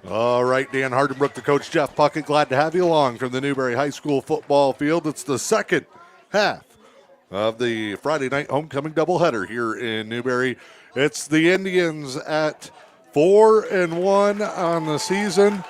All right, Dan Hardenbrook, the coach, Jeff Puckett, glad to have you along from the Newberry High School football field. It's the second half of the Friday night homecoming doubleheader here in Newberry. It's the Indians at 4-1 on the season,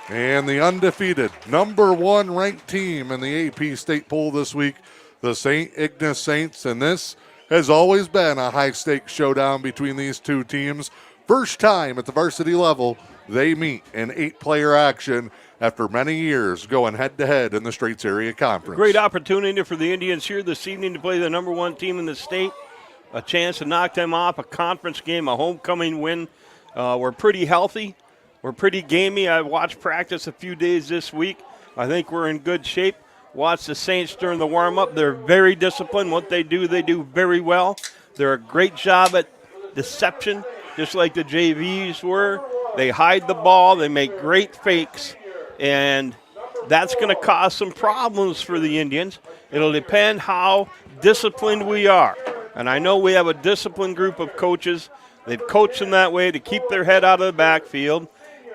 and the undefeated number one ranked team in the AP state poll this week, the Ignace Saints, and this has always been a high-stakes showdown between these two teams. First time at the varsity level they meet in 8-player action after many years going head-to-head in the Straits Area Conference. Great opportunity for the Indians here this evening to play the number one team in the state. A chance to knock them off, a conference game, a homecoming win. We're pretty healthy. We're pretty gamey. I watched practice a few days this week. I think we're in good shape. Watched the Saints during the warm-up. They're very disciplined. What they do very well. They're a great job at deception, just like the JVs were. They hide the ball. They make great fakes. And that's going to cause some problems for the Indians. It'll depend how disciplined we are. And I know we have a disciplined group of coaches. They've coached them that way to keep their head out of the backfield.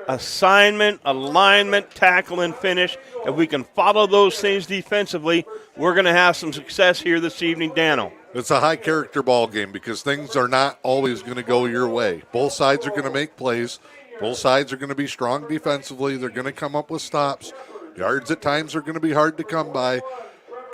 Assignment, alignment, tackle, and finish. If we can follow those things defensively, we're going to have some success here this evening, Dano. It's a high-character ball game because things are not always going to go your way. Both sides are going to make plays. Both sides are going to be strong defensively. They're going to come up with stops. Yards at times are going to be hard to come by.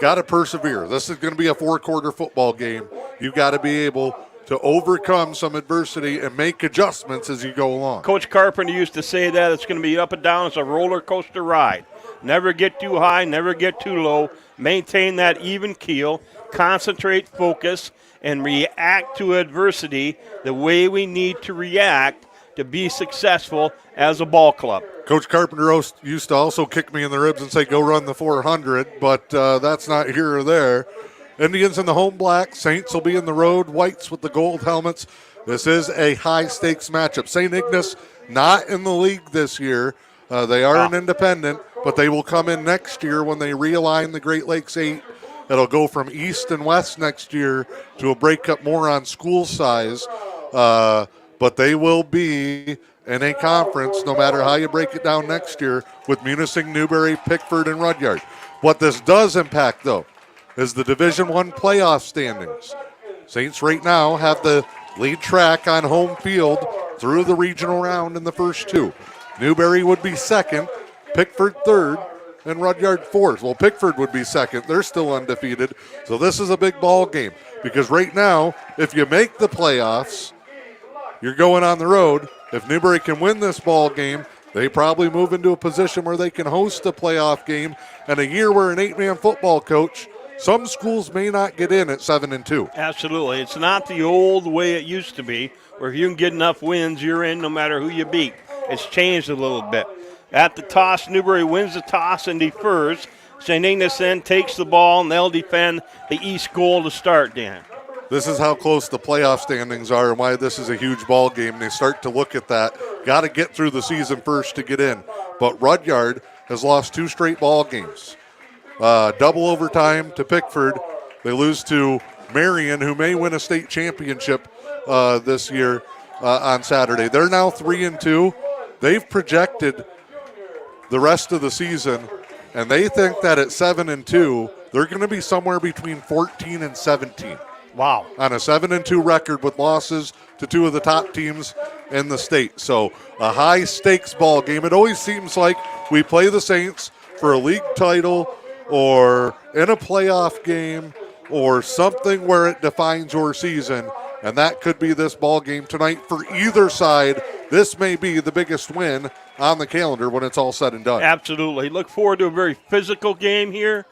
Got to persevere. This is going to be a four-quarter football game. You've got to be able to overcome some adversity and make adjustments as you go along. Coach Carpenter used to say that it's going to be up and down. It's a roller coaster ride. Never get too high, never get too low. Maintain that even keel. Concentrate, focus, and react to adversity the way we need to react to be successful as a ball club. Coach Carpenter used to also kick me in the ribs and say, go run the 400, but that's not here or there. Indians in the home black. Saints will be in the road whites with the gold helmets. This is a high-stakes matchup. St. Ignace not in the league this year. They are an independent, but they will come in next year when they realign the Great Lakes 8. It'll go from east and west next year to a breakup more on school size. But they will be in a conference, no matter how you break it down next year, with Munising, Newberry, Pickford, and Rudyard. What this does impact, though, is the Division I playoff standings. Saints right now have the lead track on home field through the regional round in the first two. Newberry would be second, Pickford third, and Rudyard fourth. Well, Pickford would be second. They're still undefeated. So this is a big ball game because right now, if you make the playoffs, you're going on the road. If Newberry can win this ball game, they probably move into a position where they can host a playoff game. And a year where an 8-man football coach, some schools may not get in at 7-2. Absolutely. It's not the old way it used to be, where if you can get enough wins, you're in no matter who you beat. It's changed a little bit. At the toss, Newberry wins the toss and defers. St. Ignace then takes the ball, and they'll defend the east goal to start, Dan. This is how close the playoff standings are and why this is a huge ball game. They start to look at that. Got to get through the season first to get in. But Rudyard has lost 2 straight ball games. Double overtime to Pickford. They lose to Marion, who may win a state championship this year on Saturday. They're now 3-2. They've projected the rest of the season, and they think that at 7-2, they're going to be somewhere between 14 and 17. Wow. On a 7-2 record with losses to 2 of the top teams in the state. So a high-stakes ball game. It always seems like we play the Saints for a league title or in a playoff game or something where it defines your season, and that could be this ball game tonight for either side. This may be the biggest win on the calendar when it's all said and done. Absolutely. Look forward to a very physical game here.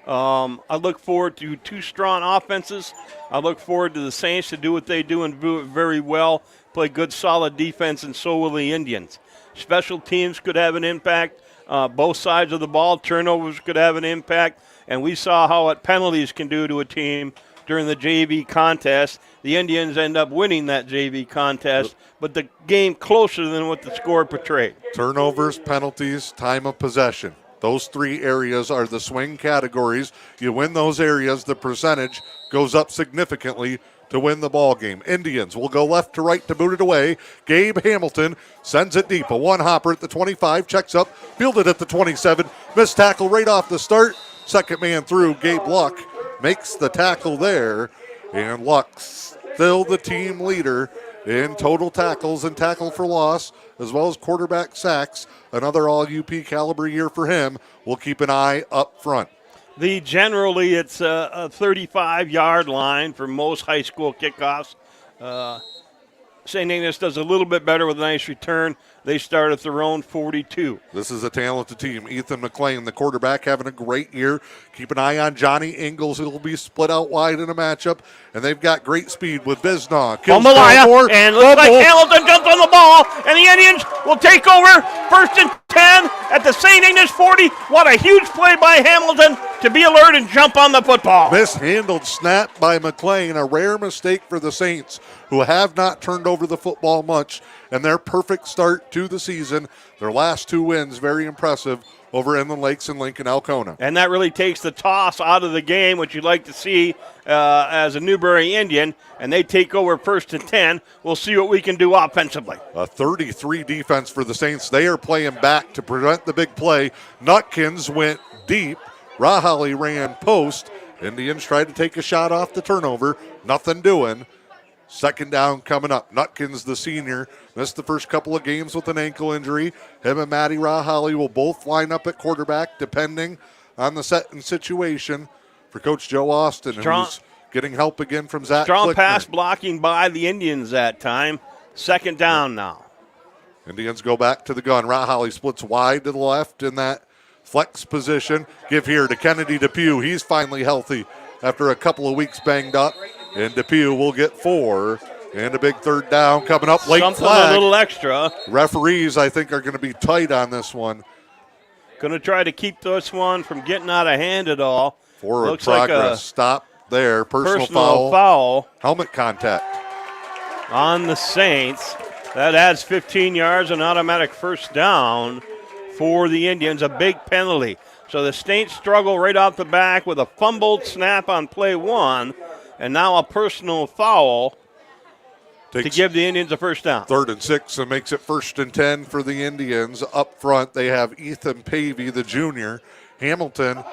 I look forward to 2 strong offenses. I look forward to the Saints to do what they do and do it very well, play good, solid defense, and so will the Indians. Special teams could have an impact. Both sides of the ball, turnovers could have an impact, and we saw how what penalties can do to a team during the JV contest. The Indians end up winning that JV contest, but the game closer than what the score portrayed. Turnovers, penalties, time of possession. Those 3 areas are the swing categories. You win those areas, the percentage goes up significantly to win the ball game. Indians will go left to right to boot it away. Gabe Hamilton sends it deep. A one-hopper at the 25, checks up, fielded at the 27. Missed tackle right off the start. Second man through, Gabe Luck makes the tackle there. And Luck still the team leader in total tackles and tackle for loss, as well as quarterback sacks. Another all-U.P. caliber year for him. We'll keep an eye up front. Generally, it's a 35-yard line for most high school kickoffs. St. Ignace does a little bit better with a nice return. They start at their own 42. This is a talented team. Ethan McLean, the quarterback, having a great year. Keep an eye on Johnny Ingalls, who will be split out wide in a matchup. And they've got great speed with Bisnaugh. Malaya, and looks like Hamilton jumps on the ball, and the Indians will take over first and 10 at the St. Ignace 40. What a huge play by Hamilton to be alert and jump on the football. Mishandled snap by McLean, a rare mistake for the Saints, who have not turned over the football much, and their perfect start to the season. Their last 2 wins, very impressive over Inland Lakes and Lincoln Alcona. And that really takes the toss out of the game, which you'd like to see as a Newberry Indian, and they take over first and 10. We'll see what we can do offensively. A 33 defense for the Saints. They are playing back to prevent the big play. Nutkins went deep. Rahali ran post. Indians tried to take a shot off the turnover. Nothing doing. Second down coming up. Nutkins, the senior, missed the first couple of games with an ankle injury. Him and Matty Rahali will both line up at quarterback depending on the set and situation for Coach Joe Austin, who's getting help again from Zach Strong Klickner. pass blocking by the Indians that time. Second down now. Indians go back to the gun. Rahali splits wide to the left in that flex position. Give here to Kennedy Depew. He's finally healthy after a couple of weeks banged up. And Depew will get 4. And a big third down coming up. Late Something flag. a little extra. Referees, I think, are going to be tight on this one. Going to try to keep this one from getting out of hand at all. Forward progress. Stop there. Personal foul. Helmet contact. On the Saints. That adds 15 yards, an automatic first down for the Indians. A big penalty. So the Saints struggle right off the back with a fumbled snap on play 1. And now a personal foul to give the Indians a first down. 3rd and 6, and makes it 1st and 10 for the Indians. Up front, they have Ethan Pavey, the junior, Hamilton,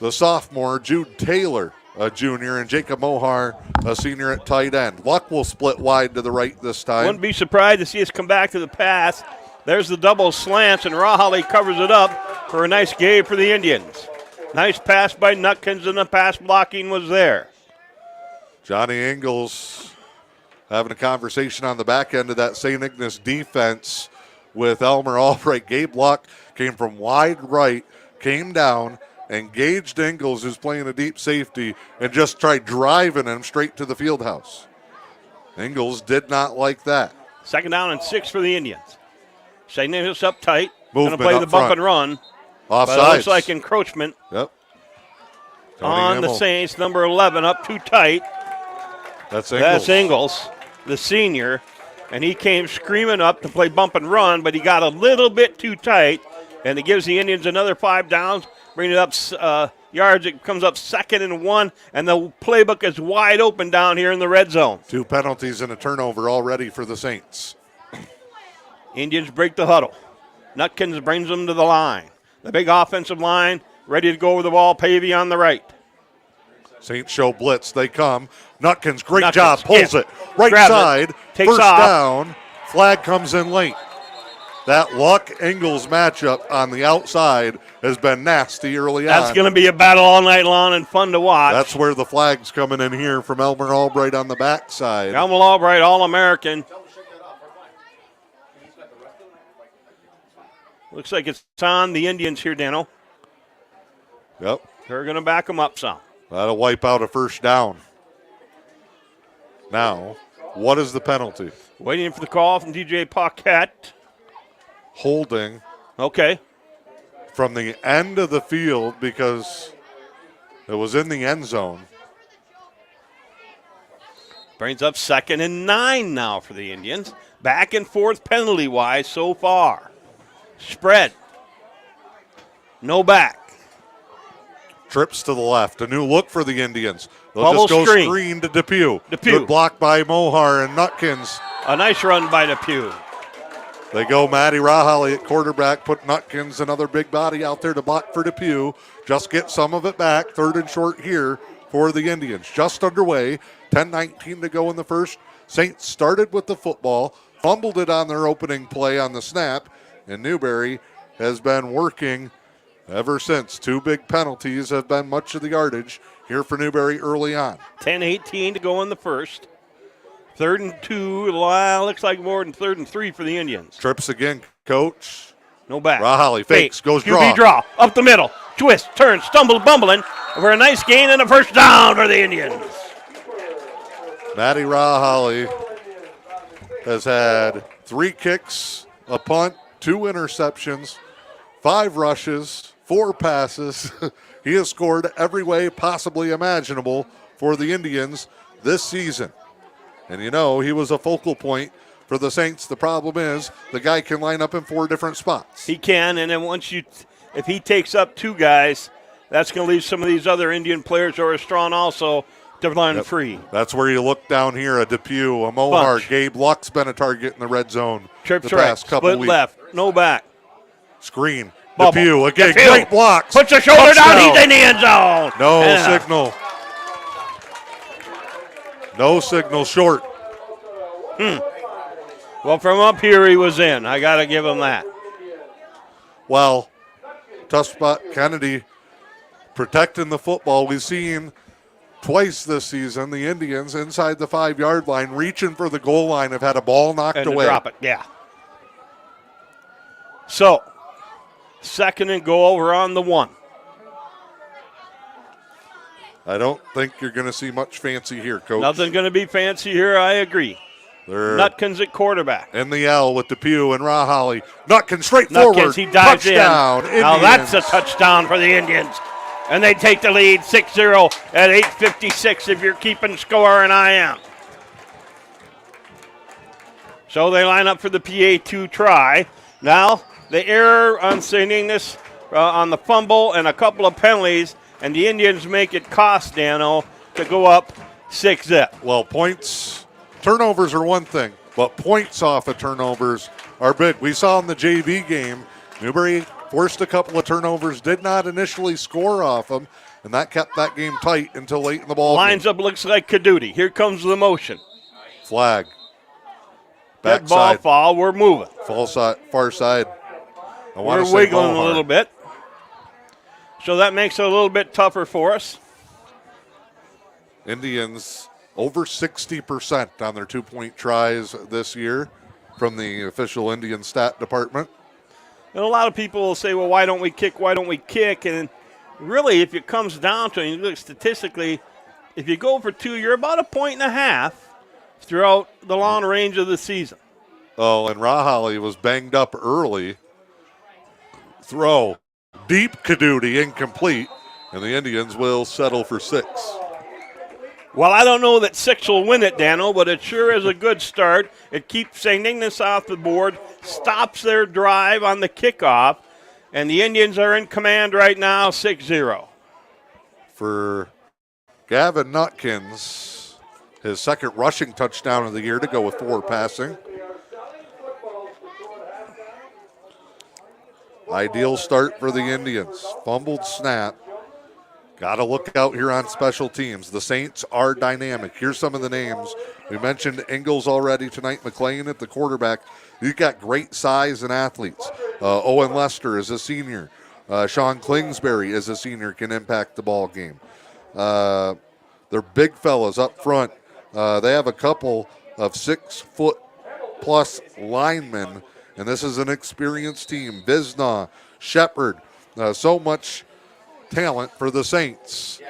the sophomore, Jude Taylor, a junior, and Jacob Mohar, a senior at tight end. Luck will split wide to the right this time. Wouldn't be surprised to see us come back to the pass. There's the double slants, and Rahali covers it up for a nice game for the Indians. Nice pass by Nutkins, and the pass blocking was there. Johnny Ingalls having a conversation on the back end of that St. Ignace defense with Elmer Albright. Gabe Luck came from wide right, came down, engaged Ingalls, who's playing a deep safety, and just tried driving him straight to the field house. Ingalls did not like that. 2nd down and 6 for the Indians. St. Ignace up tight. Going to Movement play the bump front. and run. Offsides. But it looks like encroachment Yep. on the Saints. Number 11 up too tight. That's Ingalls. That's Ingalls, the senior. And he came screaming up to play bump and run, but he got a little bit too tight. And it gives the Indians another 5 downs, bring it up yards. It comes up 2nd and 1, and the playbook is wide open down here in the red zone. 2 penalties and a turnover already for the Saints. Indians break the huddle. Nutkins brings them to the line. The big offensive line ready to go over the ball. Pavey on the right. Saints show blitz. They come. Nutkins, great job. Pulls it. Right Grabs side. it. Takes First off. down. Flag comes in late. That Luck-Ingalls matchup on the outside has been nasty early on. That's going to be a battle all night long and fun to watch. That's where the flag's coming in here from Elmer Albright on the backside. Elmer Albright, All-American. Looks like it's on the Indians here, Dano. Yep. They're going to back them up some. That'll wipe out a first down. Now, what is the penalty? Waiting for the call from DJ Paquette. Holding Okay. from the end of the field because it was in the end zone. Brings up 2nd and 9 now for the Indians. Back and forth penalty-wise so far. Spread. No back. Trips to the left. A new look for the Indians. They'll Bubble just go screen. screen to Depew. Depew. Good block by Mohar and Nutkins. A nice run by Depew. They go Maddie Rahali at quarterback, put Nutkins, another big body out there to block for Depew. Just get some of it back. 3rd and short here for the Indians. Just underway. 10-19 to go in the first. Saints started with the football, fumbled it on their opening play on the snap, and Newberry has been working ever since. 2 big penalties have been much of the yardage here for Newberry early on. 10-18 to go in the first. 3rd and 2. Looks like more than 3rd and 3 for the Indians. Trips again, coach. No back. Rahali fakes, goes draw. QB draw. Up the middle. Twist, turn, stumble, bumbling. For a nice gain and a first down for the Indians. Maddie Rahali has had 3 kicks, a punt, 2 interceptions, 5 rushes, 4 passes. He has scored every way possibly imaginable for the Indians this season. And you know, he was a focal point for the Saints. The problem is the guy can line up in 4 different spots. He can, and then if he takes up 2 guys, that's going to leave some of these other Indian players who are strong also to run free. That's where you look down here, a Depew, a Mohar, Bunch. Gabe Luck's been a target in the red zone Trips the right, past couple split weeks. left, no back. Screen, Bubble. Depew, again, Depew. great blocks. Puts a shoulder Touchdown. down, he's in the end zone. No And signal. No signal, short. Well, from up here he was in. I got to give him that. Well, tough spot, Kennedy protecting the football. We've seen twice this season the Indians inside the 5-yard line reaching for the goal line have had a ball knocked And to away. drop it, yeah. So, 2nd and goal, we're on the 1. I don't think you're going to see much fancy here, Coach. Nothing going to be fancy here, I agree. They're Nutkins at quarterback. in the L with Depew and Rahali. Nutkins straight forward. Nutkins, he dives Touchdown, in. Now that's a Indians. touchdown for the Indians. And they take the lead 6-0 at 8:56 if you're keeping score, and I am. So they line up for the PA2 try. Now, the error on St. Ignace on the fumble and a couple of penalties, and the Indians make it cost Dano to go up 6-0. Well, turnovers are one thing, but points off of turnovers are big. We saw in the JV game, Newberry forced a couple of turnovers, did not initially score off them, and that kept that game tight until late in the ball Lines game. up, looks like Caduti. Here comes the motion. Flag. That ball Backside. fall, we're moving. Far side. I want We're to say wiggling Mohar. a little bit. So that makes it a little bit tougher for us. Indians over 60% on their 2-point tries this year from the official Indian stat department. And a lot of people will say, well, why don't we kick? Why don't we kick? And really, if it comes down to it, you look statistically, if you go for 2, you're about 1.5 points throughout the long range of the season. Oh, and Rahali was banged up early. Throw. Deep Caduti, incomplete. And the Indians will settle for 6. Well, I don't know that 6 will win it, Dano, but it sure is a good start. It keeps St. Ignace off the board, stops their drive on the kickoff, and the Indians are in command right now, 6-0. For Gavin Nutkins, his 2nd rushing touchdown of the year to go with 4 passing. Ideal start for the Indians. Fumbled snap. Got to look out here on special teams. The Saints are dynamic. Here's some of the names. We mentioned Ingalls already tonight. McLean at the quarterback. You've got great size and athletes. Owen Lester is a senior. Sean Kingsbury is a senior, can impact the ball game. They're big fellas up front. They have a couple of 6-foot-plus linemen, and this is an experienced team. Visnaw, Shepard, so much talent for the Saints,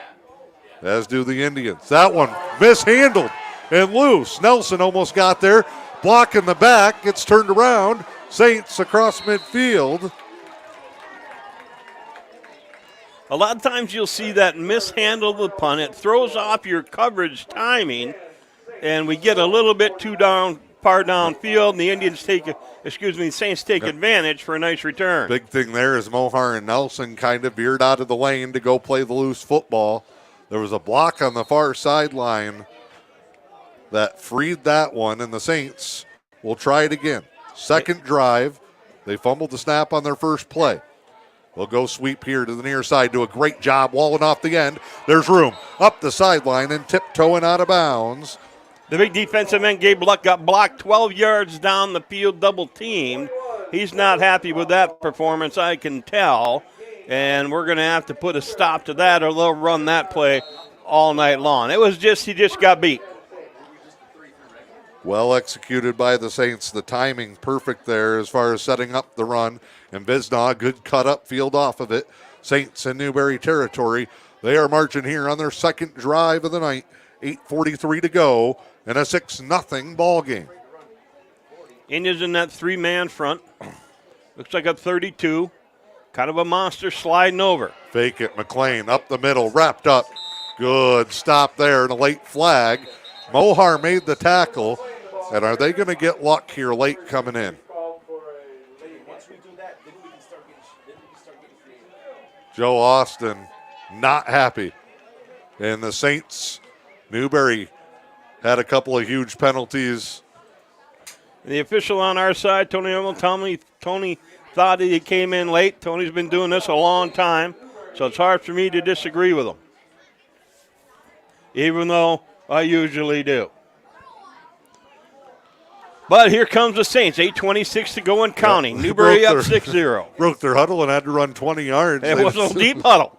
as do the Indians. That one mishandled and loose. Nelson almost got there. Block in the back, gets turned around. Saints across midfield. A lot of times you'll see that mishandle the punt. It throws off your coverage timing, and we get a little bit too down far downfield, and the Saints take advantage for a nice return. Big thing there is Mohar and Nelson kind of veered out of the lane to go play the loose football. There was a block on the far sideline that freed that one, and the Saints will try it again. Second drive, they fumbled the snap on their first play. They'll go sweep here to the near side, do a great job walling off the end. There's room up the sideline and tiptoeing out of bounds. The big defensive end, Gabe Luck, got blocked 12 yards down the field, double teamed. He's not happy with that performance, I can tell. And we're going to have to put a stop to that, or they'll run that play all night long. He just got beat. Well executed by the Saints. The timing perfect there as far as setting up the run. And Visnaugh, good cut up field off of it. Saints in Newberry territory. They are marching here on their second drive of the night. 8:43 to go in a 6-0 ball game. Indians in that three-man front. Looks like a 32. Kind of a monster sliding over. Fake it, McLean up the middle, wrapped up. Good stop there and a late flag. Mohar made the tackle. And are they going to get luck here late coming in? Joe Austin not happy. And the Saints, Newberry had a couple of huge penalties. And the official on our side, Tony thought he came in late. Tony's been doing this a long time, so it's hard for me to disagree with him, even though I usually do. But here comes the Saints, 8:26 to go and counting. Newberry up 6-0. Broke their huddle and had to run 20 yards. It was a deep huddle.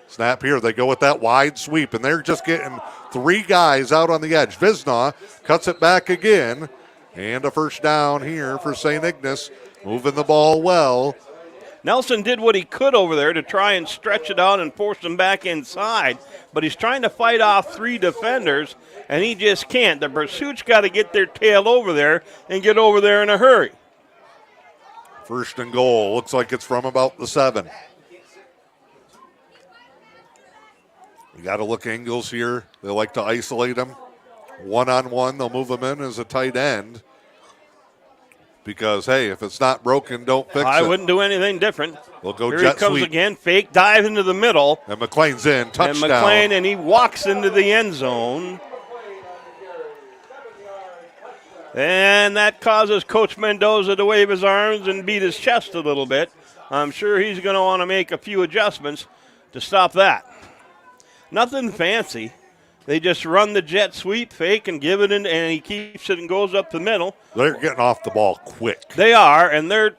Snap here. They go with that wide sweep, and they're just getting three guys out on the edge. Visnaugh cuts it back again, and a first down here for St. Ignace, moving the ball well. Nelson did what he could over there to try and stretch it out and force them back inside, but he's trying to fight off three defenders, and he just can't. The pursuit's got to get their tail over there and get over there in a hurry. First and goal. Looks like it's from about the 7. You got to look angles here. They like to isolate him. One-on-one, they'll move him in as a tight end. Because, hey, if it's not broken, don't fix it. I wouldn't do anything different. We'll go Here jet he comes sweep. again, fake dive into the middle. And McLean's in, touchdown. And McLean, and he walks into the end zone. And that causes Coach Mendoza to wave his arms and beat his chest a little bit. I'm sure he's going to want to make a few adjustments to stop that. Nothing fancy. They just run the jet sweep, fake, and give it in, and he keeps it and goes up the middle. They're getting off the ball quick. They are, and their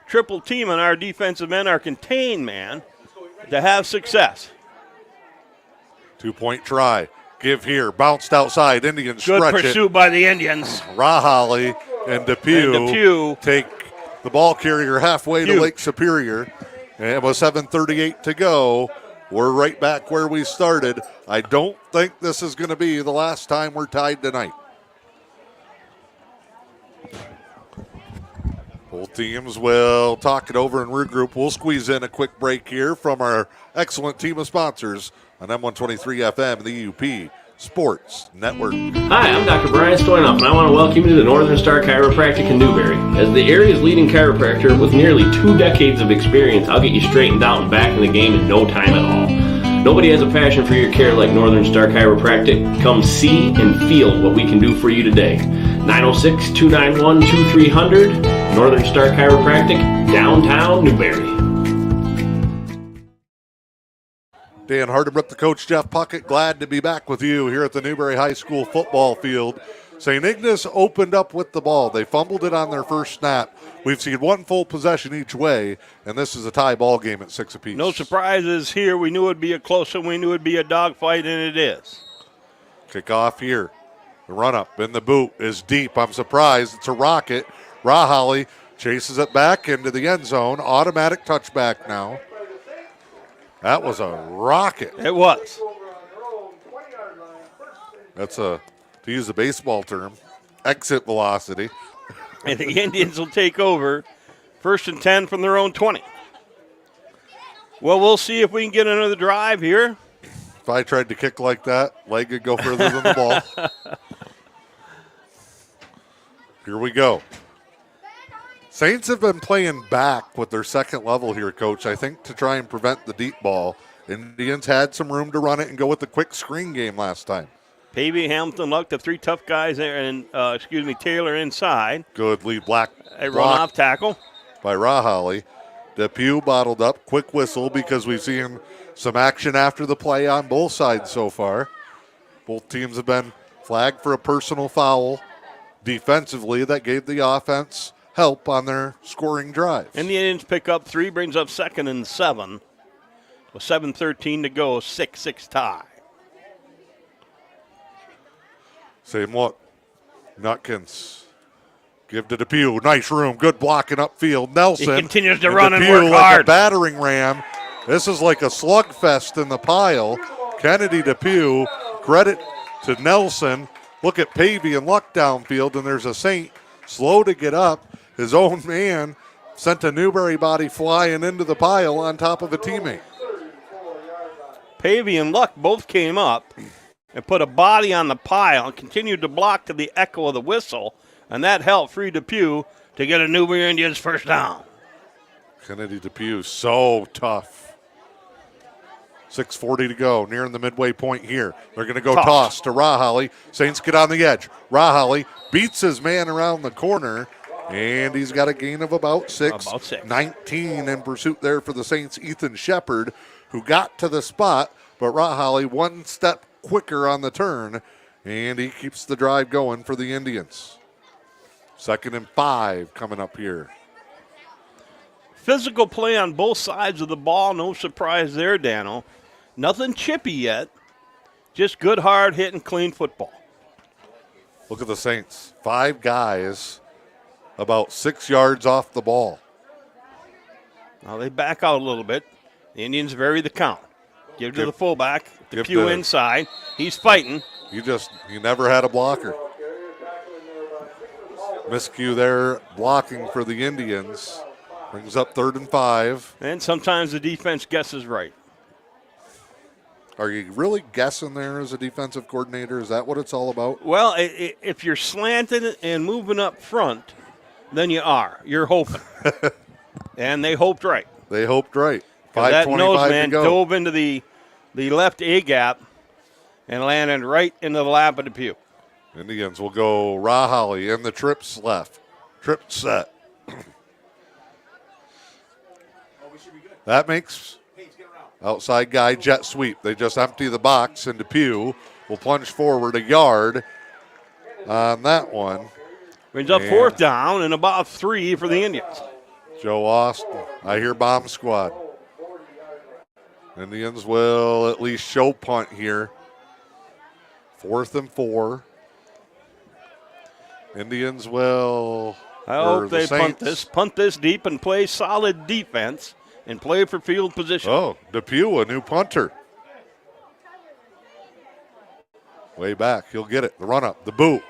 triple team and our defensive men are contained, man, to have success. 2-point try. Give here. Bounced outside. Indians Good stretch it. pursuit by the Indians. Rahali and Depew take the ball carrier halfway to Lake Superior. And with 7:38 to go, we're right back where we started. I don't think this is going to be the last time we're tied tonight. Both teams will talk it over and regroup. We'll squeeze in a quick break here from our excellent team of sponsors on M123 FM and the E.U.P. Sports Network. Hi, I'm Dr. Brian Stoynoff, and I want to welcome you to the Northern Star Chiropractic in Newberry. As the area's leading chiropractor with nearly 2 decades of experience, I'll get you straightened out and back in the game in no time at all. Nobody has a passion for your care like Northern Star Chiropractic. Come see and feel what we can do for you today. 906-291-2300, Northern Star Chiropractic, downtown Newberry. Dan Hardebrook, the coach, Jeff Puckett, glad to be back with you here at the Newberry High School football field. St. Ignace opened up with the ball. They fumbled it on their first snap. We've seen one full possession each way, and this is a tie ball game at 6 apiece. No surprises here. We knew it would be a close one. We knew it would be a dogfight, and it is. Kickoff here. The run-up in the boot is deep. I'm surprised. It's a rocket. Rahali chases it back into the end zone. Automatic touchback now. That was a rocket. It was. That's to use a baseball term, exit velocity. And the Indians will take over 1st and 10 from their own 20. Well, we'll see if we can get another drive here. If I tried to kick like that, leg would go further than the ball. Here we go. Saints have been playing back with their second level here, Coach, I think to try and prevent the deep ball. Indians had some room to run it and go with the quick screen game last time. Pavey, Hamilton, Luck, the three tough guys there, and Taylor inside. Good lead block. A run-off tackle by Rahali. Depew bottled up. Quick whistle because we've seen some action after the play on both sides so far. Both teams have been flagged for a personal foul defensively that gave the offense help on their scoring drive. And the Indians pick up 3, brings up second and 7. With 7:13 to go, 6-6 tie. Same look. Nutkins. Give to Depew. Nice room. Good blocking upfield. Nelson. He continues to run and Depew work like hard. A battering ram. This is like a slugfest in the pile. Kennedy Depew. Credit to Nelson. Look at Pavey and Luck downfield, and there's a Saint slow to get up. His own man sent a Newberry body flying into the pile on top of a teammate. Pavey and Luck both came up and put a body on the pile and continued to block to the echo of the whistle, and that helped free Depew to get a Newberry Indians first down. Kennedy Depew, so tough. 6:40 to go, nearing the midway point here. They're going to go toss to Rahali. Saints get on the edge. Rahali beats his man around the corner, and he's got a gain of about 6. 19 in pursuit there for the Saints. Ethan Shepard, who got to the spot, but Rahali one step quicker on the turn, and he keeps the drive going for the Indians. 2nd and 5 coming up here. Physical play on both sides of the ball. No surprise there, Dano. Nothing chippy yet. Just good, hard hitting, clean football. Look at the Saints. 5 guys about 6 yards off the ball. Now they back out a little bit. The Indians vary the count. Give to the fullback. Depew inside. He's fighting. You never had a blocker. Miscue there blocking for the Indians. Brings up 3rd and 5. And sometimes the defense guesses right. Are you really guessing there as a defensive coordinator? Is that what it's all about? Well, if you're slanted and moving up front, then you are. You're hoping. And they hoped right. They hoped right. 5:25 that nose man to go. dove into the left A gap and landed right into the lap of Depew. Indians will go Rahali in the trips left. Trip set. That makes outside guy jet sweep. They just empty the box, and Depew will plunge forward a yard on that one. Brings up 4th down and about 3 for the Indians. Joe Austin, I hear bomb squad. Indians will at least show punt here. 4th and 4. Indians will. I hope they punt this deep and play solid defense and play for field position. Oh, Depew, a new punter. Way back, he'll get it. The run up, the boot.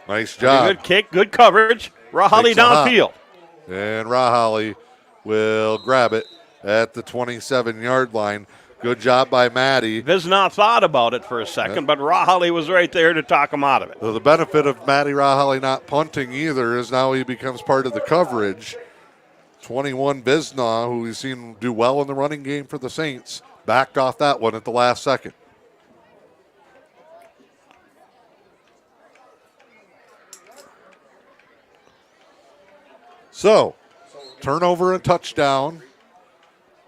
Nice job. Good kick, good coverage. Rahali downfield. And Rahali will grab it at the 27-yard line. Good job by Maddie. Visnoff thought about it for a second, but Rahali was right there to talk him out of it. So the benefit of Maddie Rahali not punting either is now he becomes part of the coverage. 21 Visnoff, who we've seen do well in the running game for the Saints, backed off that one at the last second. So, turnover and touchdown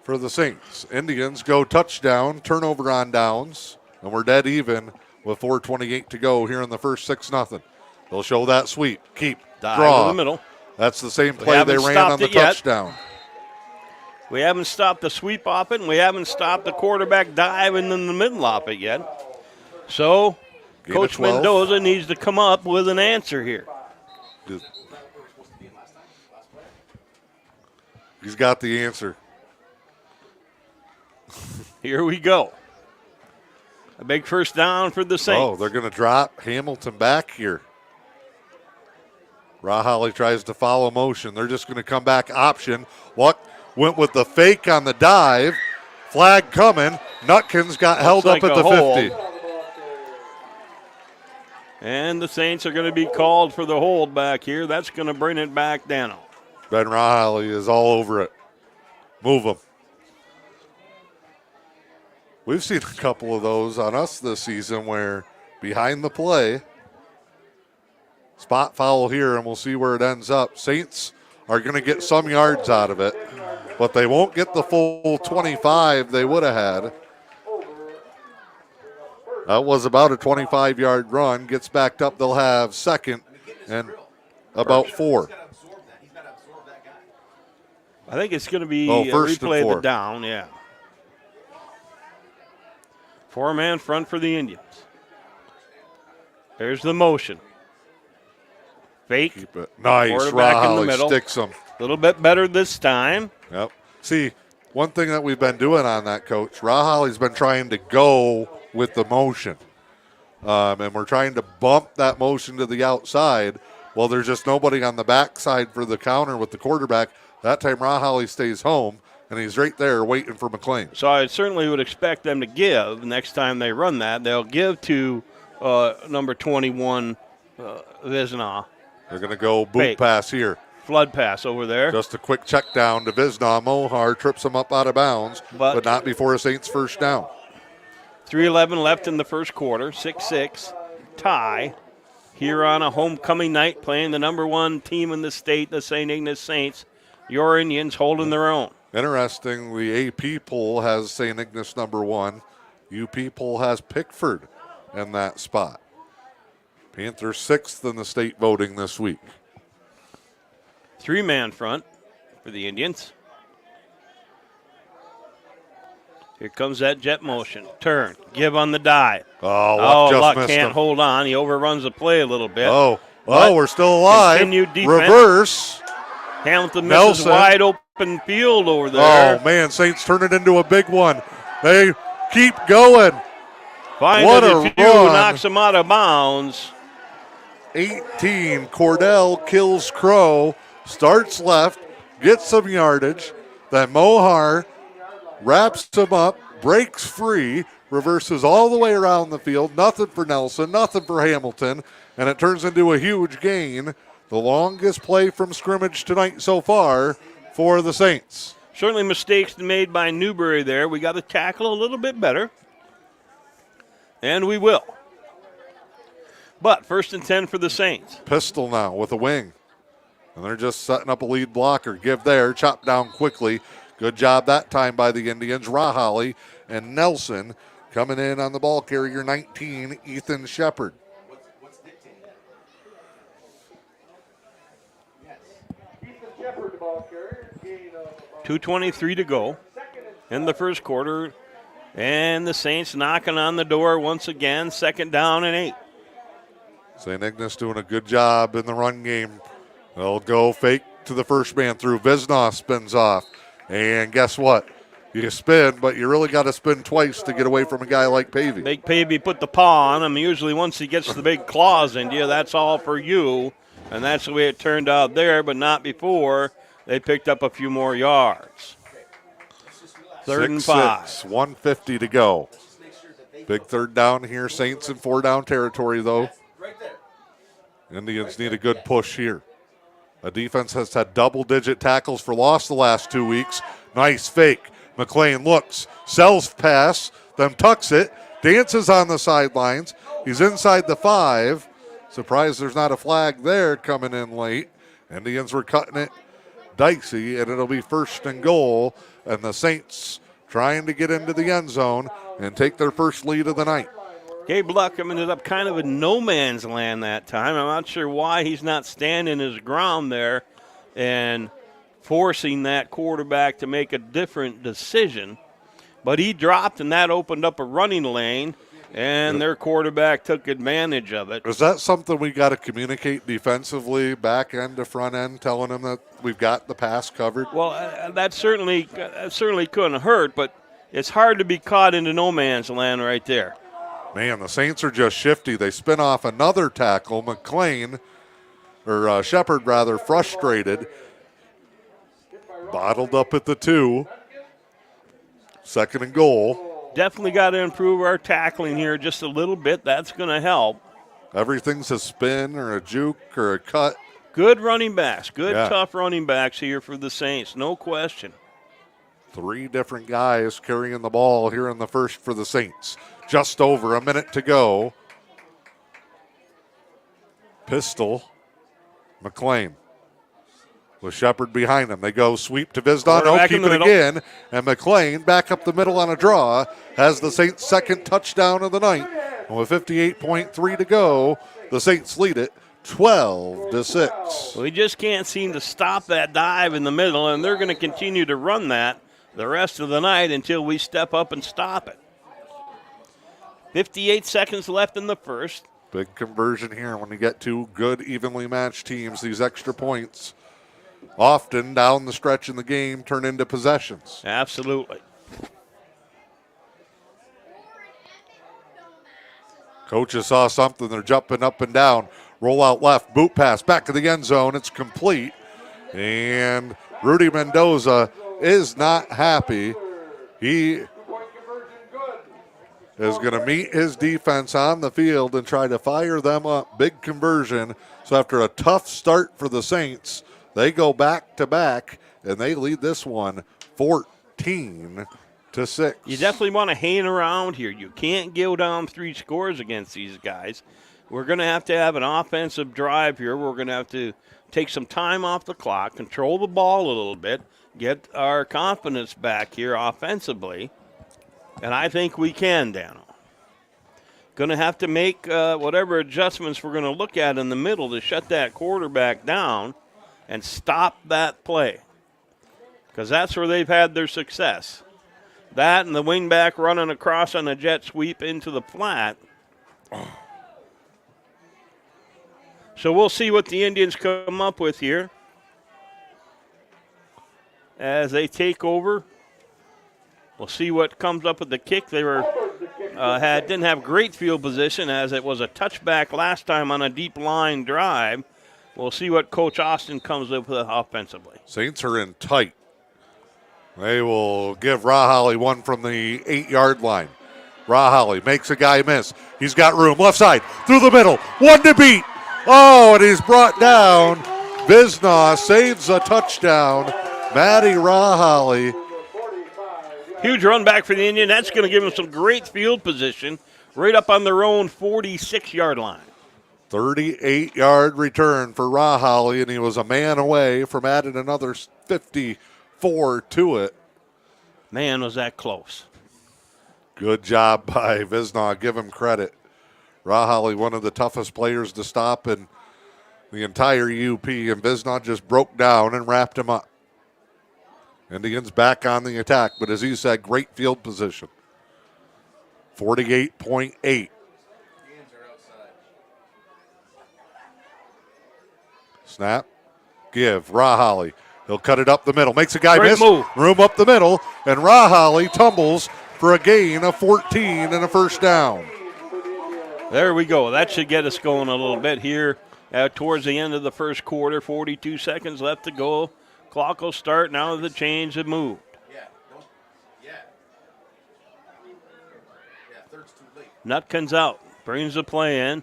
for the Saints. Indians go touchdown, turnover on downs, and we're dead even with 4:28 to go here in the first 6-0. They'll show that sweep, keep, draw. In the middle. That's the same play they ran on the touchdown. We haven't stopped the sweep off it, and we haven't stopped the quarterback diving in the middle off it yet. So, Coach Mendoza needs to come up with an answer here. He's got the answer. Here we go. A big first down for the Saints. Oh, they're going to drop Hamilton back here. Rahali tries to follow motion. They're just going to come back option. Luck went with the fake on the dive. Flag coming. Nutkins got held up at the 50. And the Saints are going to be called for the hold back here. That's going to bring it back down. Ben Riley is all over it. Move him. We've seen a couple of those on us this season where behind the play, spot foul here, and we'll see where it ends up. Saints are going to get some yards out of it, but they won't get the full 25 they would have had. That was about a 25-yard run. Gets backed up. They'll have second and about 4. I think it's going to be first and replay 4. the down, yeah. 4-man front for the Indians. There's the motion. Fake. Keep it. Nice. Quarterback in the Riley middle. sticks him. A little bit better this time. Yep. See, one thing that we've been doing on that, Coach, Rahali's been trying to go with the motion. And we're trying to bump that motion to the outside. Well, there's just nobody on the backside for the counter with the quarterback. That time, Rahali stays home, and he's right there waiting for McLean. So I certainly would expect them to give next time they run that. They'll give to number 21, Visna. They're going to go boot Fake. pass here. Flood pass over there. Just a quick check down to Visna. Mohar trips him up out of bounds, but not before a Saints first down. 3:11 left in the first quarter. 6-6 tie here on a homecoming night, playing the number 1 team in the state, the St. Ignace Saints. Your Indians holding their own. Interesting, the A.P. poll has St. Ignace number 1. U.P. poll has Pickford in that spot. Panthers 6th in the state voting this week. 3-man front for the Indians. Here comes that jet motion. Turn. Give on the dive. Oh, Luck missed can't him. hold on. He overruns the play a little bit. But we're still alive. continued defense. Reverse. Hamilton misses Nelson. wide open field over there. Oh, man, Saints turn it into a big one. They keep going. Finds what a a few, run. knocks him out of bounds. 18, Cordell kills Crow, starts left, gets some yardage. Then Mohar wraps him up, breaks free, reverses all the way around the field. Nothing for Nelson, nothing for Hamilton, and it turns into a huge gain. The longest play from scrimmage tonight so far for the Saints. Certainly mistakes made by Newberry there. We got to tackle a little bit better. And we will. But 1st and 10 for the Saints. Pistol now with a wing. And they're just setting up a lead blocker. Give there, chop down quickly. Good job that time by the Indians. Rahali and Nelson coming in on the ball carrier 19, Ethan Shepard. 2:23 to go in the first quarter. And the Saints knocking on the door once again. 2nd down and 8. St. Ignace doing a good job in the run game. They'll go fake to the first man through. Visnoff spins off. And guess what? You spin, but you really got to spin twice to get away from a guy like Pavey. Big Pavey put the paw on him. Usually once he gets the big claws into you, that's all for you. And that's the way it turned out there, but not before. They picked up a few more yards. 3rd and 5. 150 to go. Big 3rd down here. Saints in 4-down territory, though. Indians need a good push here. A defense has had double-digit tackles for loss the last 2 weeks. Nice fake. McLean looks, sells pass, then tucks it, dances on the sidelines. He's inside the 5. Surprised there's not a flag there coming in late. Indians were cutting it dicey, and it'll be 1st and goal. And the Saints trying to get into the end zone and take their first lead of the night. Gabe Luck ended up kind of in no man's land that time. I'm not sure why he's not standing his ground there and forcing that quarterback to make a different decision. But he dropped, and that opened up a running lane, and their quarterback took advantage of it. Is that something we got to communicate defensively, back end to front end, telling them that we've got the pass covered? Well, that certainly couldn't hurt, but it's hard to be caught into no man's land right there. Man, the Saints are just shifty. They spin off another tackle. Shepard rather, frustrated. Bottled up at the 2. 2nd and goal. Definitely got to improve our tackling here just a little bit. That's going to help. Everything's a spin or a juke or a cut. Good running backs, good Yeah. tough running backs here for the Saints, no question. 3 different guys carrying the ball here in the first for the Saints. Just over a minute to go. Pistol, McLean. With Shepard behind him. They go sweep to Visdon. No, Quarterback keep in the it middle. again. And McLean back up the middle on a draw has the Saints' second touchdown of the night. And with 58.3 to go, the Saints lead it 12-6. We just can't seem to stop that dive in the middle, and they're going to continue to run that the rest of the night until we step up and stop it. 58 seconds left in the first. Big conversion here when you get two good, evenly matched teams. These extra points often down the stretch in the game turn into possessions. Absolutely. Coaches saw something. They're jumping up and down. Roll out left. Boot pass. Back to the end zone. It's complete. And Rudy Mendoza is not happy. He is going to meet his defense on the field and try to fire them up. Big conversion. So after a tough start for the Saints, they go back to back and they lead this one 14-6. You definitely want to hang around here. You can't go down 3 scores against these guys. We're going to have an offensive drive here. We're going to have to take some time off the clock, control the ball a little bit, get our confidence back here offensively. And I think we can, Dano. Going to have to make whatever adjustments we're going to look at in the middle to shut that quarterback down and stop that play, because that's where they've had their success. That and the wingback running across on a jet sweep into the flat. So we'll see what the Indians come up with here as they take over. We'll see what comes up with the kick. They were didn't have great field position as it was a touchback last time on a deep line drive. We'll see what Coach Austin comes up with offensively. Saints are in tight. They will give Raholly one from the 8-yard line. Raholly makes a guy miss. He's got room. Left side. Through the middle. One to beat. Oh, and he's brought down. Visnaw saves a touchdown. Matty Raholly. Huge run back for the Indian. That's going to give them some great field position right up on their own 46-yard line. 38-yard return for Raholly, and he was a man away from adding another 54 to it. Man, was that close. Good job by Visnaw. Give him credit. Raholly, one of the toughest players to stop in the entire E.U.P., and Visnaw just broke down and wrapped him up. Indians back on the attack, but as you said, great field position. 48.8. Snap. Give. Raholly. He'll cut it up the middle. Makes a guy Great miss. move. Room up the middle. And Raholly tumbles for a gain of 14 and a first down. There we go. That should get us going a little bit here towards the end of the first quarter. 42 seconds left to go. Clock will start now that the chains have moved. Third's too late. Nutkins out. Brings the play in.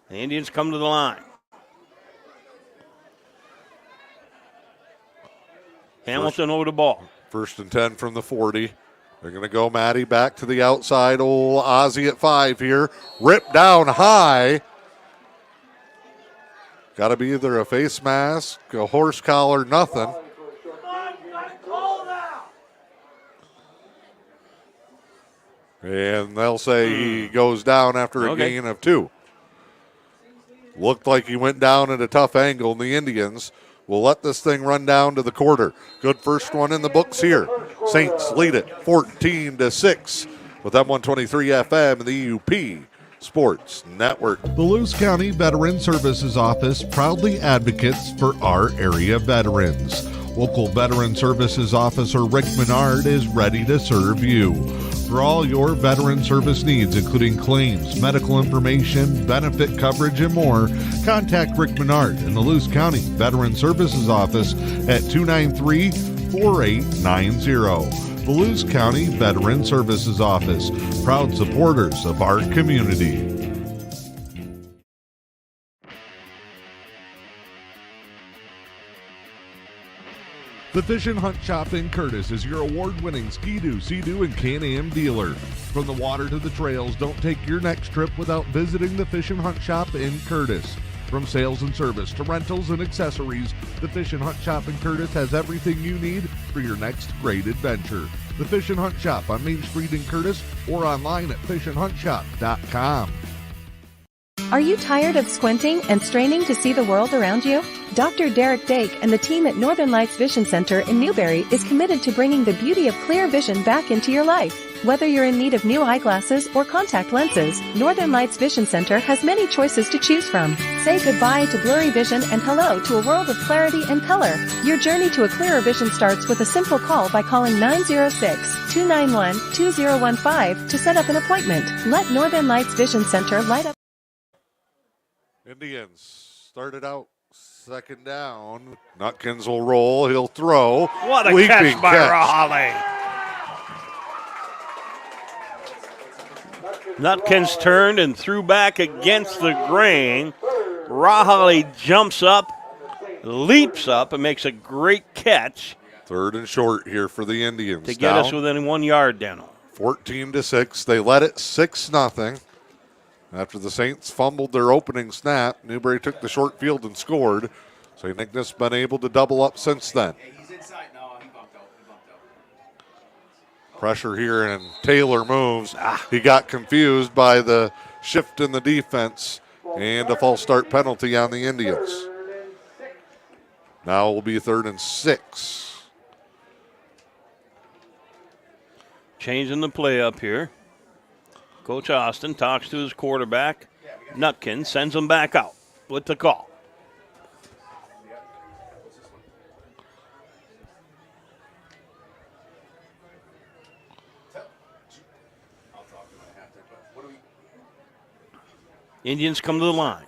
The Indians come to the line. Hamilton over the ball. First and 10 from the 40. They're going to go Matty back to the outside. Old Ozzie at 5 here. Ripped down high. Got to be either a face mask, a horse collar, nothing. And they'll say he goes down after a gain of 2. Looked like he went down at a tough angle, and the Indians will let this thing run down to the quarter. Good first one in the books here. Saints lead it 14-6 with M123 FM and the E.U.P. Sports Network. The Lewis County Veteran Services Office proudly advocates for our area veterans. Local Veteran Services Officer Rick Menard is ready to serve you. For all your veteran service needs, including claims, medical information, benefit coverage, and more, contact Rick Menard in the Lewis County Veteran Services Office at 293-4890. the Lewis County Veteran Services Office, proud supporters of our community. The Fish and Hunt Shop in Curtis is your award-winning Ski-Doo, Sea-Doo, and Can-Am dealer. From the water to the trails, don't take your next trip without visiting the Fish and Hunt Shop in Curtis. From sales and service to rentals and accessories, the Fish and Hunt Shop in Curtis has everything you need for your next great adventure. The Fish and Hunt Shop on Main Street in Curtis or online at fishandhuntshop.com. Are you tired of squinting and straining to see the world around you? Dr. Derek Dake and the team at Northern Lights Vision Center in Newberry is committed to bringing the beauty of clear vision back into your life. Whether you're in need of new eyeglasses or contact lenses, Northern Lights Vision Center has many choices to choose from. Say goodbye to blurry vision and hello to a world of clarity and color. Your journey to a clearer vision starts with a simple call by calling 906-291-2015 to set up an appointment. Let Northern Lights Vision Center light up. Indians started out second down. Nutkins will roll. He'll throw. What a catch by Rahali. Nutkins turned and threw back against the grain. Rahali jumps up, leaps up, and makes a great catch. Third and short here for the Indians. To get us within 1 yard, Daniel. 14-6. They led it 6-0. After the Saints fumbled their opening snap, Newberry took the short field and scored. St. Ignace been able to double up since then. Pressure here, and Taylor moves. He got confused by the shift in the defense and a false start penalty on the Indians. Now it will be 3rd and 6. Changing the play up here. Coach Austin talks to his quarterback. Nutkins sends him back out with the call. Indians come to the line.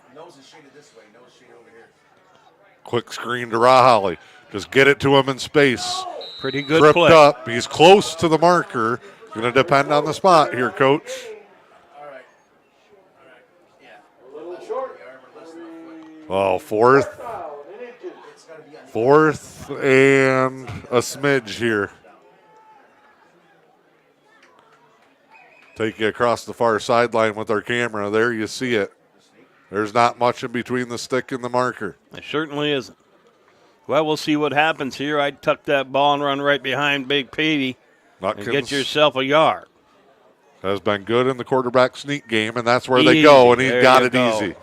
Quick screen to Rahali. Just get it to him in space. Pretty good Tripped play. up. He's close to the marker. Going to depend on the spot here, Coach. Oh, fourth and a smidge here. Take you across the far sideline with our camera. There you see it. There's not much in between the stick and the marker. It certainly isn't. Well, we'll see what happens here. I'd tuck that ball and run right behind Big Petey and get yourself a yard. Has been good in the quarterback sneak game, and that's where they go, and he's got it easy.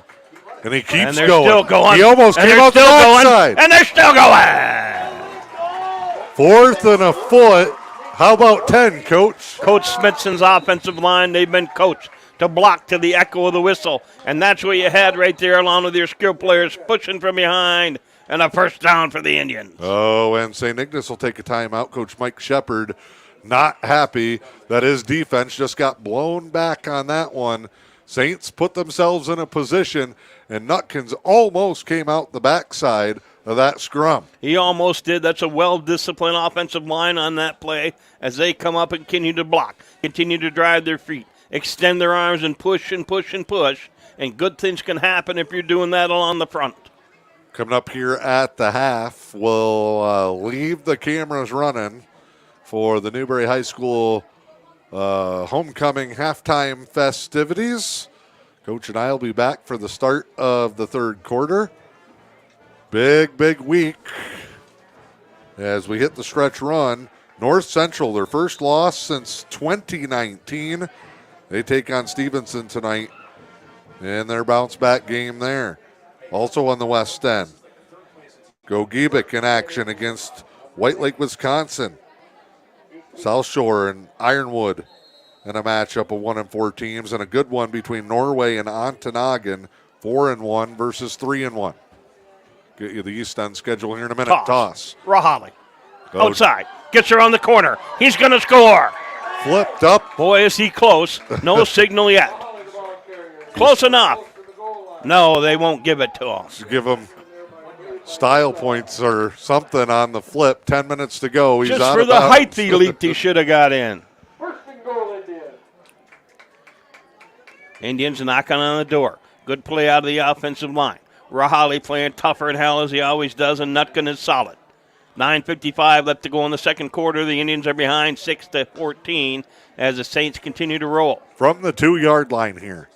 And he keeps going. Still going. He almost came out the backside. And they're still going. 4th and a foot. How about 10, Coach? Coach Smithson's offensive line, they've been coached to block to the echo of the whistle. And that's what you had right there along with your skill players pushing from behind. And a first down for the Indians. Oh, and St. Ignace will take a timeout. Coach Mike Shepard not happy that his defense just got blown back on that one. Saints put themselves in a position, and Nutkins almost came out the backside of that scrum. He almost did. That's a well-disciplined offensive line on that play as they come up and continue to block, continue to drive their feet, extend their arms and push and push and push, and good things can happen if you're doing that along the front. Coming up here at the half, we'll leave the cameras running for the Newberry High School homecoming halftime festivities. Coach and I will be back for the start of the third quarter. Big week as we hit the stretch run. North Central, their first loss since 2019. They take on Stevenson tonight in their bounce-back game there. Also on the west end, Gogebic in action against White Lake, Wisconsin. South Shore and Ironwood in a matchup of 1-4 teams, and a good one between Norway and Ontonagon, 4-1 versus 3-1. Get you the East End schedule here in a minute. Toss. Rahali. Outside. Gets around the corner. He's going to score. Flipped up. Boy, is he close. No signal yet. Close enough. No, they won't give it to us. Give him Style points or something on the flip. 10 minutes to go. He's Just out for of the bounds. height he leaped, he should have got in. Indians knocking on the door. Good play out of the offensive line. Rahali playing tougher than hell as he always does, and Nutkin is solid. 9:55 left to go in the second quarter. The Indians are behind 6-14 as the Saints continue to roll. From the 2-yard line here.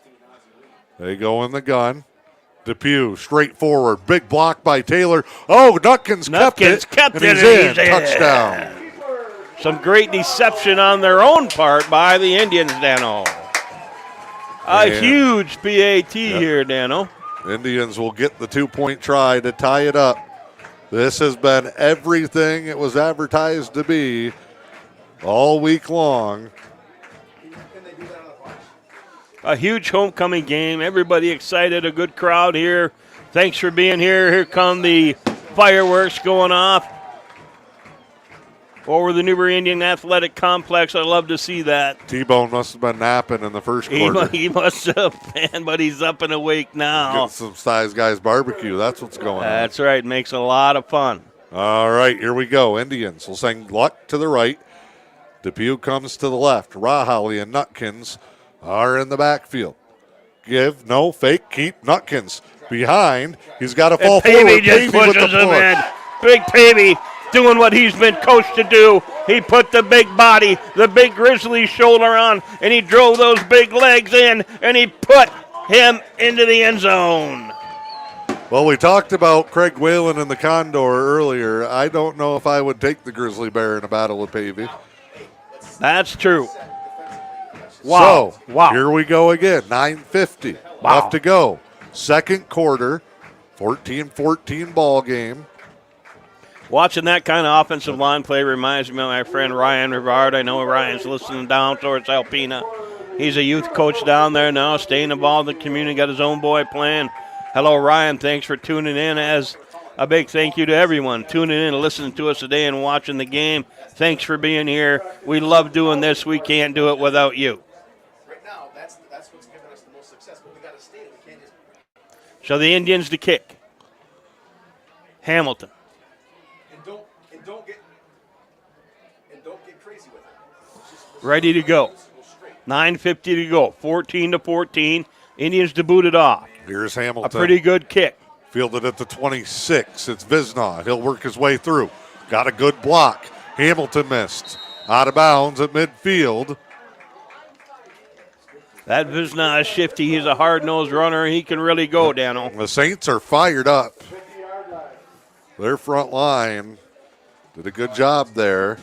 They go in the gun. Depew straight forward. Big block by Taylor. Oh, Nutkins kept it. Kept and it, he's and in. he's Touchdown. Some great deception on their own part by the Indians, Dano. A huge PAT here, Dano. Indians will get the 2-point try to tie it up. This has been everything it was advertised to be all week long. A huge homecoming game. Everybody excited. A good crowd here. Thanks for being here. Here come the fireworks going off over the Newberry Indian Athletic Complex. I love to see that. T-Bone must have been napping in the first quarter. He must have been, but he's up and awake now. Getting some Styles Guys barbecue. That's what's going on. That's right. Makes a lot of fun. All right, here we go. Indians will send Luck to the right. Depew comes to the left. Rahali and Nutkins are in the backfield. Give, no, fake, keep. Nutkins behind. He's got to fall forward. Pavey just pushes him in. Big Pavey doing what he's been coached to do. He put the big body, the big Grizzly shoulder on, and he drove those big legs in, and he put him into the end zone. Well, we talked about Craig Whalen and the Condor earlier. I don't know if I would take the Grizzly Bear in a battle with Pavey. That's true. Wow. So, here we go again. 9:50 left to go. Second quarter, 14-14 ball game. Watching that kind of offensive line play reminds me of my friend Ryan Rivard. I know Ryan's listening down towards Alpena. He's a youth coach down there now, staying involved in the community, got his own boy playing. Hello, Ryan. Thanks for tuning in. As a big thank you to everyone tuning in and listening to us today and watching the game. Thanks for being here. We love doing this. We can't do it without you. Right now, that's what's given us the most success. But we got to stay. We can't just. So the Indians to kick. Hamilton. And don't get crazy with it. Ready to go. 9:50 to go. 14-14. Indians to boot it off. Here's A Hamilton. pretty good kick. Fielded at the 26. It's Visnaugh. He'll work his way through. Got a good block. Hamilton missed. Out of bounds at midfield. That Visnaugh is shifty. He's a hard-nosed runner. He can really go, Dano. The Saints are fired up. Their front line did a good job there.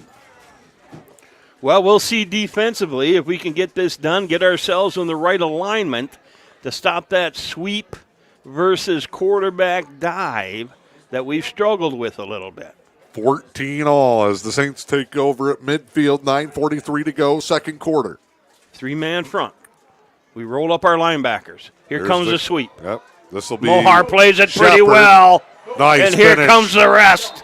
Well, we'll see defensively if we can get this done, get ourselves in the right alignment to stop that sweep versus quarterback dive that we've struggled with a little bit. 14 all as the Saints take over at midfield. 9:43 to go, second quarter. Three-man front. We roll up our linebackers. Here comes the sweep. Yep. This will be Mohar plays it pretty Shepherd. well. Nice and here finish. comes the rest.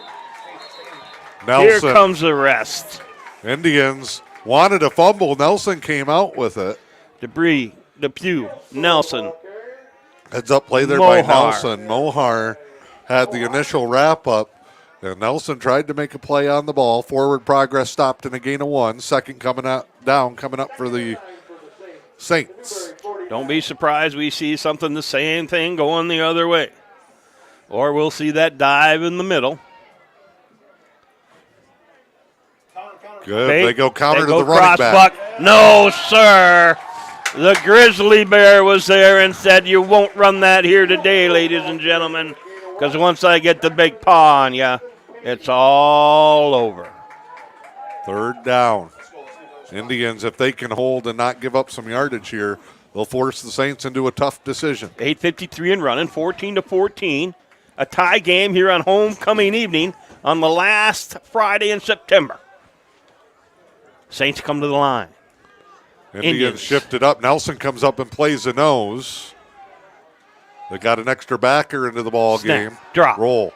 Nelson. Here comes the rest. Indians wanted a fumble. Nelson came out with it. Debris, Depew, Nelson. Heads up play there by Mohar. Nelson. Mohar had the initial wrap up. And Nelson tried to make a play on the ball. Forward progress stopped in a gain of 1. Second coming up for the Saints. Don't be surprised we see something the same thing going the other way. Or we'll see that dive in the middle. Good. They go counter to the running cross back. buck. No, sir. The Grizzly Bear was there and said, you won't run that here today, ladies and gentlemen, because once I get the big paw on you, it's all over. Third down. Indians, if they can hold and not give up some yardage here, they'll force the Saints into a tough decision. 8:53 and running, 14-14. A tie game here on homecoming evening on the last Friday in September. Saints come to the line. Indians shifted up. Nelson comes up and plays the nose. They got an extra backer into the ball Snap. game. Drop. Roll.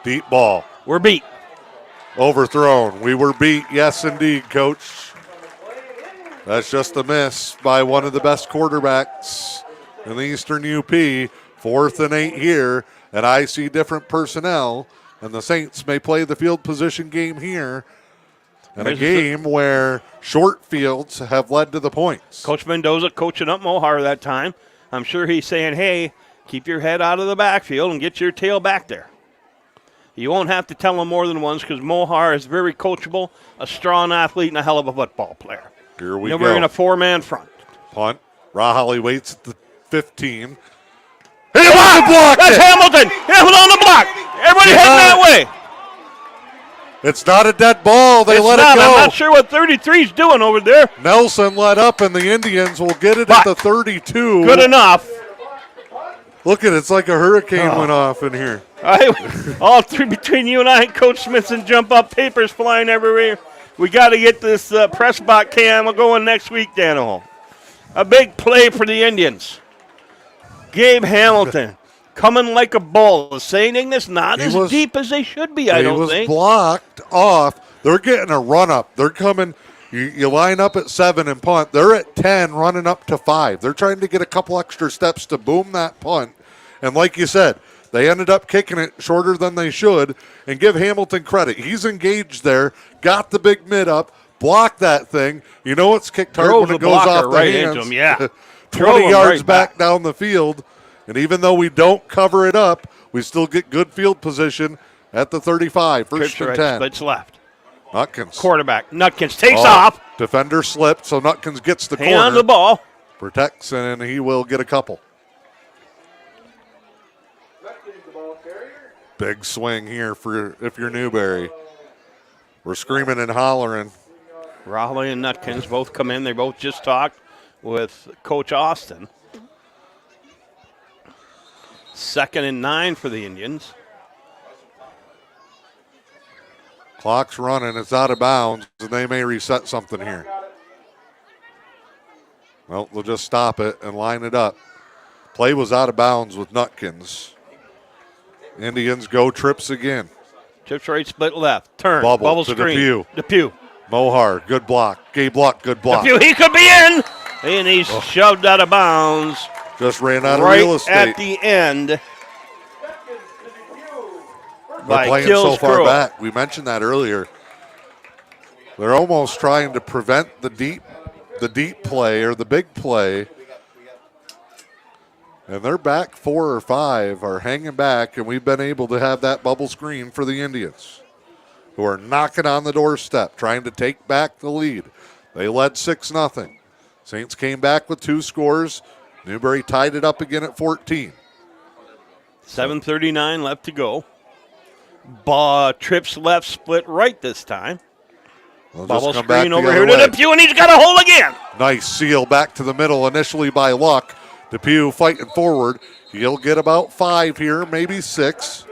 Deep ball. We're beat. Overthrown. We were beat. Yes, indeed, Coach. That's just a miss by one of the best quarterbacks in the Eastern U.P. 4th and 8 here, and I see different personnel, and the Saints may play the field position game here, and a game where short fields have led to the points. Coach Mendoza coaching up Mohar that time. I'm sure he's saying, hey, keep your head out of the backfield and get your tail back there. You won't have to tell him more than once because Mohar is very coachable, a strong athlete, and a hell of a football player. Here we go. go. We're in a 4-man front. Punt. Rahaly waits at the 15. Block. That's Hamilton. Hamilton on the block. Everybody heading that way. It's not a dead ball. They let it go. I'm not sure what 33's doing over there. Nelson let up, and the Indians will get it at the 32. Good enough. Look at it. It's like a hurricane went off in here. All three between you and I and Coach Smithson jump up, papers flying everywhere. We got to get this press box cam going next week, Danaho. A big play for the Indians. Gabe Hamilton coming like a bull. St. Ignace not as deep as they should be, I don't think. He was blocked off. They're getting a run-up. They're coming. You line up at 7 and punt. They're at 10 running up to 5. They're trying to get a couple extra steps to boom that punt. And like you said, they ended up kicking it shorter than they should. And give Hamilton credit. He's engaged there, got the big mid up, blocked that thing. You know it's kicked hard when it goes off the hands. Into him, yeah. 20 yards back down the field. And even though we don't cover it up, we still get good field position at the 35. First and 10. Splits left. Nutkins. Quarterback. Nutkins takes off. Defender slipped, so Nutkins gets the corner. Hang on to the ball. Protects, and he will get a couple. Big swing here for if you're Newberry. We're screaming and hollering. Rahaly and Nutkins both come in. They both just talked with Coach Austin. 2nd and 9 for the Indians. Clock's running. It's out of bounds, and they may reset something here. Well, they'll just stop it and line it up. Play was out of bounds with Nutkins. Indians go trips again. Trips right, split left. Turn. Bubble to screen. Depew. Mohar, good block. Gabe Luck, good block. Depew, he could be in. And he's shoved out of bounds. Just ran out of real estate. Right at the end. They're playing so far back. We mentioned that earlier. They're almost trying to prevent the deep play or the big play. And their back 4 or 5 are hanging back, and we've been able to have that bubble screen for the Indians, who are knocking on the doorstep, trying to take back the lead. They led 6-0. Saints came back with 2 scores. Newberry tied it up again at 14. 7:39 left to go. Trips left, split right this time. Bubble screen over here to Depew, and he's got a hole again. Nice seal back to the middle initially by Luck. Depew fighting forward. He'll get about 5 here, maybe 6.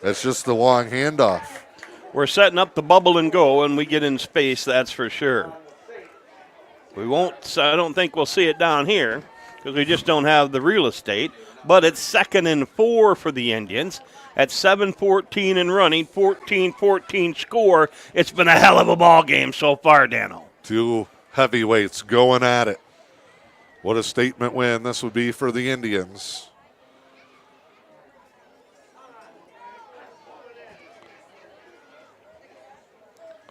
That's just the long handoff. We're setting up the bubble and go, and we get in space, that's for sure. We won't, I don't think we'll see it down here because we just don't have the real estate. But it's 2nd and 4 for the Indians at 7:14 and running, 14-14 score. It's been a hell of a ball game so far, Dano. 2 heavyweights going at it. What a statement win this would be for the Indians.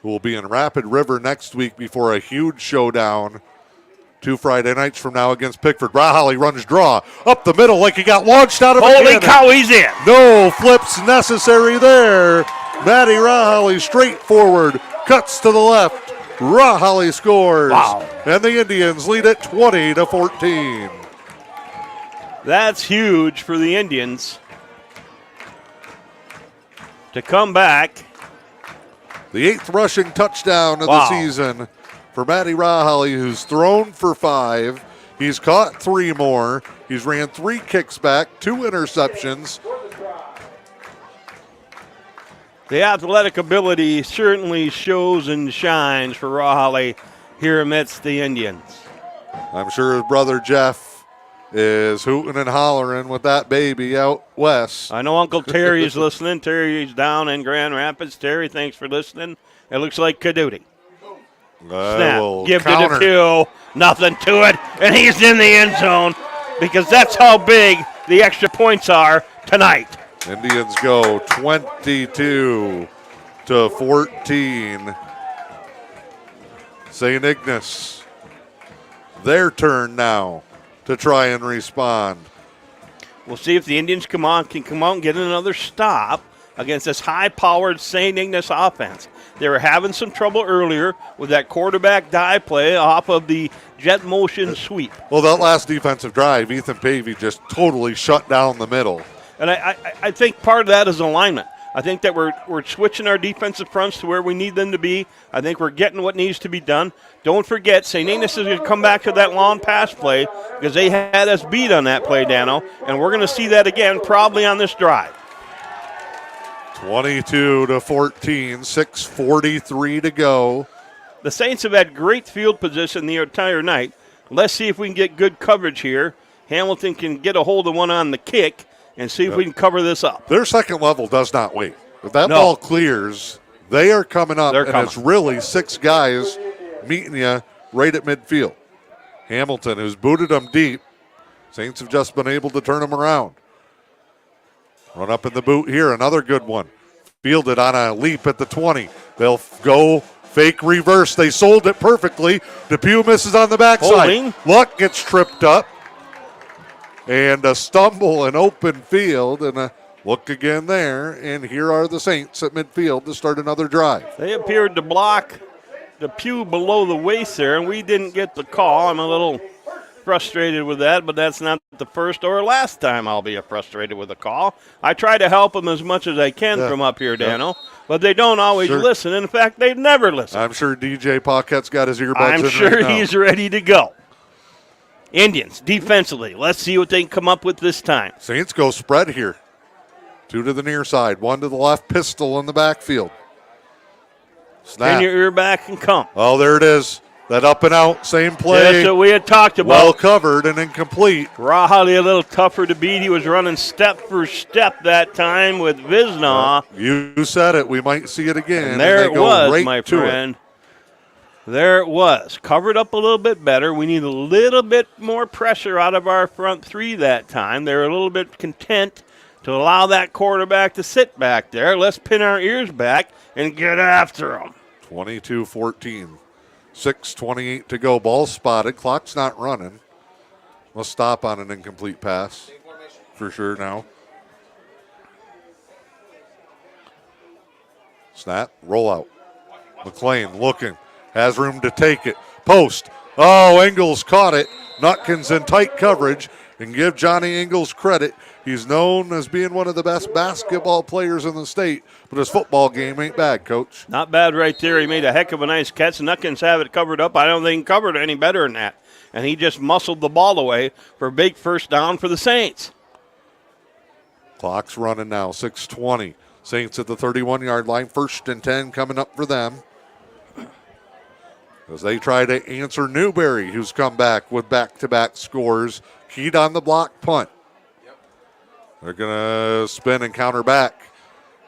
Who will be in Rapid River next week before a huge showdown 2 Friday nights from now against Pickford. Rahaly runs draw up the middle like he got launched out of a cannon. Holy cow, he's in. No flips necessary there. Matty Rahaly straight forward, cuts to the left. Rahaly scores. Wow. And the Indians lead it 20-14. That's huge for the Indians to come back. The 8th rushing touchdown of the season for Matty Rahaly, who's thrown for 5. He's caught 3 more. He's ran 3 kicks back, 2 interceptions. The athletic ability certainly shows and shines for Rahaly here amidst the Indians. I'm sure his brother Jeff is hooting and hollering with that baby out west. I know Uncle Terry's listening. Terry's down in Grand Rapids. Terry, thanks for listening. It looks like Caduti. Snap. Give to Depew. Nothing to it. And he's in the end zone. because that's how big the extra points are tonight. Indians go 22-14. St. Ignace, their turn now to try and respond. We'll see if the Indians can come out and get another stop against this high-powered St. Ignace offense. They were having some trouble earlier with that quarterback dive play off of the jet motion sweep. Well, that last defensive drive, Ethan Pavey just totally shut down the middle. And I think part of that is alignment. I think that we're switching our defensive fronts to where we need them to be. I think we're getting what needs to be done. Don't forget, St. Ignace is going to come back to that long pass play because they had us beat on that play, Dano, and we're going to see that again probably on this drive. 22-14, 6:43 to go. The Saints have had great field position the entire night. Let's see if we can get good coverage here. Hamilton can get a hold of one on the kick and see if we can cover this up. Their second level does not wait. If that No. ball clears, they are coming up, They're and coming. it's really 6 guys meeting you right at midfield. Hamilton, who's booted them deep. Saints have just been able to turn them around. Run up in the boot here, another good one. Fielded on a leap at the 20. They'll go fake reverse. They sold it perfectly. Depew misses on the backside. Holding. Luck gets tripped up. And a stumble in open field, and a look again there. And here are the Saints at midfield to start another drive. They appeared to block the pew below the waist there, and we didn't get the call. I'm a little frustrated with that, but that's not the first or last time I'll be frustrated with a call. I try to help them as much as I can from up here, Dano, but they don't always listen. In fact, they never listen. I'm sure DJ Paquette's got his earbuds I'm in sure right now. he's ready to go. Indians, defensively, let's see what they can come up with this time. Saints go spread here. 2 to the near side, 1 to the left, pistol in the backfield. Snap. Bend your ear back and come. Oh, there it is. That up and out, same play. That's what we had talked about. Well covered and incomplete. Rahali a little tougher to beat. He was running step for step that time with Visnaw. You said it. We might see it again. And there they it go was, right my to friend. There it was. Covered up a little bit better. We need a little bit more pressure out of our front three that time. They're a little bit content to allow that quarterback to sit back there. Let's pin our ears back and get after him. 22-14. 6:28 to go. Ball spotted. Clock's not running. We'll stop on an incomplete pass for sure now. Snap. Roll out. McLean looking. Has room to take it. Post. Oh, Engels caught it. Nutkins in tight coverage. And give Johnny Engels credit. He's known as being one of the best basketball players in the state, but his football game ain't bad, Coach. Not bad right there. He made a heck of a nice catch. Nutkins have it covered up. I don't think he covered it any better than that. And he just muscled the ball away for a big first down for the Saints. Clock's running now, 6:20. Saints at the 31-yard line, 1st and 10 coming up for them. As they try to answer Newberry, who's come back with back-to-back scores. Keyed on the block punt. They're going to spin and counter back.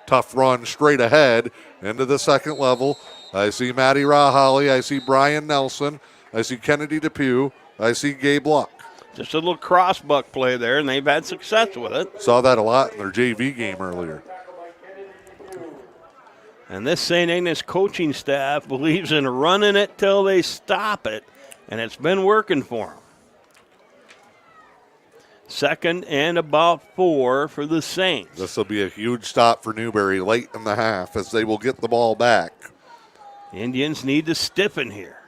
Tough run straight ahead into the second level. I see Matty Rahali. I see Brian Nelson. I see Kennedy Depew. I see Gabe Luck. Just a little cross-buck play there, and they've had success with it. Saw that a lot in their JV game earlier. And this St. Ignace coaching staff believes in running it till they stop it, and it's been working for them. 2nd and about 4 for the Saints. This will be a huge stop for Newberry late in the half as they will get the ball back. The Indians need to stiffen here.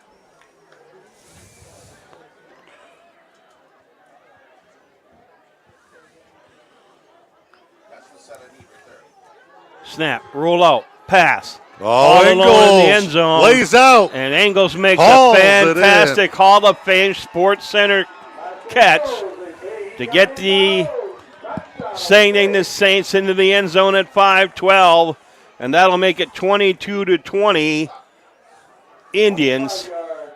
Snap, roll out, pass. Oh, All alone in the end zone. Lays out. And Engels makes Hauls a it in. fantastic Hall of Fame Sports Center catch to get the St. Ignace Saints into the end zone at 5-12, and that'll make it 22-20 Indians.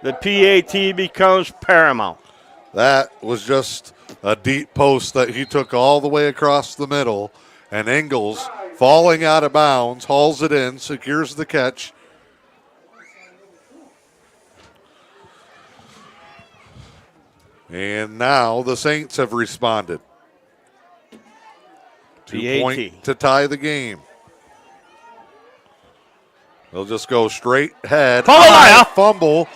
The PAT becomes paramount. That was just a deep post that he took all the way across the middle, and Engels, falling out of bounds, hauls it in, secures the catch. And now the Saints have responded. 2 point to tie the game. They'll just go straight head. Fumble.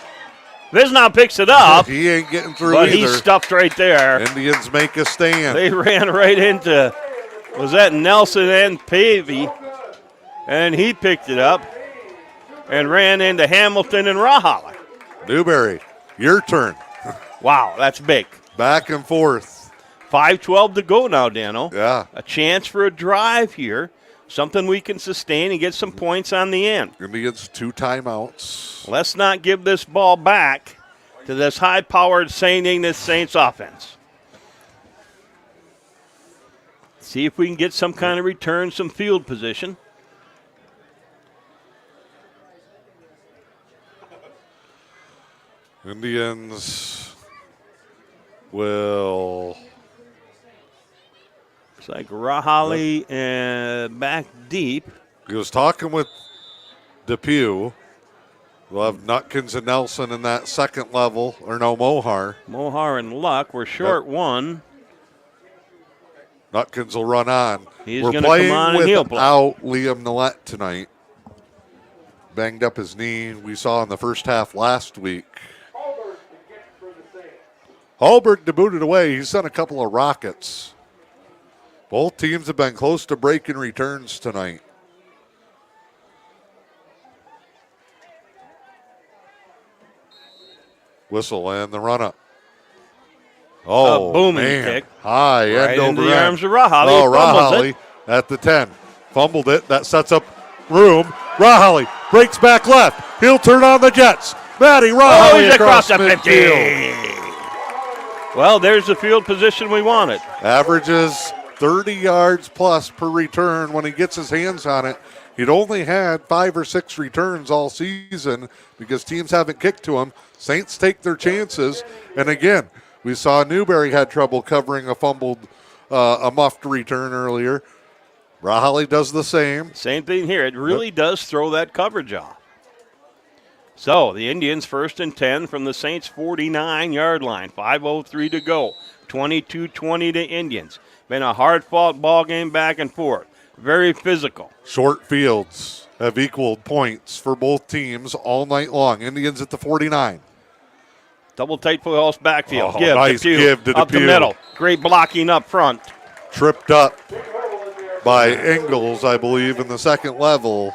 Visnow picks it up. He ain't getting through but either. He's stuffed right there. Indians make a stand. They ran right into, was that Nelson and Pavey? And he picked it up and ran into Hamilton and Rahala. Newberry, your turn. Wow, that's big. Back and forth. 5:12 to go now, Dano. Yeah. A chance for a drive here. Something we can sustain and get some points on the end. Indians 2 timeouts. Let's not give this ball back to this high-powered St. Ignace Saints offense. See if we can get some kind of return, some field position. Indians will. It's like Rahali and back deep. He was talking with Depew. We'll have Nutkins and Nelson in that second level, or no, Mohar. Mohar and Luck. We're short one. Nutkins will run on. He's We're going to come on and he'll play. Without Liam Nillette tonight. Banged up his knee. We saw in the first half last week. Hallberg debuted away. He's sent a couple of rockets. Both teams have been close to breaking returns tonight. Whistle and the run-up. Oh, booming man. kick. High Right end over into the end. arms of Rahali. Oh, Fumbles Rahali it. at the 10. Fumbled it. That sets up room. Rahali breaks back left. He'll turn on the Jets. Matty Rahali he's across the midfield. 50. Well, there's the field position we wanted. Averages 30 yards plus per return when he gets his hands on it. He'd only had 5 or 6 returns all season because teams haven't kicked to him. Saints take their chances. And again, we saw Newberry had trouble covering a muffed return earlier. Rahali does the same. Same thing here. It really does throw that coverage off. So the Indians 1st and 10 from the Saints 49-yard line. 5:03 to go. 22-20 to Indians. Been a hard-fought ball game back and forth. Very physical. Short fields have equaled points for both teams all night long. Indians at the 49. Double tight foothouse backfield. Oh, nice give to up the Depew. middle. Great blocking up front. Tripped up by Engels, I believe, in the second level.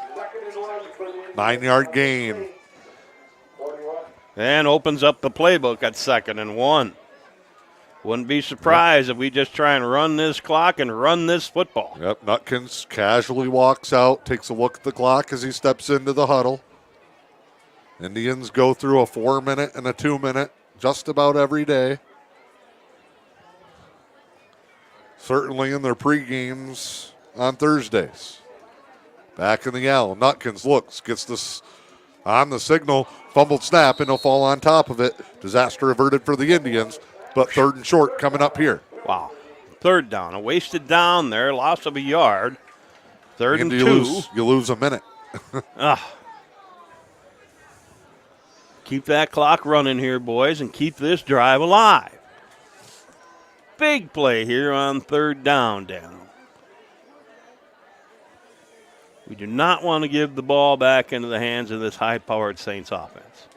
9-yard gain. And opens up the playbook at 2nd and 1. Wouldn't be surprised if we just try and run this clock and run this football. Yep, Nutkins casually walks out, takes a look at the clock as he steps into the huddle. Indians go through a 4-minute and a 2-minute just about every day. Certainly in their pre-games on Thursdays. Back in the L, Nutkins looks, gets this on the signal, fumbled snap, and he'll fall on top of it. Disaster averted for the Indians, but 3rd and short coming up here. Wow. 3rd down. A wasted down there, loss of a yard. 3rd and 2. You lose a minute. Keep that clock running here, boys, and keep this drive alive. Big play here on 3rd down, Dan. We do not want to give the ball back into the hands of this high-powered Saints offense.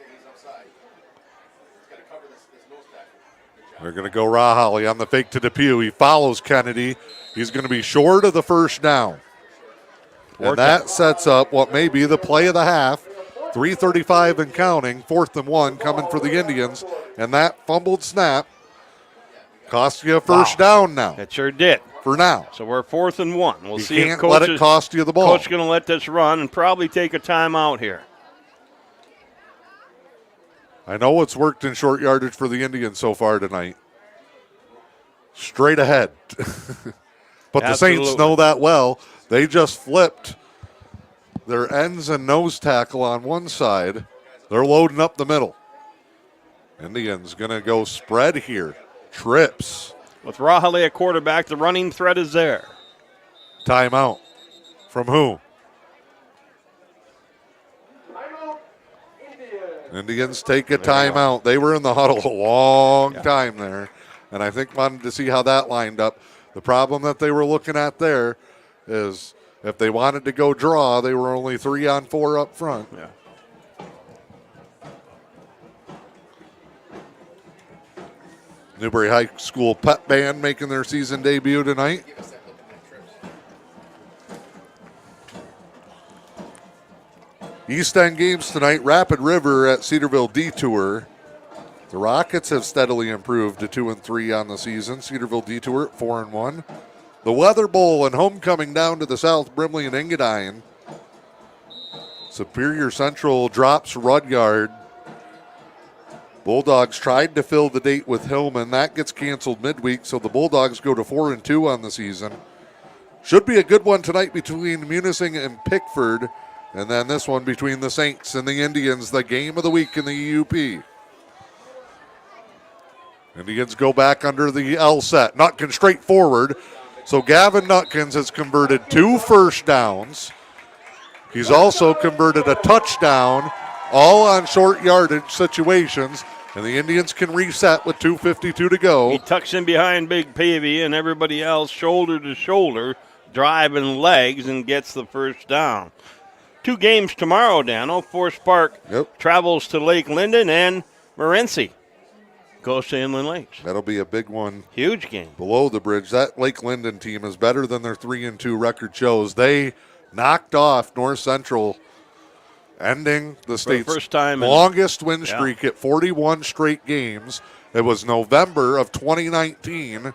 They're going to go Rahali on the fake to Depew. He follows Kennedy. He's going to be short of the 1st down. And that sets up what may be the play of the half. 3:35 and counting. 4th and 1 coming for the Indians. And that fumbled snap cost you a first down now. It sure did. For now. So we're 4th and 1. We'll see can't if Coach let it cost you the ball. Coach going to let this run and probably take a timeout here. I know it's worked in short yardage for the Indians so far tonight. Straight ahead. But the Saints know that well. They just flipped their ends and nose tackle on one side. They're loading up the middle. Indians going to go spread here. Trips. With Rahali at quarterback, the running threat is there. Timeout. From who? Indians take a timeout. They were in the huddle a long time there, and I think wanted to see how that lined up. The problem that they were looking at there is if they wanted to go draw, they were only 3-on-4 up front. Yeah. Newberry High School pep band making their season debut tonight. East End games tonight, Rapid River at Cedarville Detour. The Rockets have steadily improved to 2-3 on the season. Cedarville Detour at 4-1. The Weather Bowl and homecoming down to the south, Brimley and Engadine. Superior Central drops Rudyard. Bulldogs tried to fill the date with Hillman. That gets canceled midweek, so the Bulldogs go to 4-2 on the season. Should be a good one tonight between Munising and Pickford. And then this one between the Saints and the Indians, the game of the week in the E.U.P. Indians go back under the L set. Nutkins straight forward. So Gavin Nutkins has converted 2 first downs. He's also converted a touchdown, all on short yardage situations. And the Indians can reset with 2:52 to go. He tucks in behind Big Pavey and everybody else shoulder to shoulder, driving legs, and gets the first down. 2 games tomorrow, Dano. Forest Park travels to Lake Linden, and Morenci goes to Inland Lakes. That'll be a big one. Huge game. Below the bridge. That Lake Linden team is better than their 3-2 record shows. They knocked off North Central, ending the state's first time longest win streak at 41 straight games. It was November of 2019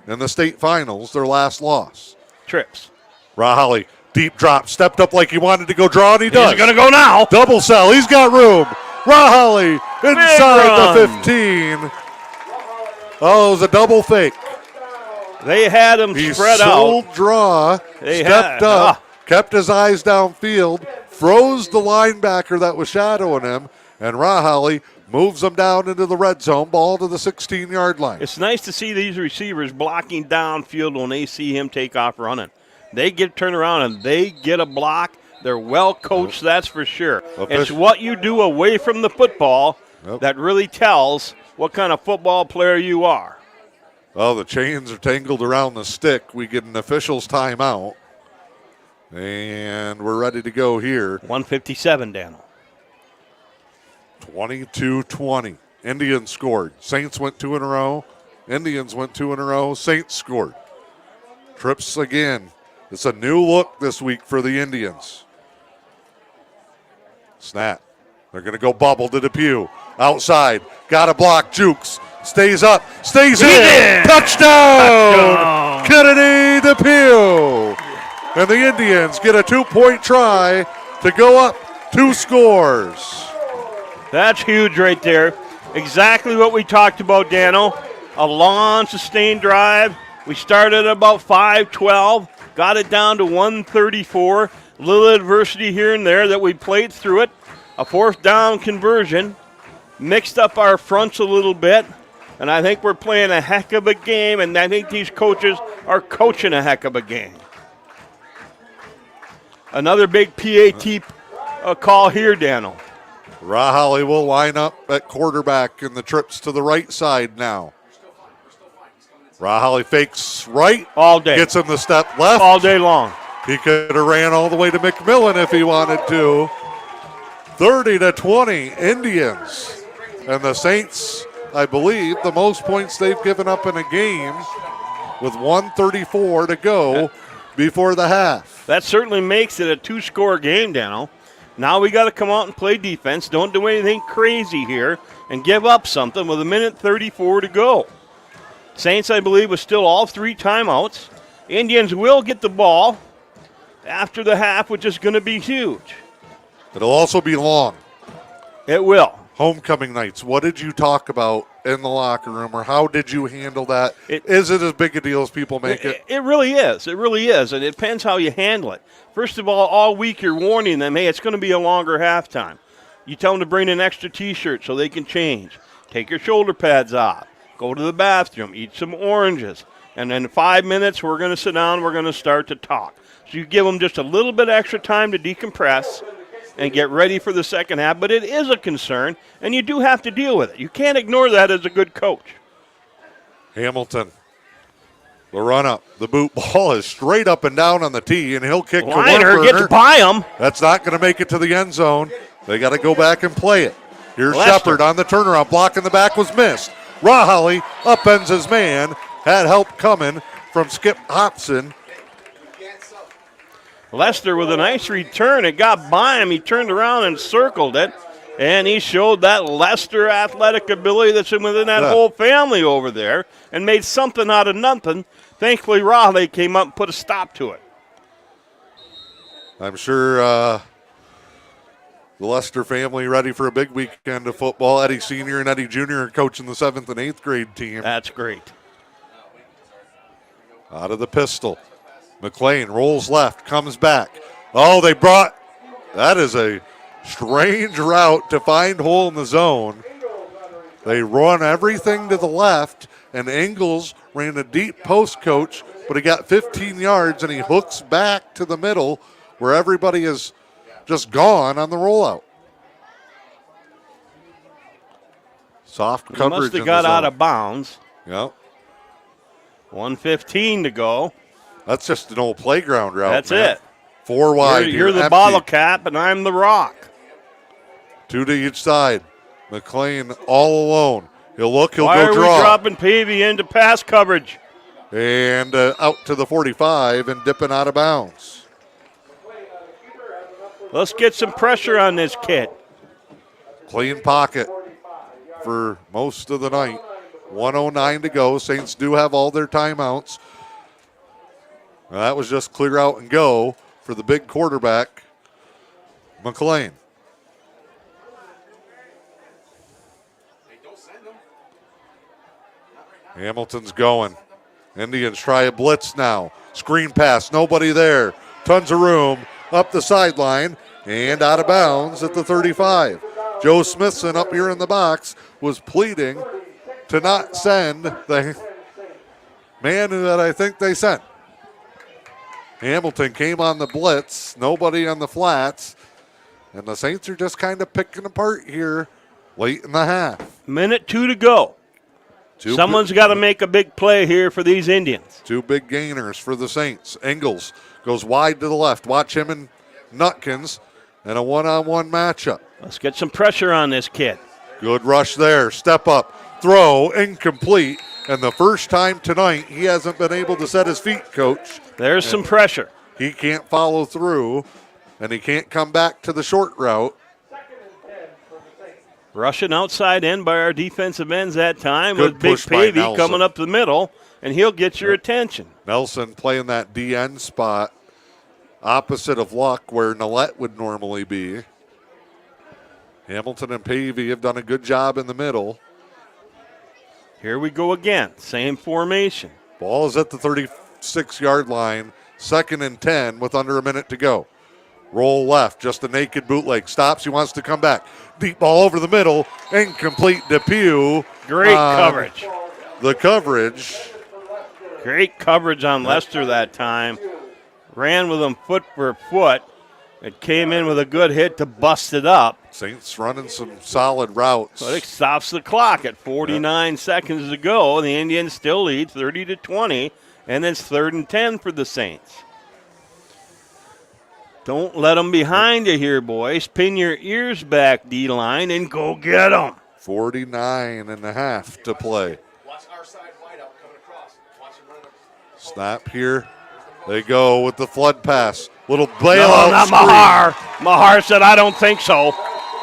in the state finals, their last loss. Trips. Rahali, deep drop, stepped up like he wanted to go draw, and he does. He's going to go now. Double cell, he's got room. Rahali inside the 15. Oh, it was a double fake. They had him spread out. He draw, stepped up, kept his eyes downfield, froze the linebacker that was shadowing him, and Rahali moves them down into the red zone, ball to the 16-yard line. It's nice to see these receivers blocking downfield when they see him take off running. They get turned around and they get a block. They're well coached, that's for sure. It's what you do away from the football that really tells what kind of football player you are. Well, the chains are tangled around the stick. We get an official's timeout. And we're ready to go here. 1:57, Daniel. 22-20. Indians scored. Saints went 2 in a row. Indians went 2 in a row. Saints scored. Trips again. It's a new look this week for the Indians. Snap. They're going to go bubble to Depew. Outside. Got a block. Jukes. Stays up. Stays in. Touchdown! Kennedy Depew. And the Indians get a 2-point try to go up 2 scores. That's huge right there. Exactly what we talked about, Dano. A long, sustained drive. We started at about 5:12, got it down to 1:34. A little adversity here and there that we played through it. A 4th down conversion. Mixed up our fronts a little bit. And I think we're playing a heck of a game, and I think these coaches are coaching a heck of a game. Another big PAT call here, Dano. Rahali will line up at quarterback, and the trips to the right side now. Rahali fakes right. All day. Gets him the step left. All day long. He could have ran all the way to McMillan if he wanted to. 30-20 Indians. And the Saints, I believe, the most points they've given up in a game with 1:34 to go before the half. That certainly makes it a 2-score game, Dano. Now we got to come out and play defense. Don't do anything crazy here and give up something with 1:34 to go. Saints, I believe, was still all 3 timeouts. Indians will get the ball after the half, which is going to be huge. It'll also be long. It will. Homecoming nights, what did you talk about in the locker room, or how did you handle that? Is it as big a deal as people make it? It really is. It really is, and it depends how you handle it. First of all week you're warning them, hey, it's going to be a longer halftime. You tell them to bring an extra T-shirt so they can change. Take your shoulder pads off. Go to the bathroom. Eat some oranges. And in 5 minutes, we're going to sit down. We're going to start to talk. So you give them just a little bit extra time to decompress. and get ready for the second half. But it is a concern, and you do have to deal with it. You can't ignore that as a good coach. Hamilton, the run up. The boot ball is straight up and down on the tee, and he'll kick to Liner one gets by him. That's not going to make it to the end zone. They got to go back and play it. Here's Lester. Shepard on the turnaround. Block in the back was missed. Rahali upends his man. Had help coming from Skip Hobson. Lester with a nice return. It got by him. He turned around and circled it. And he showed that Lester athletic ability that's within that whole family over there and made something out of nothing. Thankfully, Raleigh came up and put a stop to it. I'm sure the Lester family ready for a big weekend of football. Eddie Sr. and Eddie Jr. are coaching the 7th and 8th grade team. That's great. Out of the pistol. McLean rolls left, comes back. Oh, that is a strange route to find hole in the zone. They run everything to the left, and Ingles ran a deep post, coach, but he got 15 yards, and he hooks back to the middle where everybody is just gone on the rollout. Soft coverage. He must have got out of bounds. Yep. 1:15 to go. That's just an old playground route. That's man. it. 4 wide. You're the empty. bottle cap, and I'm the rock. 2 to each side. McLean all alone. He'll look, he'll Why go are draw. we dropping Pavey into pass coverage? And out to the 45 and dipping out of bounds. Let's get some pressure on this kid. Clean pocket for most of the night. 1:09 to go. Saints do have all their timeouts. That was just clear out and go for the big quarterback, McLean. Hamilton's going. Indians try a blitz now. Screen pass, nobody there. Tons of room up the sideline and out of bounds at the 35. Joe Smithson up here in the box was pleading to not send the man that I think they sent. Hamilton came on the blitz, nobody on the flats, and the Saints are just kind of picking apart here late in the half. Minute 2 to go. Someone's got to make a big play here for these Indians. 2 big gainers for the Saints. Ingles goes wide to the left. Watch him and Nutkins in a one-on-one matchup. Let's get some pressure on this kid. Good rush there. Step up. Throw incomplete. And the first time tonight he hasn't been able to set his feet, coach. There's some pressure. He can't follow through, and he can't come back to the short route. Rushing outside in by our defensive ends that time Good with Big push by Pavey Nelson. coming up the middle, and he'll get your attention. Nelson playing that DN spot opposite of Luck where Nillette would normally be. Hamilton and Pavey have done a good job in the middle. Here we go again. Same formation. Ball is at the 36-yard line. 2nd and 10 with under a minute to go. Roll left, just a naked bootleg. Stops, he wants to come back. Deep ball over the middle. Incomplete to Pugh. Great coverage. The coverage. Great coverage on Lester that time. Ran with him foot for foot. It came in with a good hit to bust it up. Saints running some solid routes. But it stops the clock at 49 seconds to go. The Indians still lead 30-20, and it's 3rd and 10 for the Saints. Don't let them behind you here, boys. Pin your ears back, D-line, and go get them. 49 and a half to play. Watch our side wide out coming across. Watch him run. Snap here. They go with the flood pass. Little No, bailout not screen. Mahar. Mahar said, I don't think so.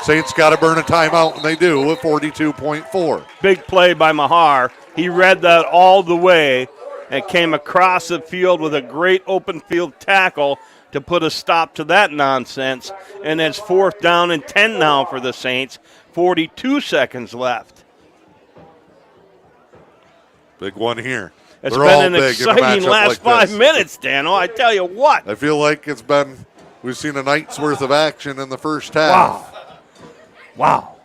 Saints got to burn a timeout, and they do with 42.4. Big play by Mahar. He read that all the way and came across the field with a great open field tackle to put a stop to that nonsense. And it's 4th down and 10 now for the Saints. 42 seconds left. Big one here. It's They're been all an big in a exciting matchup last like 5 this. minutes, Dano. I tell you what. I feel like we've seen a night's worth of action in the first half. Wow.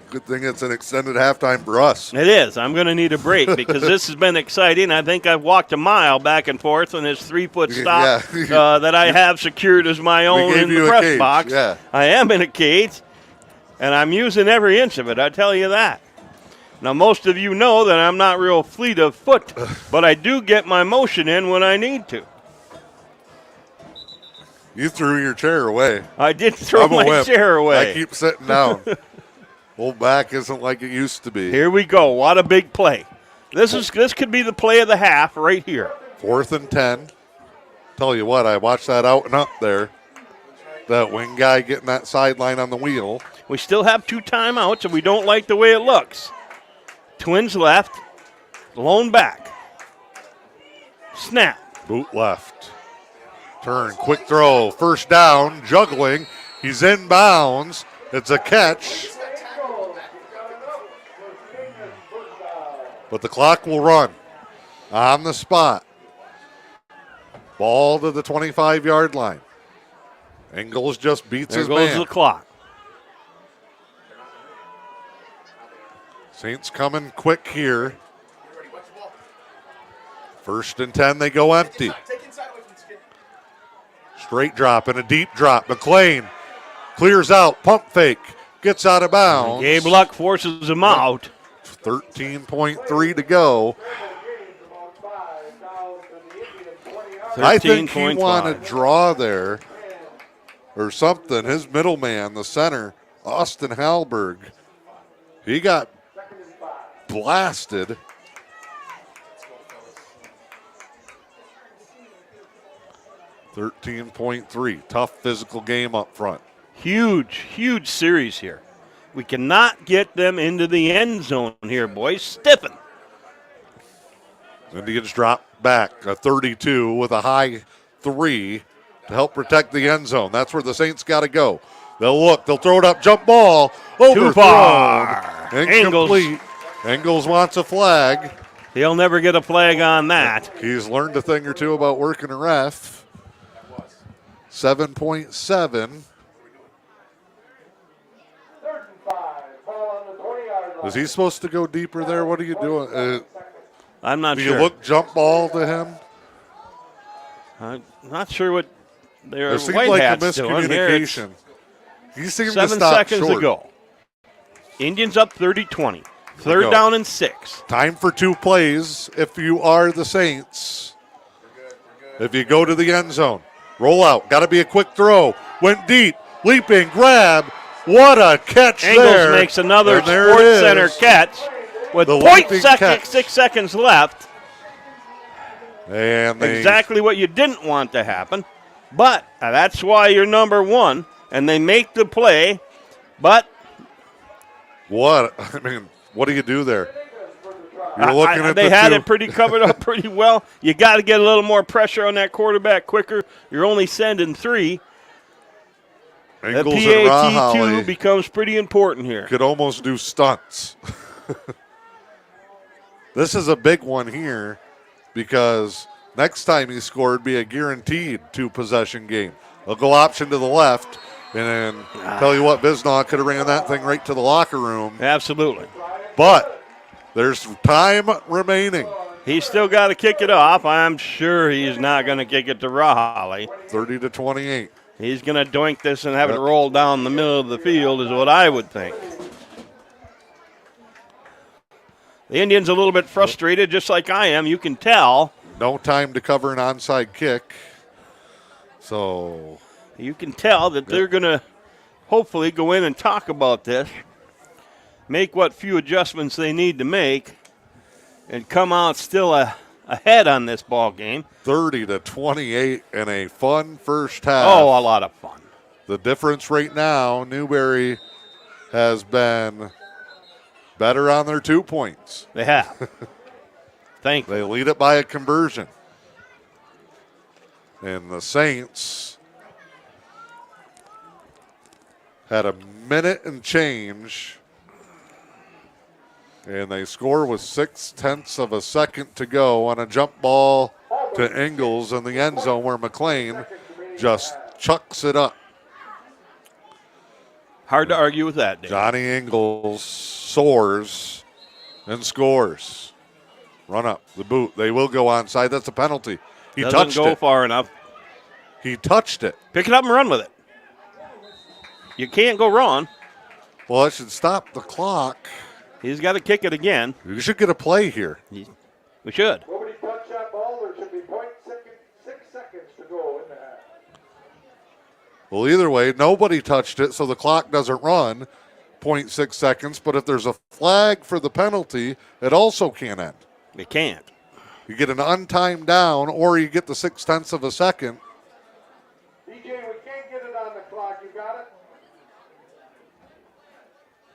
Good thing it's an extended halftime for us. It is. I'm going to need a break because this has been exciting. I think I've walked a mile back and forth on this 3-foot stop that I have secured as my own in the press box. Yeah. I am in a cage, and I'm using every inch of it, I tell you that. Now, most of you know that I'm not real fleet of foot, but I do get my motion in when I need to. You threw your chair away. I did throw my chair away. I keep sitting down. Old back isn't like it used to be. Here we go. What a big play. This could be the play of the half right here. 4th and 10. Tell you what, I watched that out and up there. That wing guy getting that sideline on the wheel. We still have 2 timeouts, and we don't like the way it looks. Twins left. Lone back. Snap. Boot left. Turn, quick throw. First down, juggling. He's in bounds. It's a catch. But the clock will run on the spot. Ball to the 25-yard line. Ingles just beats his man. There goes the clock. Saints coming quick here. 1st and 10, they go empty. Straight drop and a deep drop. McLean clears out, pump fake, gets out of bounds. Gabe Luck forces him out. 13.3 to go. I think he won a draw there or something. His middleman, the center, Austin Hallberg, he got blasted. $13.3. Tough physical game up front. Huge series here. We cannot get them into the end zone here, boys. Stiffen. Indians drop back a 32 with a high 3 to help protect the end zone. That's where the Saints got to go. They'll look. They'll throw it up. Jump ball. Overthrown. Too far. Incomplete. Engels wants a flag. He'll never get a flag on that. He's learned a thing or two about working a ref. 7.7. Is he supposed to go deeper there? What are you doing? I'm not do sure. You look jump ball to him? I'm not sure what there seemed white like a hats miscommunication. He seemed 7 to stop seconds short. to go. Indians up 30-20. 3rd down and 6. Time for 2 plays if you are the Saints. If you go to the end zone. Roll out. Got to be a quick throw. Went deep. Leaping. Grab. What a catch there. Engels makes another Sports Center catch with 6 seconds left. And exactly what you didn't want to happen. But that's why you're number 1, and they make the play. But what do you do there? You're looking at they had it pretty covered up pretty well. You got to get a little more pressure on that quarterback quicker. You're only sending 3. The PAT2 becomes pretty important here. Could almost do stunts. This is a big one here because next time he scored be a guaranteed 2-possession game. They'll go option to the left, and tell you what, Bisnaugh could have ran that thing right to the locker room. Absolutely. But there's time remaining. He's still got to kick it off. I'm sure he's not going to kick it to Rahali. 30-28. He's going to doink this and have it roll down the middle of the field is what I would think. The Indians a little bit frustrated, just like I am. You can tell. No time to cover an onside kick. So you can tell that they're going to hopefully go in and talk about this, make what few adjustments they need to make, and come out still ahead on this ball game. 30-28 and a fun first half. Oh, a lot of fun. The difference right now, Newberry has been better on their 2 points. They have. Thank you. They lead it by a conversion. And the Saints had a minute and change, and they score with 0.6 of a second to go on a jump ball to Ingles in the end zone where McLean just chucks it up. Hard to argue with that, Dave. Johnny Ingles soars and scores. Run up the boot. They will go onside. That's a penalty. He Doesn't touched go it. far enough. He touched it. Pick it up and run with it. You can't go wrong. Well, it should stop the clock. He's got to kick it again. You should get a play here. We should. Nobody touched that ball. There should be 0.6 seconds to go in the half. Well, either way, nobody touched it, so the clock doesn't run 0.6 seconds. But if there's a flag for the penalty, it also can't end. It can't. You get an untimed down, or you get the 0.6 of a second. DJ, we can't get it on the clock. You got it?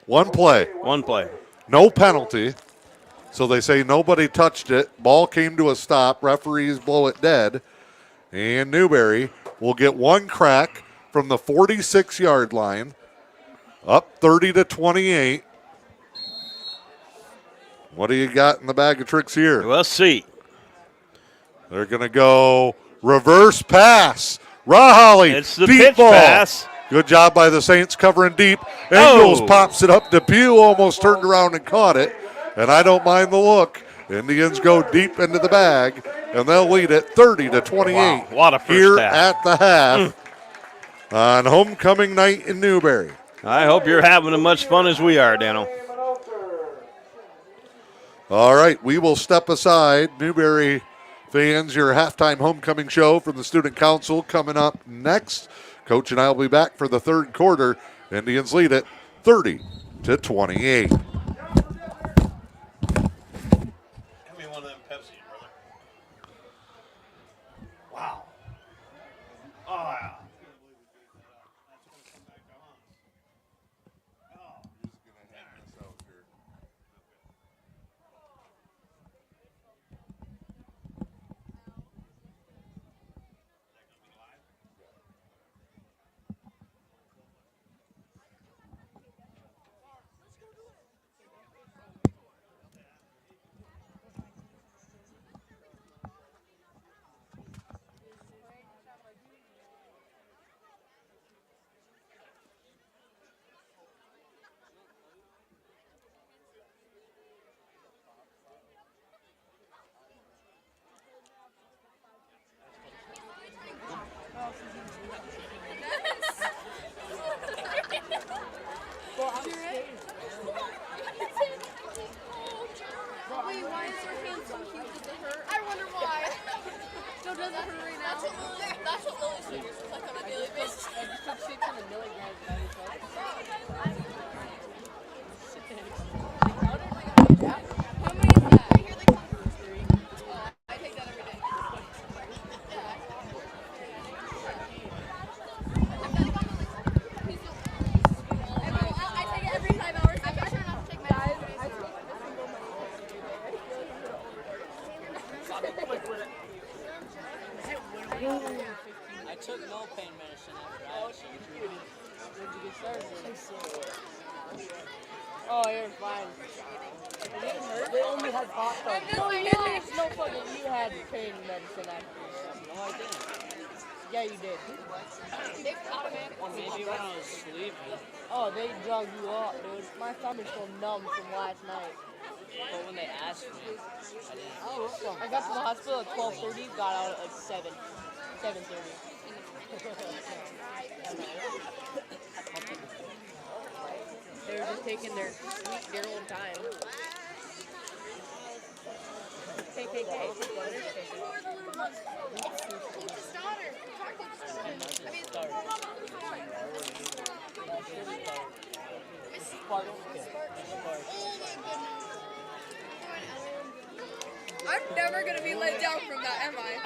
One play, One play. no penalty. So they say nobody touched it. Ball came to a stop. Referees blow it dead. And Newberry will get one crack from the 46-yard line, up 30-28. What do you got in the bag of tricks here? Let's see. They're going to go reverse pass. Rahali, It's the deep pitch ball. pass. Good job by the Saints covering deep. Oh. Ingles pops it up. Depew almost turned around and caught it. And I don't mind the look. Indians go deep into the bag, and they'll lead it 30-28. Wow, what a first here half. at the half on homecoming night in Newberry. I hope you're having as much fun as we are, Dano. All right, we will step aside. Newberry fans, your halftime homecoming show from the Student Council coming up next. Coach and I will be back for the third quarter. Indians lead it 30-28. Wow. Oh, yeah. I wonder why. No, does it hurt right now? That's what Lily sleeps like on a daily basis. I just took 600 milligrams of ibuprofen. How many is that? I hear they come from 3. I take that every day. I take it every 5 hours. I try not to take my eyes. I took no pain medicine after I had surgery. Where'd you get started? Oh, you're fine. It didn't hurt? They only had hot dogs. No fucking, you had pain medicine after your son. No, I didn't. Yeah, you did. Or maybe when I was sleeping. Oh, they drugged you up, dude. My stomach's still numb from last night. But when they asked me, I didn't. I got to the hospital at 12:30, got out at like 7:30. They were just taking their sweet, dear old time. KKK. I'm never gonna be let down from that, am I?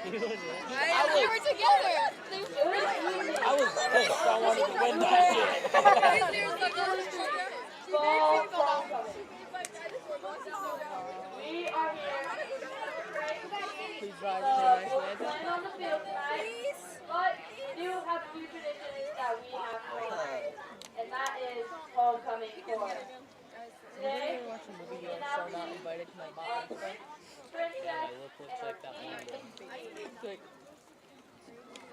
We were together. I was pissed. I wanted to win that shit. Please rise to a nice land. Playing on the field tonight, but we do have 2 traditions that we have going on, and that is homecoming for today. So not invited to my body. My lip looks like that one.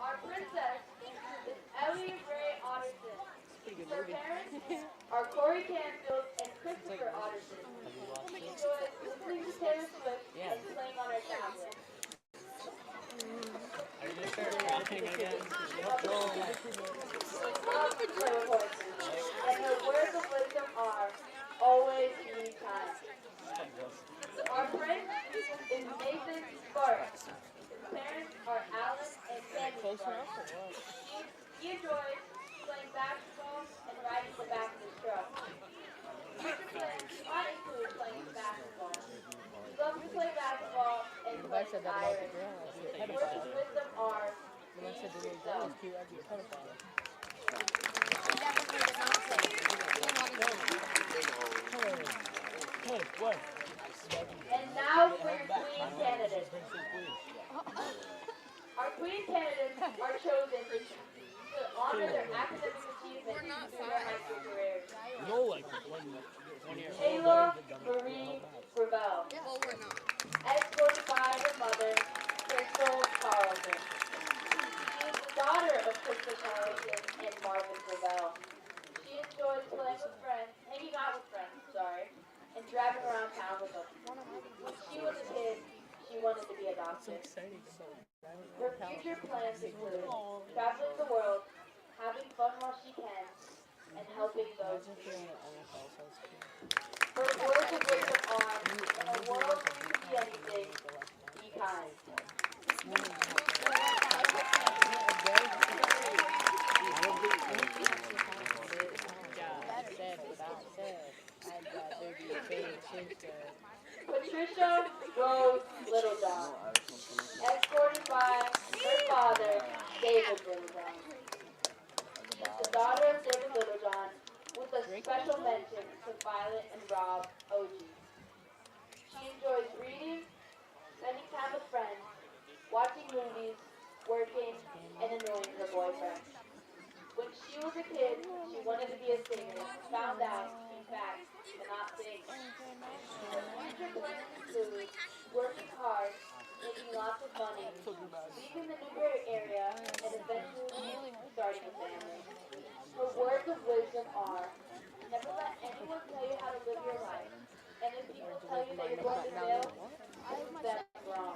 Our princess is Ellie Ray Otterson. Her parents are Corey Canfield and Christopher Otterson. She enjoys listening to Taylor Swift and playing on her tablet. Loves to play with horses, and her words of wisdom are always be kind. Our prince is Nathan Sparks. His parents are Alan and Sandy Sparks. He enjoys playing basketball and riding the back of his truck. Future plans might include playing basketball. He loves to play basketball and play Irish. His words of wisdom are be yourself. And now for your queen candidates. Our queen candidates are chosen to honor their academic achievement through their high school careers. Taylor Marie Gravel, escorted by her mother, Crystal Carlson. She is the daughter of Crystal Carlson and Marvin Gravel. She enjoys playing with friends, hanging out with friends, and driving around town with them. When she was a kid, she wanted to be a doctor. Her future plans include traveling the world, having fun while she can, and helping those who need. Her words of wisdom are, in a world where you can be anything, be kind. Patricia Rose Littlejohn, escorted by her father, David Littlejohn. The daughter of David Littlejohn, with a special mention to Violet and Rob OG. She enjoys reading, spending time with friends, watching movies, working, and annoying her boyfriend. When she was a kid, she wanted to be a singer, found out, in fact, cannot sing. Her future plans include working hard, making lots of money, leaving the Newberry area, and eventually starting a family. Her words of wisdom are, never let anyone tell you how to live your life. And if people tell you that you're going to fail, that's wrong.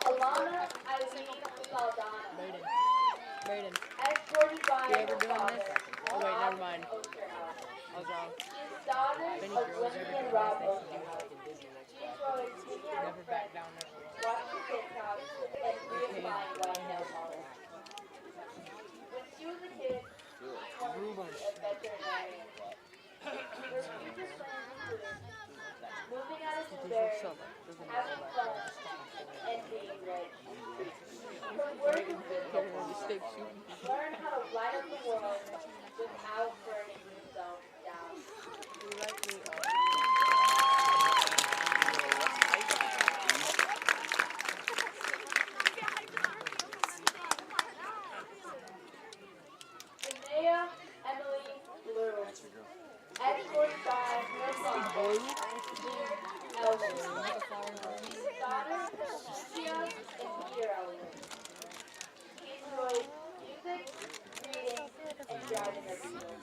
Alana Eileen Saldana, escorted by her father, Rob Osterhouse. She's daughter of Wendy and Rob Osterhouse. She enjoys hanging out with friends, watching TikTok, and reapplying whitehair polish. When she was a kid, she wanted to be a veterinarian. Her future plans include moving out of Newberry, having fun, and being rich. Her words of wisdom are, learn how to light up the world without burning yourself down. Janaea Emily Blue, escorted by her father, Dear Elwood. Daughter, Cynthia and Peter Elwood. She enjoys music, reading, and driving her vehicle.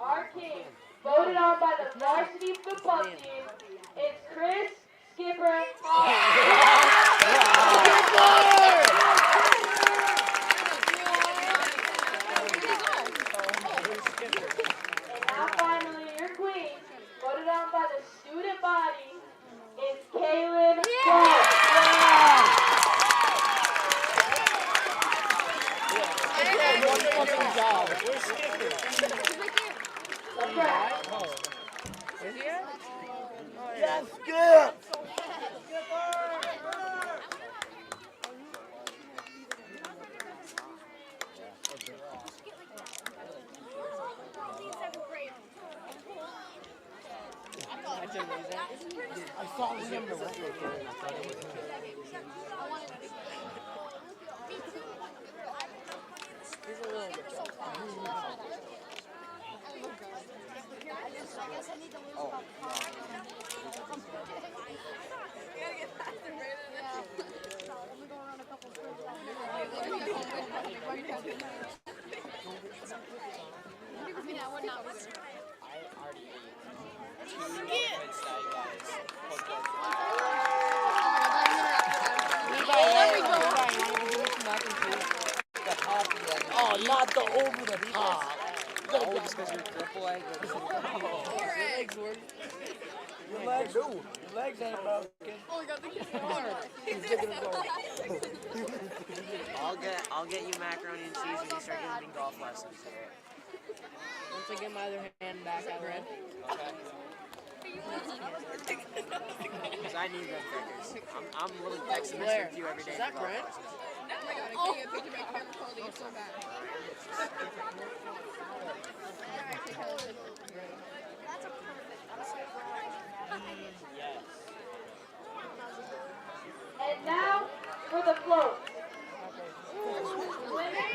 Our king, voted on by the varsity football team, is Chris Skipper And now finally, your queen, voted on by the student body, is Kaylin Clark. Where's Skipper? That's right. Is he at? Yes, Skip! That's amazing. I saw him the record. He's a little bit Oh, not the over the top. Oh, just because you're cripple leg. Your legs do. Your legs ain't broken. I'll get you macaroni and cheese when you start getting golf lessons here. Once I get my other hand back, I read. Because I need them fingers. I'm a little pessimistic with you every day. Is that Brent? Oh, I can't get a picture of my camera quality is so bad. And now for the float. Winner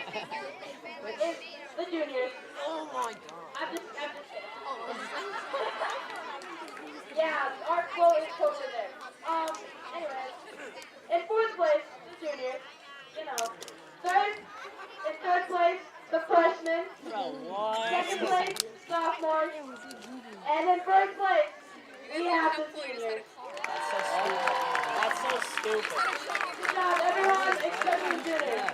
is the juniors. Oh my god. I'm just kidding. Yeah, our float is over there. Anyways, in fourth place, the juniors. You know, in third place, the freshmen. Second place, sophomores. And in first place, we have the seniors. That's so stupid. Good job, everyone, except the juniors.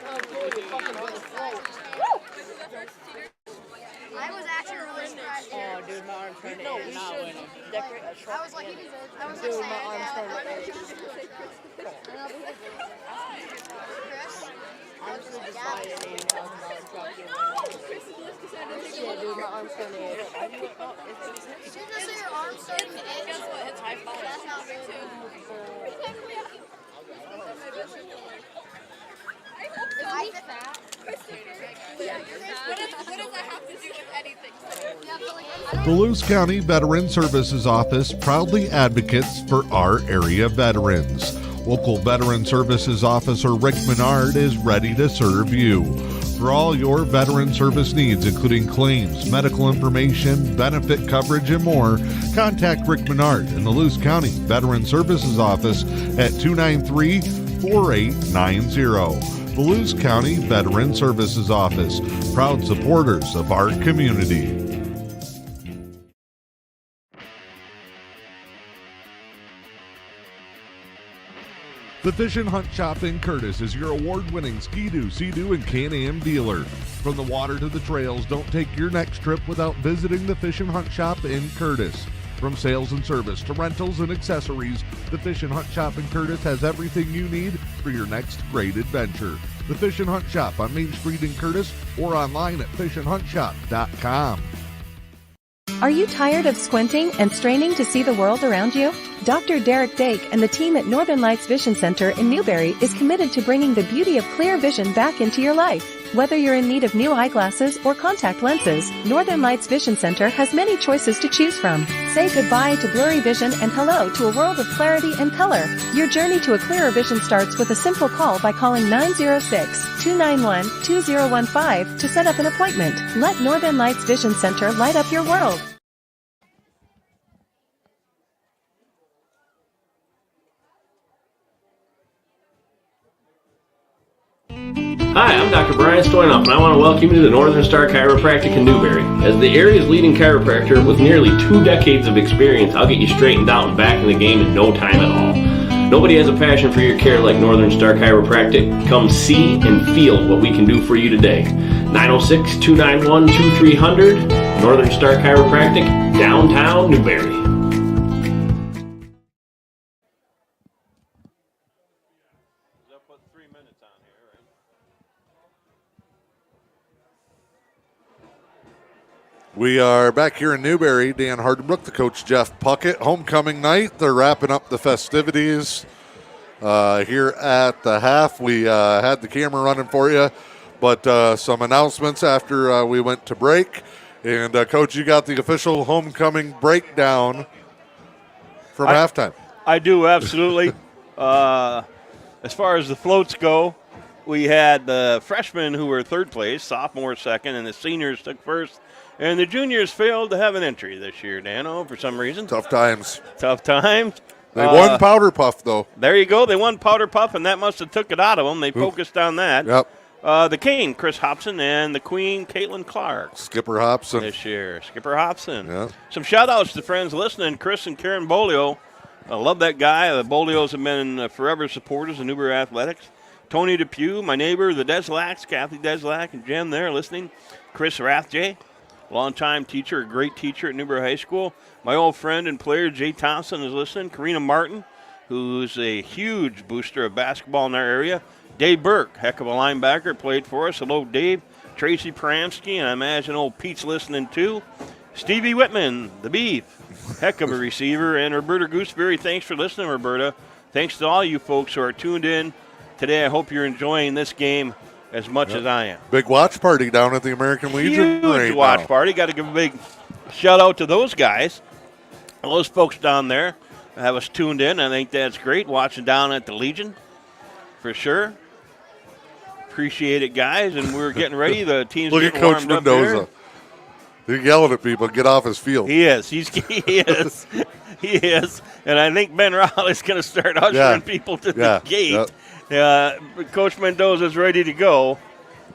I was actually really surprised. Oh, dude, my arm's trying to itch. Not winning. I was like, I was Dude, like, my arm's trying to itch. Chris? Honestly, just buy an $80,000 truck. Yeah, dude, my arm's trying to itch. As soon as your arm started to itch, guess what? It's high five. That's not me too. Is he fat? What does that have to do with anything? Duluth County Veteran Services Office proudly advocates for our area veterans. Local Veteran Services Officer Rick Menard is ready to serve you. For all your veteran service needs, including claims, medical information, benefit coverage, and more, contact Rick Menard in the Duluth County Veteran Services Office at 293-4890. Duluth County Veteran Services Office, proud supporters of our community. The Fish and Hunt Shop in Curtis is your award-winning Ski-Doo, Sea-Doo, and Can-Am dealer. From the water to the trails, don't take your next trip without visiting the Fish and Hunt Shop in Curtis. From sales and service to rentals and accessories, the Fish and Hunt Shop in Curtis has everything you need for your next great adventure. The Fish and Hunt Shop on Main Street in Curtis or online at fishandhuntshop.com. Are you tired of squinting and straining to see the world around you? Dr. Derek Dake and the team at Northern Lights Vision Center in Newberry is committed to bringing the beauty of clear vision back into your life. Whether you're in need of new eyeglasses or contact lenses, Northern Lights Vision Center has many choices to choose from. Say goodbye to blurry vision and hello to a world of clarity and color. Your journey to a clearer vision starts with a simple call by calling 906-291-2015 to set up an appointment. Let Northern Lights Vision Center light up your world. Hi, I'm Dr. Brian Stoynoff, and I want to welcome you to the Northern Star Chiropractic in Newberry. As the area's leading chiropractor with nearly 2 decades of experience, I'll get you straightened out and back in the game in no time at all. Nobody has a passion for your care like Northern Star Chiropractic. Come see and feel what we can do for you today. 906-291-2300, Northern Star Chiropractic, downtown Newberry. We are back here in Newberry. Dan Hardenbrook, the coach Jeff Puckett. Homecoming night. They're wrapping up the festivities here at the half. We had the camera running for you, but some announcements after we went to break. And, Coach, you got the official homecoming breakdown from halftime. I do, absolutely. As far as the floats go, we had the freshmen who were third place, sophomore second, and the seniors took first. And the juniors failed to have an entry this year, Dano, for some reason. Tough times. Tough times. They won Powder Puff, though. There you go. They won Powder Puff, and that must have took it out of them. They focused on that. Yep. The King, Chris Hobson, and the Queen, Caitlin Clark. Skipper Hobson. This year. Skipper Hobson. Yeah. Some shout-outs to friends listening. Chris and Karen Bolio. I love that guy. The Bolios have been forever supporters of Newberry Athletics. Tony Depew, my neighbor, the Deslacks, Kathy Deslack, and Jen there listening. Chris Rathjay. Longtime teacher, a great teacher at Newberry High School. My old friend and player, Jay Thompson, is listening. Karina Martin, who's a huge booster of basketball in our area. Dave Burke, heck of a linebacker, played for us. Hello, Dave. Tracy Pramsky, and I imagine old Pete's listening too. Stevie Whitman, the Beef, heck of a receiver. And Roberta Gooseberry, thanks for listening, Roberta. Thanks to all you folks who are tuned in today. I hope you're enjoying this game as much as I am. Big watch party down at the American Legion. Huge watch party. Got to give a big shout out to those guys. Those folks down there have us tuned in. I think that's great, watching down at the Legion for sure. Appreciate it, guys. And we're getting ready. The team's Look at getting Coach warmed Mendoza. up He's yelling at people, get off his field. He is. He is. He is. And I think Ben Rowley's going to start ushering people to the gate. Coach Mendoza's ready to go.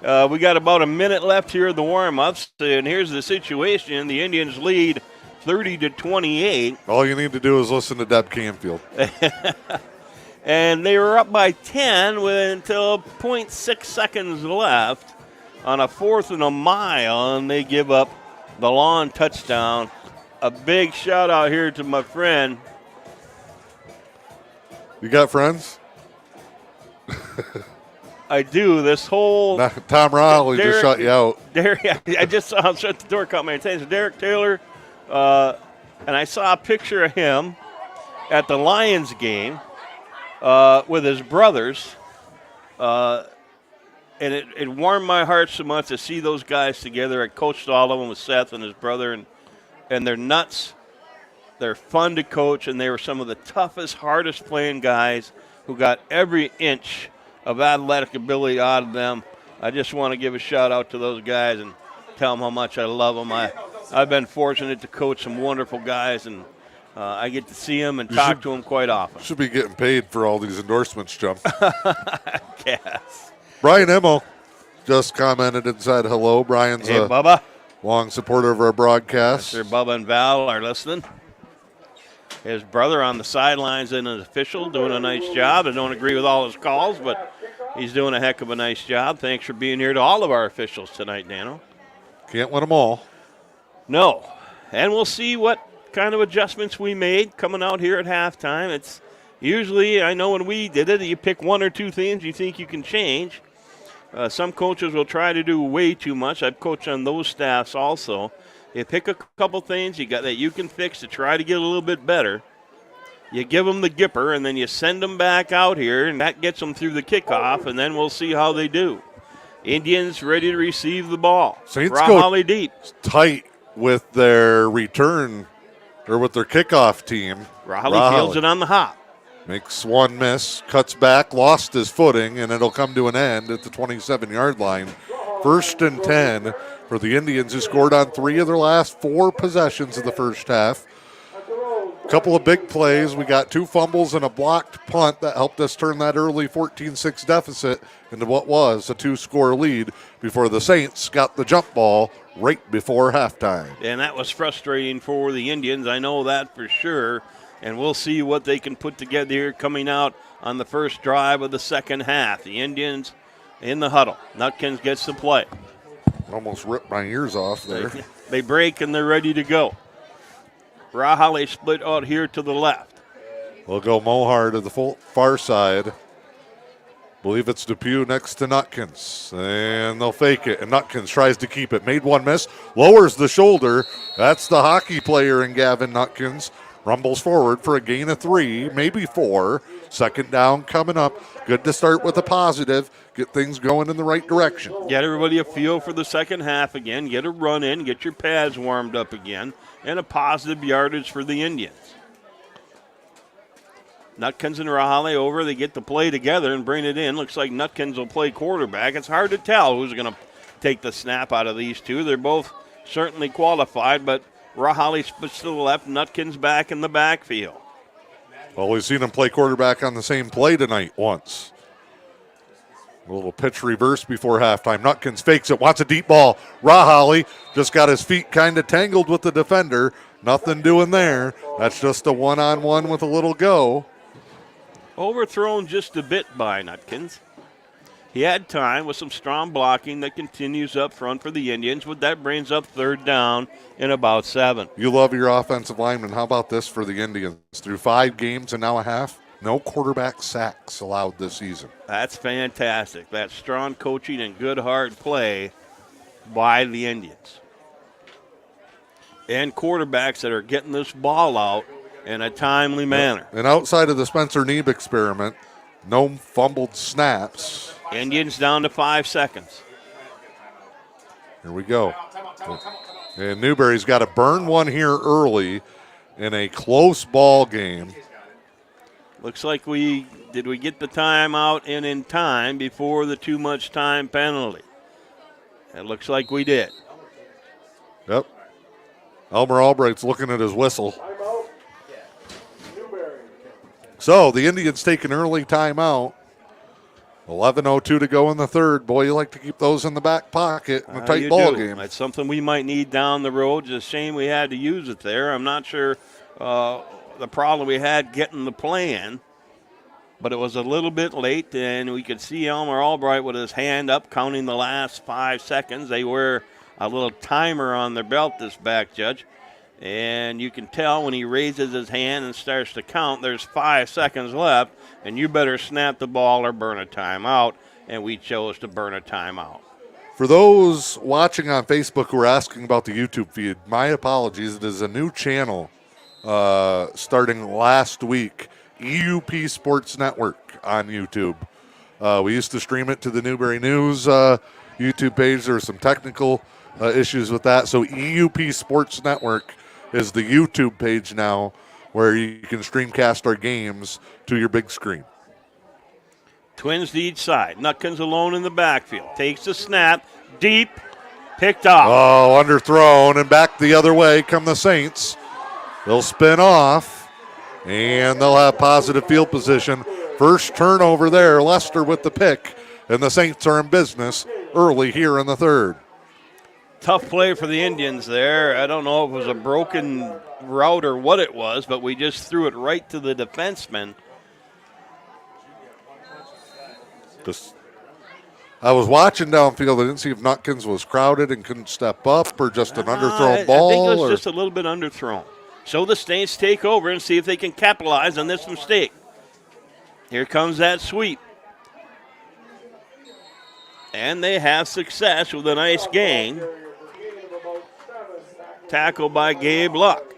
We got about a minute left here in the warm-ups, and here's the situation. The Indians lead 30-28. All you need to do is listen to Deb Canfield. And they were up by 10 with until 0.6 seconds left on a 4th and a mile, and they give up the long touchdown. A big shout-out here to my friend. You got friends? I do. This whole Tom Rowley just shut you out. I just saw him shut the door, caught my attention. Derek Taylor, and I saw a picture of him at the Lions game with his brothers, and it warmed my heart so much to see those guys together. I coached all of them with Seth and his brother, and they're nuts. They're fun to coach, and they were some of the toughest, hardest playing guys who got every inch of athletic ability out of them. I just want to give a shout out to those guys and tell them how much I love them. I've been fortunate to coach some wonderful guys, and I get to see them and talk to them quite often. Should be getting paid for all these endorsements, Jim. I guess. Brian Emmel just commented and said hello. Brian's hey, Bubba. Long supporter of our broadcast. Sir Bubba and Val are listening. His brother on the sidelines and an official doing a nice job. I don't agree with all his calls, but he's doing a heck of a nice job. Thanks for being here to all of our officials tonight, Dano. Can't win them all. No. And we'll see what kind of adjustments we made coming out here at halftime. It's usually, I know when we did it, you pick 1 or 2 things you think you can change. Some coaches will try to do way too much. I've coached on those staffs also. You pick a couple things you got that you can fix to try to get a little bit better. You give them the gipper, and then you send them back out here, and that gets them through the kickoff, and then we'll see how they do. Indians ready to receive the ball. Saints Rahali deep. Tight with their return, or with their kickoff team. Rahali fields it on the hop. Makes one miss, cuts back, lost his footing, and it'll come to an end at the 27-yard line. 1st and 10 for the Indians, who scored on 3 of their last 4 possessions of the first half. Couple of big plays. We got 2 fumbles and a blocked punt that helped us turn that early 14-6 deficit into what was a 2-score lead before the Saints got the jump ball right before halftime. And that was frustrating for the Indians. I know that for sure. And we'll see what they can put together here coming out on the first drive of the second half. The Indians in the huddle. Nutkins gets the play. Almost ripped my ears off there. They break and they're ready to go. Rahali split out here to the left. We'll go Mohar to the far side. Believe it's Depew next to Nutkins. And they'll fake it. And Nutkins tries to keep it. Made one miss. Lowers the shoulder. That's the hockey player in Gavin Nutkins. Rumbles forward for a gain of 3, maybe 4. Second down coming up. Good to start with a positive. Get things going in the right direction. Get everybody a feel for the second half again. Get a run in. Get your pads warmed up again. And a positive yardage for the Indians. Nutkins and Rahali over. They get the play together and bring it in. Looks like Nutkins will play quarterback. It's hard to tell who's going to take the snap out of these two. They're both certainly qualified, but Rahali splits to the left. Nutkins back in the backfield. Well, we've seen him play quarterback on the same play tonight once. A little pitch reverse before halftime. Nutkins fakes it, wants a deep ball. Rahali just got his feet kind of tangled with the defender. Nothing doing there. That's just a one-on-one with a little go. Overthrown just a bit by Nutkins. He had time with some strong blocking that continues up front for the Indians, but that brings up third down in about 7. You love your offensive lineman. How about this for the Indians? Through 5 games and now a half, no quarterback sacks allowed this season. That's fantastic. That's strong coaching and good hard play by the Indians. And quarterbacks that are getting this ball out in a timely manner. And outside of the Spencer Neeb experiment, no fumbled snaps. Indians down to 5 seconds. Here we go. And Newberry's got to burn one here early in a close ball game. Looks like we get the timeout in time before the too much time penalty. It looks like we did. Yep. Elmer Albright's looking at his whistle. So the Indians take an early timeout. 11:02 to go in the third. Boy, you like to keep those in the back pocket in a tight ball game. That's something we might need down the road. It's a shame we had to use it there. I'm not sure the problem we had getting the play in, but it was a little bit late, and we could see Elmer Albright with his hand up counting the last 5 seconds. They wear a little timer on their belt, this back judge, and you can tell when he raises his hand and starts to count, there's 5 seconds left, and you better snap the ball or burn a timeout, and we chose to burn a timeout. For those watching on Facebook who are asking about the YouTube feed, my apologies. It is a new channel starting last week, E.U.P Sports Network on YouTube. We used to stream it to the Newberry News YouTube page. There were some technical issues with that. So E.U.P Sports Network is the YouTube page now where you can streamcast our games to your big screen. Twins to each side. Nutkins alone in the backfield. Takes the snap. Deep. Picked off. Oh, underthrown. And back the other way come the Saints. They'll spin off. And they'll have positive field position. First turnover there. Lester with the pick. And the Saints are in business early here in the third. Tough play for the Indians there. I don't know if it was a broken route or what it was, but we just threw it right to the defenseman. I was watching downfield. I didn't see if Nutkins was crowded and couldn't step up or just an underthrown ball. I think it was just a little bit underthrown. So the Saints take over and see if they can capitalize on this mistake. Here comes that sweep. And they have success with a nice gain. Tackle by Gabe Luck.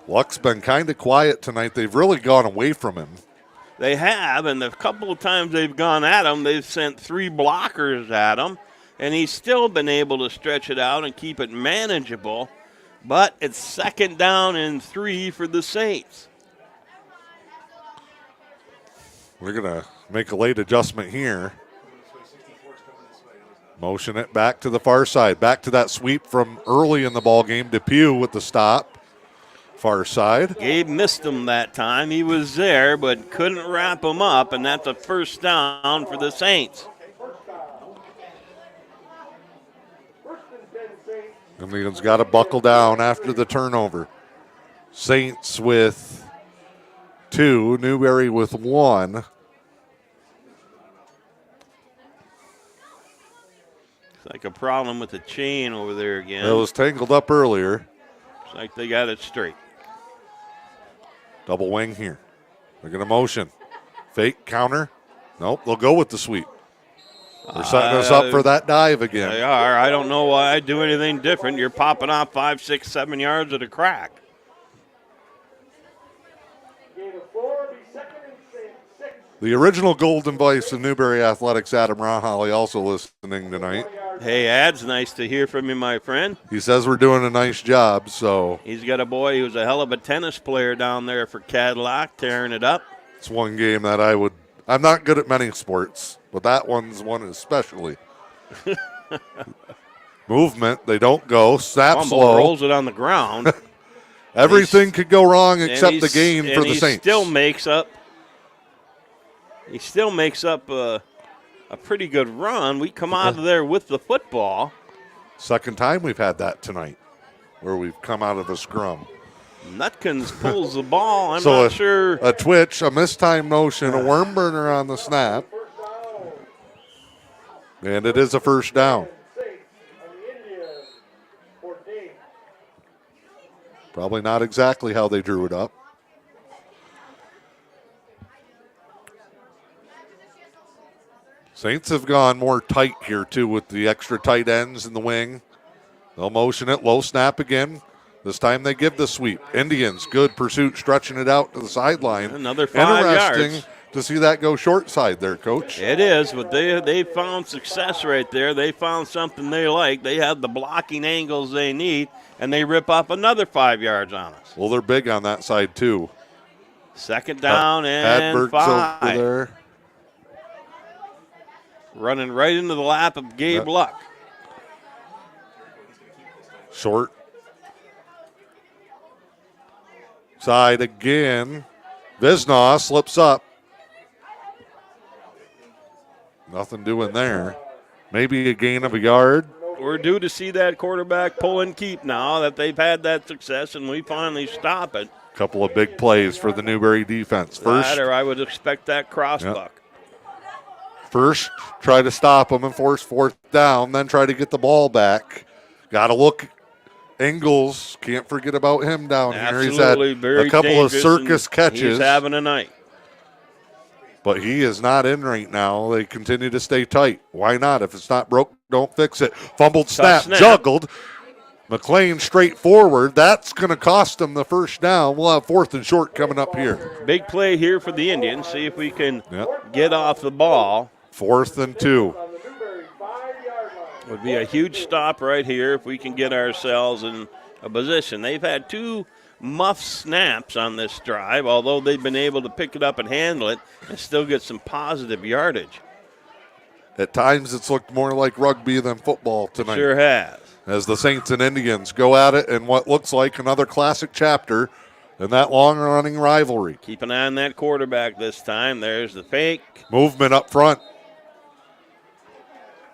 Luck's been kind of quiet tonight. They've really gone away from him. They have, and the couple of times they've gone at him, they've sent 3 blockers at him, and he's still been able to stretch it out and keep it manageable. But it's 2nd down and 3 for the Saints. We're going to make a late adjustment here. Motion it back to the far side. Back to that sweep from early in the ball game. Depew with the stop. Far side. Gabe missed him that time. He was there, but couldn't wrap him up, and that's a first down for the Saints. Indians got to buckle down after the turnover. Saints with 2, Newberry with 1. It's like a problem with the chain over there again. It was tangled up earlier. It's like they got it straight. Double wing here. They're going to motion. Fake, counter. Nope, they'll go with the sweep. They're setting us up for that dive again. They are. I don't know why I'd do anything different. You're popping off 5, 6, 7 yards at a crack. The original Golden Vice in Newberry Athletics, Adam Rahali, also listening tonight. Hey, Ad's nice to hear from you, my friend. He says we're doing a nice job, so. He's got a boy who's a hell of a tennis player down there for Cadillac, tearing it up. It's one game that I'm not good at many sports, but that one's one especially. Movement, they don't go. Snap Fumble, slow. rolls it on the ground. Everything could go wrong except the game for the Saints. He still makes up a pretty good run. We come out of there with the football. Second time we've had that tonight, where we've come out of a scrum. Nutkins pulls the ball. I'm so not sure. A twitch, a mistimed motion, a worm burner on the snap. And it is a first down. Probably not exactly how they drew it up. Saints have gone more tight here, too, with the extra tight ends in the wing. They'll motion it, low snap again. This time they give the sweep. Indians, good pursuit, stretching it out to the sideline. Another 5 Interesting to see that go short side there, Coach. It is, but they found success right there. They found something they like. They have the blocking angles they need, and they rip up another 5 yards on us. Well, they're big on that side, too. Second down and Hadberg's 5. over there. Running right into the lap of Gabe Luck. Short. Side again. Visnaw slips up. Nothing doing there. Maybe a gain of a yard. We're due to see that quarterback pull and keep now that they've had that success, and we finally stop it. Couple of big plays for the Newberry defense. First, or I would expect that crossbuck. First, try to stop them and force fourth down, then try to get the ball back. Got to look. Ingles, can't forget about him down here. He's had a couple of circus catches. He's having a night. But he is not in right now. They continue to stay tight. Why not? If it's not broke, don't fix it. Fumbled snap, juggled. McLean straight forward. That's going to cost them the first down. We'll have 4th and short coming up here. Big play here for the Indians. See if we can get off the ball. 4th and 2. Would be a huge stop right here if we can get ourselves in a position. They've had 2 muff snaps on this drive, although they've been able to pick it up and handle it and still get some positive yardage. At times it's looked more like rugby than football tonight. Sure has. As the Saints and Indians go at it in what looks like another classic chapter in that long-running rivalry. Keep an eye on that quarterback this time. There's the fake. Movement up front.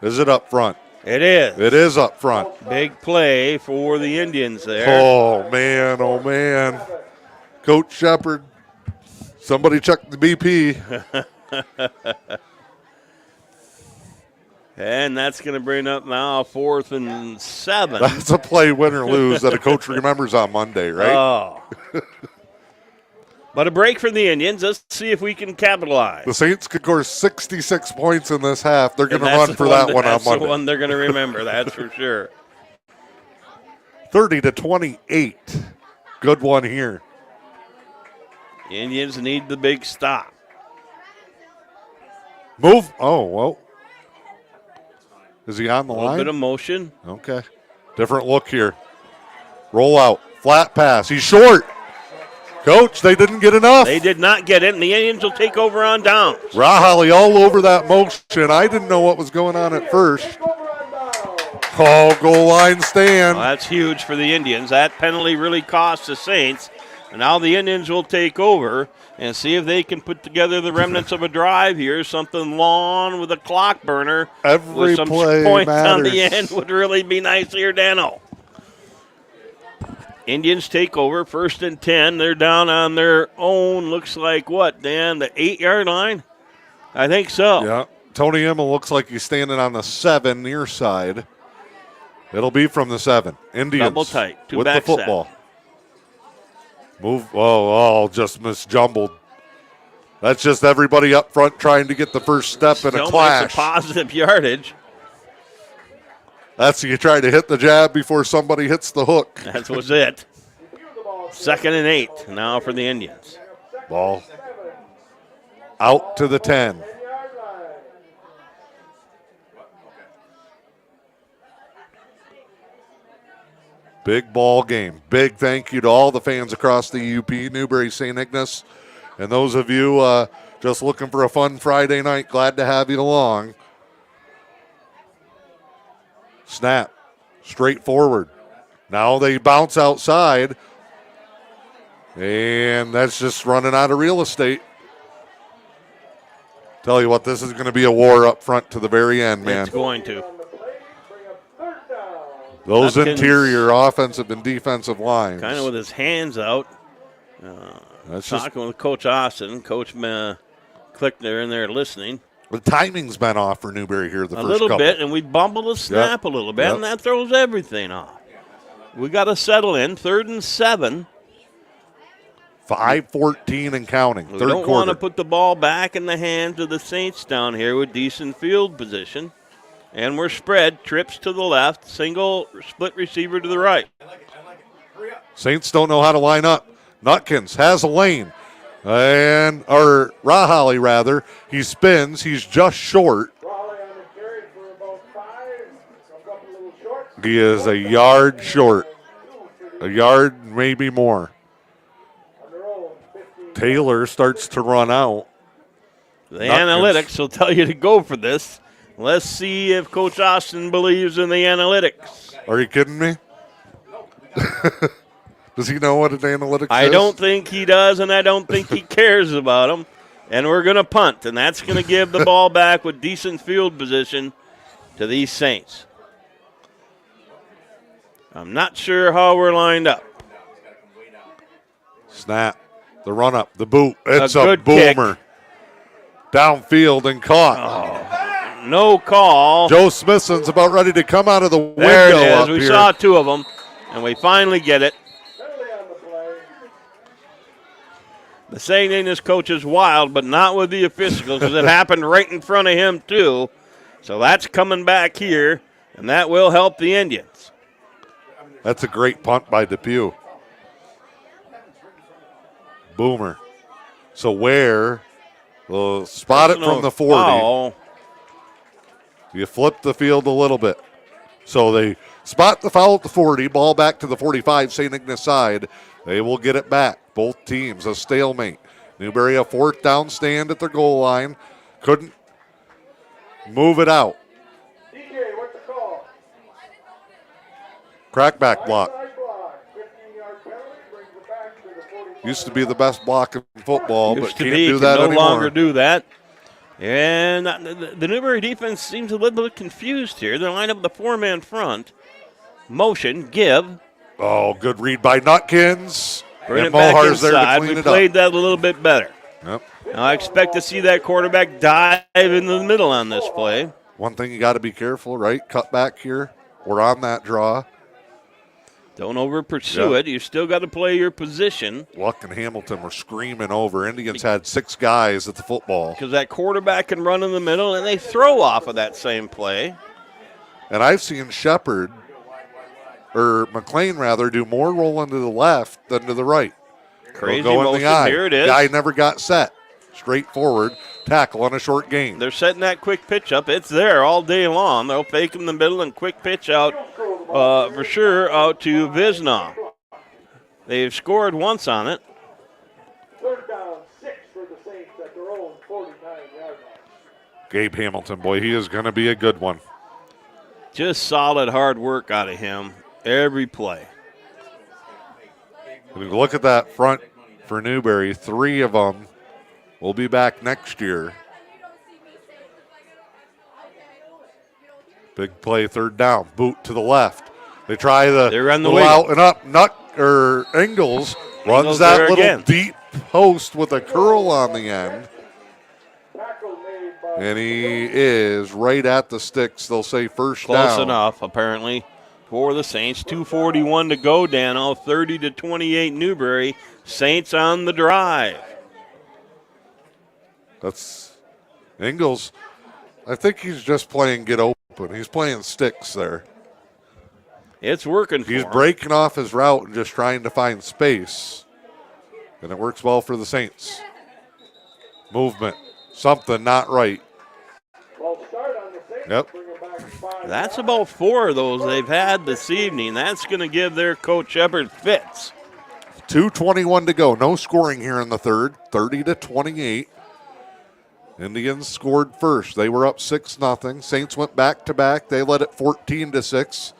Is it up front? It is. It is up front. Big play for the Indians there. Oh, man, oh, man. Coach Shepard, somebody check the BP. And that's going to bring up now 4th and 7. That's a play, win or lose, that a coach remembers on Monday, right? Oh. But a break for the Indians. Let's see if we can capitalize. The Saints could score 66 points in this half. They're going to run for that one on Monday. That's the one they're going to remember, that's for sure. 30-28. Good one here. The Indians need the big stop. Move. Oh, well. Is he on the line? A little bit of motion. Okay. Different look here. Roll out. Flat pass. He's short. Coach, they didn't get enough. They did not get it, and the Indians will take over on downs. Rahali all over that motion. I didn't know what was going on at first. Oh, goal line stand. Well, that's huge for the Indians. That penalty really cost the Saints. And now the Indians will take over and see if they can put together the remnants of a drive here, something long with a clock burner. Every with some play points matters. on the end would really be nice here, Dano. Indians take over, 1st and 10. They're down on their own, looks like what, Dan, the 8-yard line? I think so. Yeah. Tony Immel looks like he's standing on the 7 near side. It'll be from the 7. Indians double tight, two with the back football. set. Move. Oh, just misjumbled. That's just everybody up front trying to get the first step in a Still clash. makes a positive yardage. That's you try to hit the jab before somebody hits the hook. That was it. 2nd and 8 now for the Indians. Ball out to the 10. Big ball game. Big thank you to all the fans across the E.U.P, Newberry, St. Ignace. And those of you just looking for a fun Friday night, glad to have you along. Snap. Straight forward. Now they bounce outside. And that's just running out of real estate. Tell you what, this is going to be a war up front to the very end, man. It's going to. Those Hopkins, interior offensive and defensive lines. kind of with his hands out. That's Talking with Coach Austin. Coach Klickner in there listening. The timing's been off for Newberry here the first little couple. bit, and we bumbled a snap a little bit, and that throws everything off. We got to settle in. 3rd and 7. 5:14 and counting. We Third don't quarter. want to put the ball back in the hands of the Saints down here with decent field position. And we're spread, trips to the left, single split receiver to the right. Saints don't know how to line up. Nutkins has a lane. Or Rahali rather. He spins. He's just short. He is a yard short. A yard, maybe more. Taylor starts to run out. The analytics will tell you to go for this. Let's see if Coach Austin believes in the analytics. Are you kidding me? Does he know what an analytics is? I don't think he does, and I don't think he cares about them. And we're going to punt, and that's going to give the ball back with decent field position to these Saints. I'm not sure how we're lined up. Snap. The run up. The boot. It's a good boomer. kick. Downfield and caught. No call. Joe Smithson's about ready to come out of the window. There it is. Up We here. saw 2 of them, and we finally get it. The St. Ignace coach is wild, but not with the officials, because it happened right in front of him, too. So that's coming back here, and that will help the Indians. That's a great punt by Depew. Boomer. So Ware will spot it from the 40. Foul. You flip the field a little bit. So they spot the foul at the 40, ball back to the 45, St. Ignace side. They will get it back. Both teams, a stalemate. Newberry a 4th down stand at their goal line. Couldn't move it out. DJ, what's the call? Crackback block. Onside block. 15-yard penalty brings it back to the 45. Used to be the best block in football, Used but to can't be, do that can no anymore. longer do that. And the Newberry defense seems a little bit confused here. They're lined up with a 4-man front. Motion, give. Oh, good read by Nutkins. Bring and it back Mohar's there to inside. clean We it played up. that a little bit better. Yep. Now I expect to see that quarterback dive into the middle on this play. One thing you got to be careful, right? Cut back here. We're on that draw. Don't over pursue it. You still got to play your position. Luck and Hamilton were screaming over. Indians had 6 guys at the football. Because that quarterback can run in the middle, and they throw off of that same play. And I've seen Shepard, or McLean rather, do more rolling to the left than to the right. Crazy They'll go in motion. the eye. Here it is. Guy never got set. Straightforward tackle on a short gain. They're setting that quick pitch up. It's there all day long. They'll fake in the middle and quick pitch out for sure out to Visnow. They've scored once on it. 3rd down, 6 for the Saints at their own 49-yard line. Gabe Hamilton, boy, he is going to be a good one. Just solid hard work out of him every play. When you look at that front for Newberry, 3 of them will be back next year. Big play, third down. Boot to the left. They try the little out and up. Ingalls runs that little again. Deep post with a curl on the end. And he is right at the sticks. They'll say first down. Close enough, apparently, for the Saints. 2:41 to go, Dano. 30-28 Newberry. Saints on the drive. That's Ingalls. I think he's just playing get open. He's playing sticks there. It's working for him. He's breaking off his route and just trying to find space. And it works well for the Saints. Movement. Something not right. Yep. That's about 4 of those they've had this evening. That's going to give their coach Shepard fits. 2:21 to go. No scoring here in the third. 30-28. Indians scored first. They were up 6-0. Saints went back to back. They led it 14-6.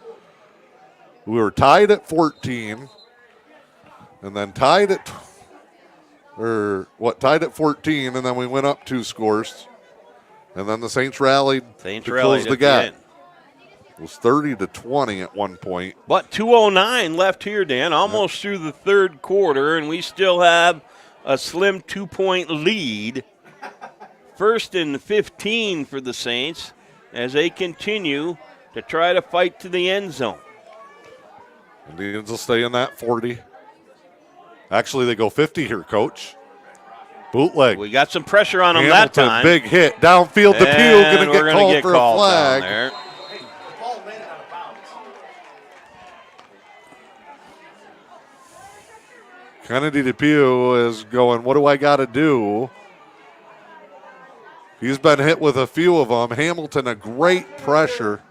We were tied at 14, and then tied at 14, and then we went up 2 scores, and then the Saints rallied to close the gap. It was 30-20 at one point. But 2:09 left here, Dan, almost through the third quarter, and we still have a slim 2-point lead. 1st and 15 for the Saints as they continue to try to fight to the end zone. Indians will stay in that 40. Actually, they go 50 here, Coach. Bootleg. We got some pressure on them Hamilton, that time. Big hit. Downfield to Pugh. Going to get called for a flag. Kennedy DePew is going, what do I got to do? He's been hit with a few of them. Hamilton, a great pressure.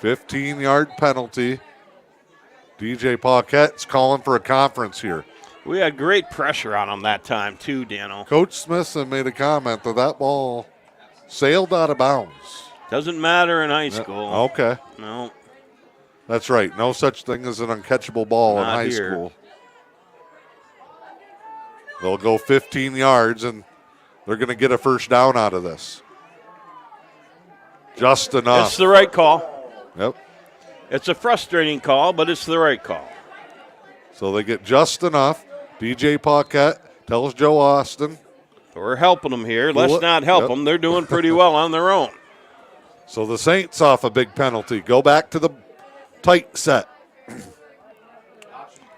15-yard penalty. DJ Paquette's calling for a conference here. We had great pressure on him that time, too, Dano. Coach Smithson made a comment that ball sailed out of bounds. Doesn't matter in high school. Okay. No. That's right. No such thing as an uncatchable ball Not in high here. school. They'll go 15 yards, and they're going to get a first down out of this. Just enough. It's the right call. Yep. It's a frustrating call, but it's the right call. So they get just enough. DJ Paquette tells Joe Austin. We're helping them here. Let's not help them. They're doing pretty well on their own. So the Saints off a big penalty. Go back to the tight set.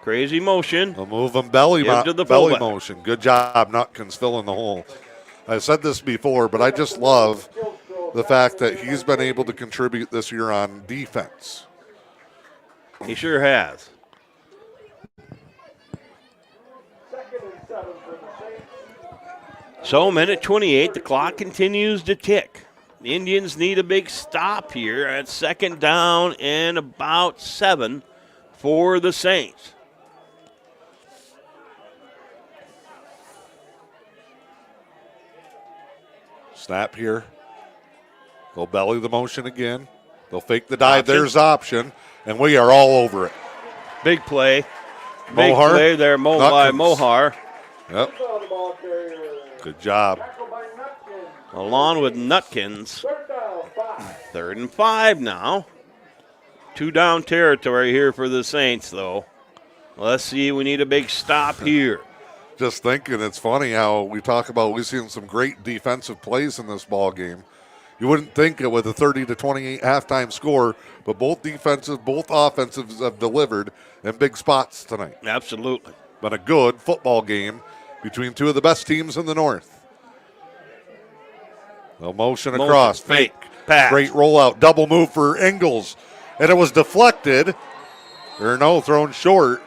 Crazy motion. They'll move them belly fullback. motion. Good job, Nutkins filling the hole. I've said this before, but I just love the fact that he's been able to contribute this year on defense. He sure has. So, minute 28, the clock continues to tick. The Indians need a big stop here at 2nd down and about 7 for the Saints. Snap here. They'll belly the motion again. They'll fake the dive. Option. There's option, and we are all over it. Big play. Mohar. Big play there, by Mohar. Yep. Good job. Along with Nutkins. 3rd and 5 now. 2 down territory here for the Saints, though. Let's see, we need a big stop here. Just thinking, it's funny how we talk about we've seen some great defensive plays in this ball game. You wouldn't think it with a 30-28 halftime score, but both offensives have delivered in big spots tonight. Absolutely. Been a good football game between 2 of the best teams in the North. They'll motion across, fake, pass. Great rollout, double move for Ingalls, and it was deflected. Thrown short.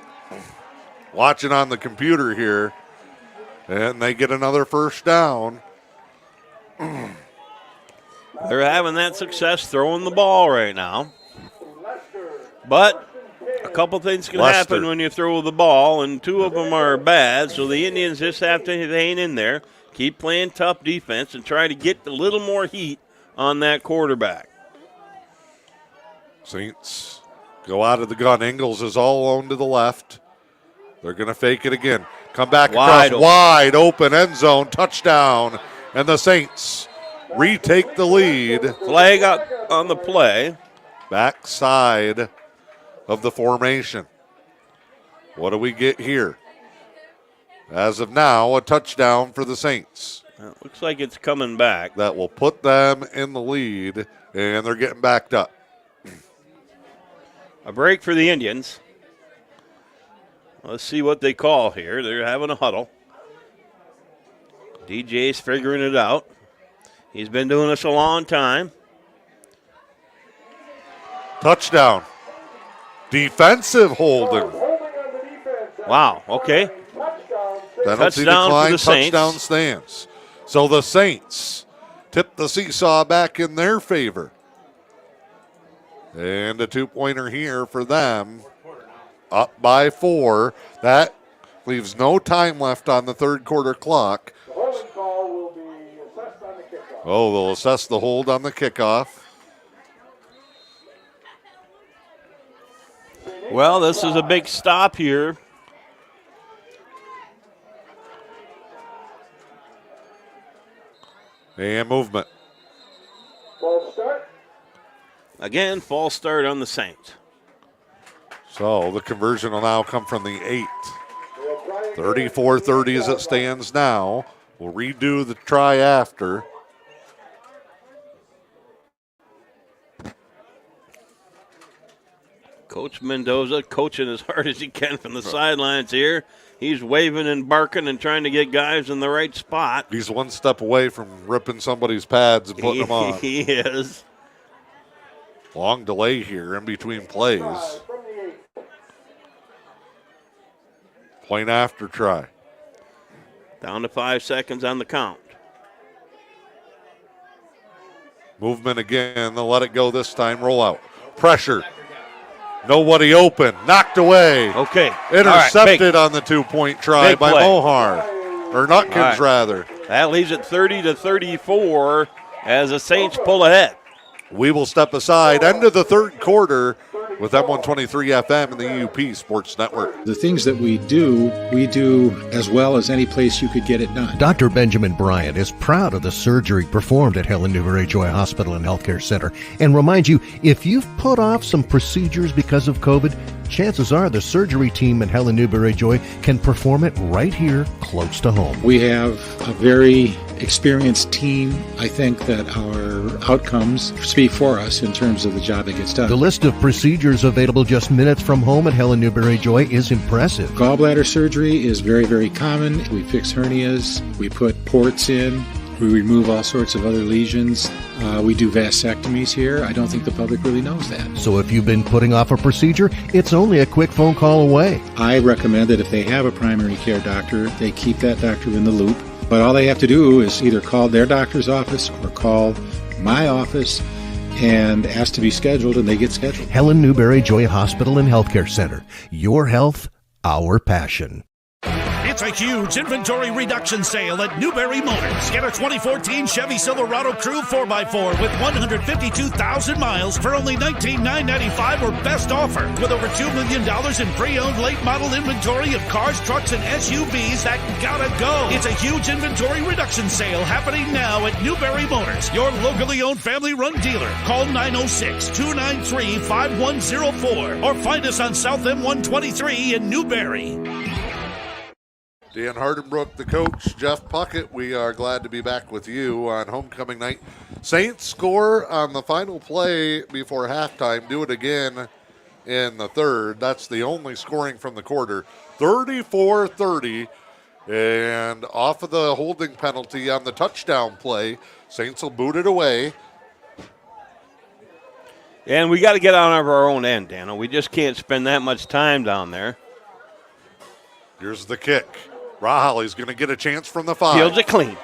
Watching on the computer here, and they get another first down. They're having that success throwing the ball right now. But a couple things can happen when you throw the ball, and 2 of them are bad, so the Indians just have to hang in there, keep playing tough defense, and try to get a little more heat on that quarterback. Saints Go out of the gun. Ingles is all alone to the left. They're going to fake it again. Come back across wide open end zone. Touchdown. And the Saints retake the lead. Flag up on the play. Backside of the formation. What do we get here? As of now, a touchdown for the Saints. Looks like it's coming back. That will put them in the lead, and they're getting backed up. A break for the Indians. Let's see what they call here. They're having a huddle. DJ's figuring it out. He's been doing this a long time. Touchdown. Defensive holding. Wow, okay. Penalty Touchdown decline, for the Saints. touchdown stands. So the Saints tip the seesaw back in their favor. And a two-pointer here for them. Up by 4. That leaves no time left on the third quarter clock. The holding call will be assessed on the kickoff. Oh, they'll assess the hold on the kickoff. Well, this is a big stop here. And movement. False start. Again, false start on the Saints. So the conversion will now come from the 8. 34-30 as it stands now. We'll redo the try after. Coach Mendoza coaching as hard as he can from the sidelines here. He's waving and barking and trying to get guys in the right spot. He's one step away from ripping somebody's pads and putting them on. He is. Long delay here in between plays. Point after try. Down to 5 seconds on the count. Movement again. They'll let it go this time. Roll out. Pressure. Nobody open. Knocked away. Okay. Intercepted on the 2-point try by Mohar. Or Nutkins, rather. That leaves it 30-34 as the Saints pull ahead. We will step aside. End of the third quarter with M123 FM and the E.U.P Sports Network. The things that we do as well as any place you could get it done. Dr. Benjamin Bryant is proud of the surgery performed at Helen Newberry Joy Hospital and Healthcare Center and reminds you, if you've put off some procedures because of COVID, chances are the surgery team at Helen Newberry Joy can perform it right here close to home. We have a very experienced team. I think that our outcomes speak for us in terms of the job that gets done. The list of procedures available just minutes from home at Helen Newberry Joy is impressive. Gallbladder surgery is very, very common. We fix hernias. We put ports in. We remove all sorts of other lesions. We do vasectomies here. I don't think the public really knows that. So if you've been putting off a procedure, it's only a quick phone call away. I recommend that if they have a primary care doctor, they keep that doctor in the loop. But all they have to do is either call their doctor's office or call my office and ask to be scheduled, and they get scheduled. Helen Newberry Joy Hospital and Healthcare Center. Your health, our passion. It's a huge inventory reduction sale at Newberry Motors. Get a 2014 Chevy Silverado Crew 4x4 with 152,000 miles for only $19,995 or best offer. With over $2 million in pre-owned late model inventory of cars, trucks, and SUVs that gotta go. It's a huge inventory reduction sale happening now at Newberry Motors, your locally owned family-run dealer. Call 906-293-5104 or find us on South M123 in Newberry. Dan Hardenbrook, the coach, Jeff Puckett, we are glad to be back with you on homecoming night. Saints score on the final play before halftime. Do it again in the third. That's the only scoring from the quarter. 34-30. And off of the holding penalty on the touchdown play, Saints will boot it away. And we got to get out of our own end, Dano. We just can't spend that much time down there. Here's the kick. Rahali's going to get a chance from the 5. Fields it clean.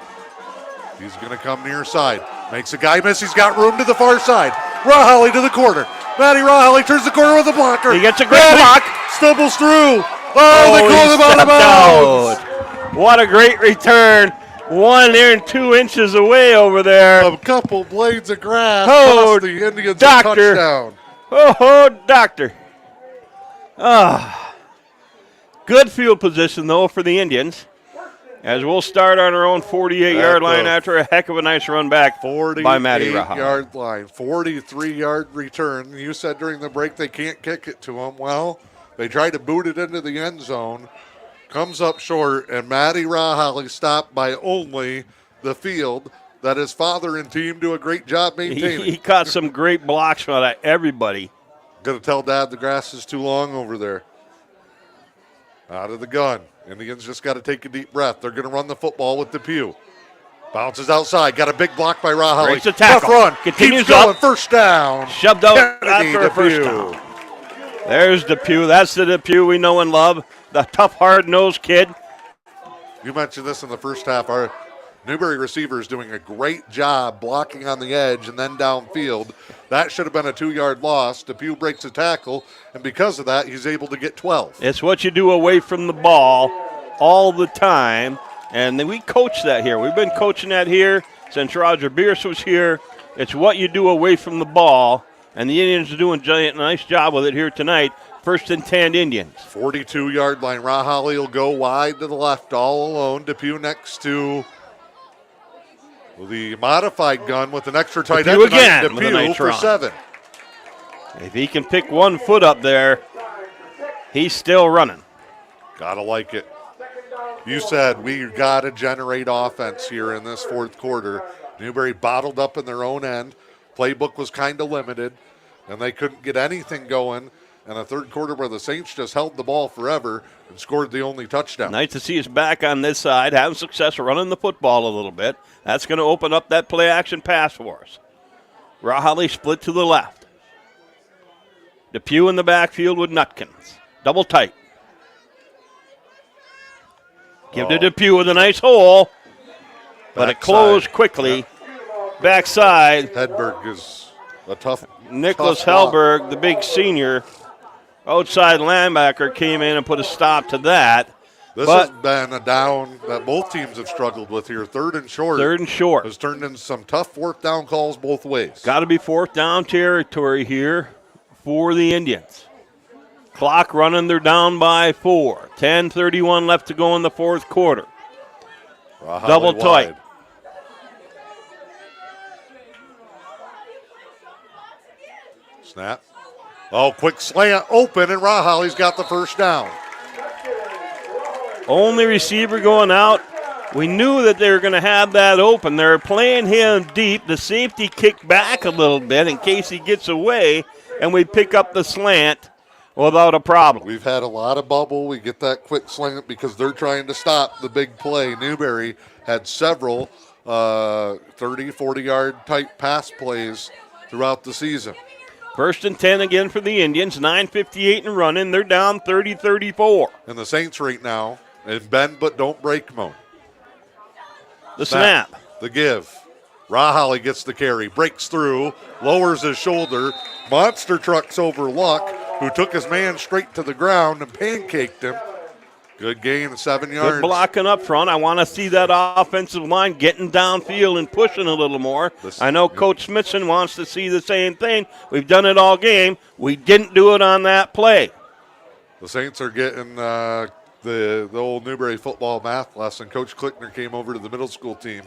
He's going to come near side. Makes a guy miss. He's got room to the far side. Rahali to the corner. Matty Rahali turns the corner with a blocker. He gets a great block. Stumbles through. Oh, they call him out of bounds. What a great return. 1 there and 2 inches away over there. A couple blades of grass. Oh, the Indians a touchdown. Oh, doctor. Good field position, though, for the Indians, as we'll start on our own 48-yard line after a heck of a nice run back by Matty Rahal. 48-yard line, 43-yard return. You said during the break they can't kick it to him. Well, they tried to boot it into the end zone. Comes up short, and Matty Rahal stopped by only the field that his father and team do a great job maintaining. He caught some great blocks from everybody. Gonna tell Dad the grass is too long over there. Out of the gun. Indians just got to take a deep breath. They're going to run the football with Depew. Bounces outside. Got a big block by Rahali. Breaks the tackle. Tough run. Continues Keeps going. up. First down. Shoved out Kennedy after a first down. There's Depew. That's the Depew we know and love. The tough, hard-nosed kid. You mentioned this in the first half. Our Newberry receiver is doing a great job blocking on the edge and then downfield. That should have been a 2-yard loss. Depew breaks a tackle, and because of that, he's able to get 12. It's what you do away from the ball all the time, and we coach that here. We've been coaching that here since Roger Bierce was here. It's what you do away from the ball, and the Indians are doing a nice job with it here tonight. 1st and 10 Indians. 42-yard line. Rahali will go wide to the left all alone. Depew next to the modified gun with an extra tight end. Again with a nice for run. 7. If he can pick 1 foot up there, he's still running. Gotta like it. You said we got to generate offense here in this 4th quarter. Newberry bottled up in their own end. Playbook was kind of limited, and they couldn't get anything going. And a 3rd quarter where the Saints just held the ball forever and scored the only touchdown. Nice to see us back on this side, having success running the football a little bit. That's going to open up that play-action pass for us. Rahali split to the left. Depew in the backfield with Nutkins. Double tight. Give to Depew with a nice hole, but it closed quickly. Backside. Hedberg is a tough Nicholas tough block. Hellberg, the big senior, outside linebacker, came in and put a stop to that. This has been a down that both teams have struggled with here. 3rd and short. 3rd and short. Has turned into some tough 4th down calls both ways. Got to be 4th down territory here for the Indians. Clock running, they're down by 4. 10:31 left to go in the 4th quarter. Rahali Double tight. wide. Snap. Oh, quick slant open, and Rahali's got the first down. Only receiver going out. We knew that they were going to have that open. They're playing him deep. The safety kicked back a little bit in case he gets away, and we pick up the slant without a problem. We've had a lot of bubble. We get that quick slant because they're trying to stop the big play. Newberry had several 30, 40-yard type pass plays throughout the season. 1st and 10 again for the Indians. 9:58 and running. They're down 30-34. And the Saints right now in bend but don't break mode. The snap. The give. Rahali gets the carry, breaks through, lowers his shoulder. Monster trucks over Luck, who took his man straight to the ground and pancaked him. Good gain, 7 yards. Good blocking up front. I want to see that offensive line getting downfield and pushing a little more. I know Coach Smithson wants to see the same thing. We've done it all game. We didn't do it on that play. The Saints are getting the old Newberry football math lesson. Coach Klickner came over to the middle school team.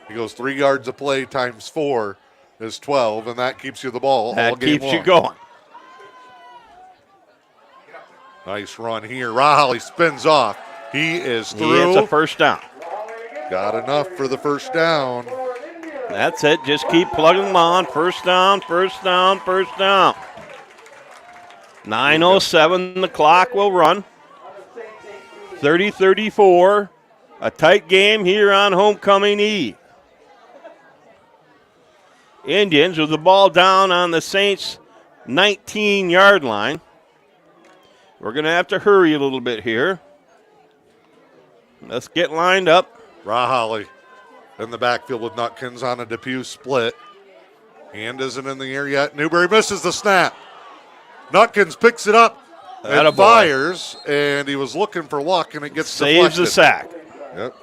He goes 3 yards a play times 4 is 12, and that keeps you the ball all game long. That keeps you going. Nice run here. Rahali spins off. He is through. He gets a first down. Got enough for the first down. That's it. Just keep plugging them on. First down, first down, first down. 9:07. The clock will run. 30-34. A tight game here on homecoming eve. Indians with the ball down on the Saints' 19-yard line. We're going to have to hurry a little bit here. Let's get lined up. Rahali in the backfield with Nutkins on a Depew split. Hand isn't in the air yet. Newberry misses the snap. Nutkins picks it up and fires, and he was looking for Luck, and it gets saves deflected. the sack. Yep.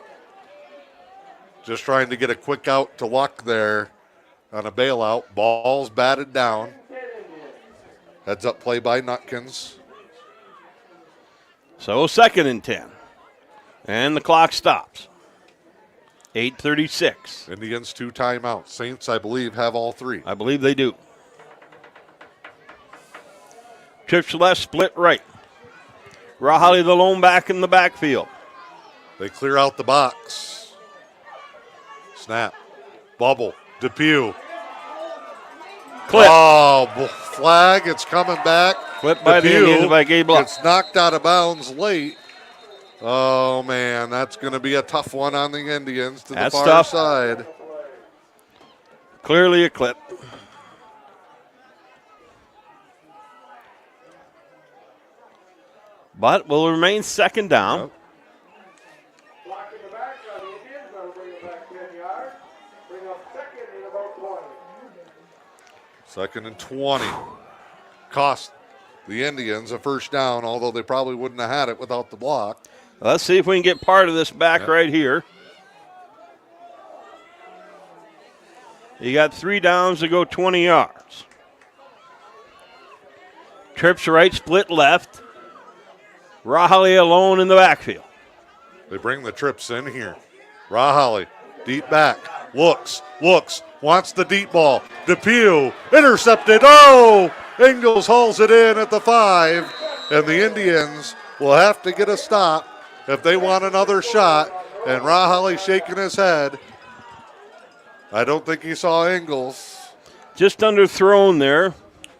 Just trying to get a quick out to Luck there on a bailout. Ball's batted down. Heads up play by Nutkins. So 2nd and 10. And the clock stops. 8:36. Indians 2 timeouts. Saints, I believe, have all 3. I believe they do. Trips left, split right. Rahali the lone back in the backfield. They clear out the box. Snap. Bubble. Depew. Clip. Oh, flag. It's coming back. Clip by the Indians by Gabe Luck. It's knocked out of bounds late. Oh, man, that's going to be a tough one on the Indians to the far side. Clearly a clip. But will remain 2nd down. Yep. Block in the back on the Indians. That'll bring it back 10 yards. Bring up 2nd and about 20. 2nd and 20. Cost the Indians a first down, although they probably wouldn't have had it without the block. Let's see if we can get part of this back right here. You got 3 downs to go 20 yards. Trips right, split left. Rahali alone in the backfield. They bring the trips in here. Rahali, deep back, looks, wants the deep ball. Depew, intercepted. Oh, Ingles hauls it in at the 5, and the Indians will have to get a stop if they want another shot. And Rahali shaking his head. I don't think he saw Ingles. Just underthrown there.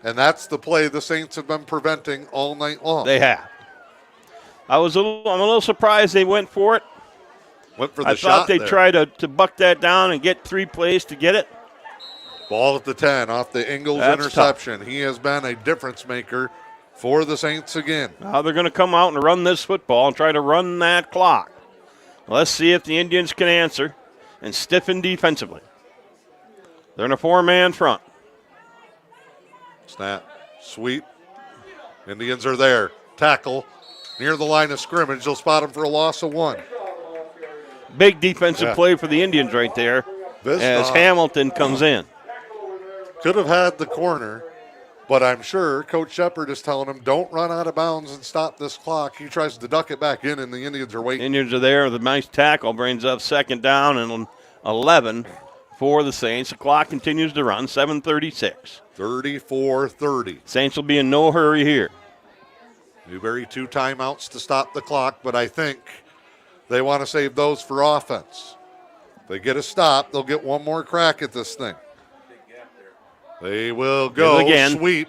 And that's the play the Saints have been preventing all night long. They have. I'm a little surprised they went for it. Went for the I shot. thought they'd try to buck that down and get 3 plays to get it. Ball at the 10 off the Ingles interception. Tough. He has been a difference maker for the Saints again. Now they're going to come out and run this football and try to run that clock. Let's see if the Indians can answer and stiffen defensively. They're in a 4-man front. Snap, sweep. Indians are there. Tackle near the line of scrimmage. They'll spot him for a loss of 1. Big defensive play for the Indians right there as Hamilton comes in. Could have had the corner, but I'm sure Coach Shepard is telling him, don't run out of bounds and stop this clock. He tries to duck it back in, and the Indians are waiting. Indians are there with a nice tackle, brings up 2nd down and 11 for the Saints. The clock continues to run, 7:36. 34-30. Saints will be in no hurry here. Newberry 2 timeouts to stop the clock, but I think they want to save those for offense. If they get a stop, they'll get one more crack at this thing. They will go again. Sweep.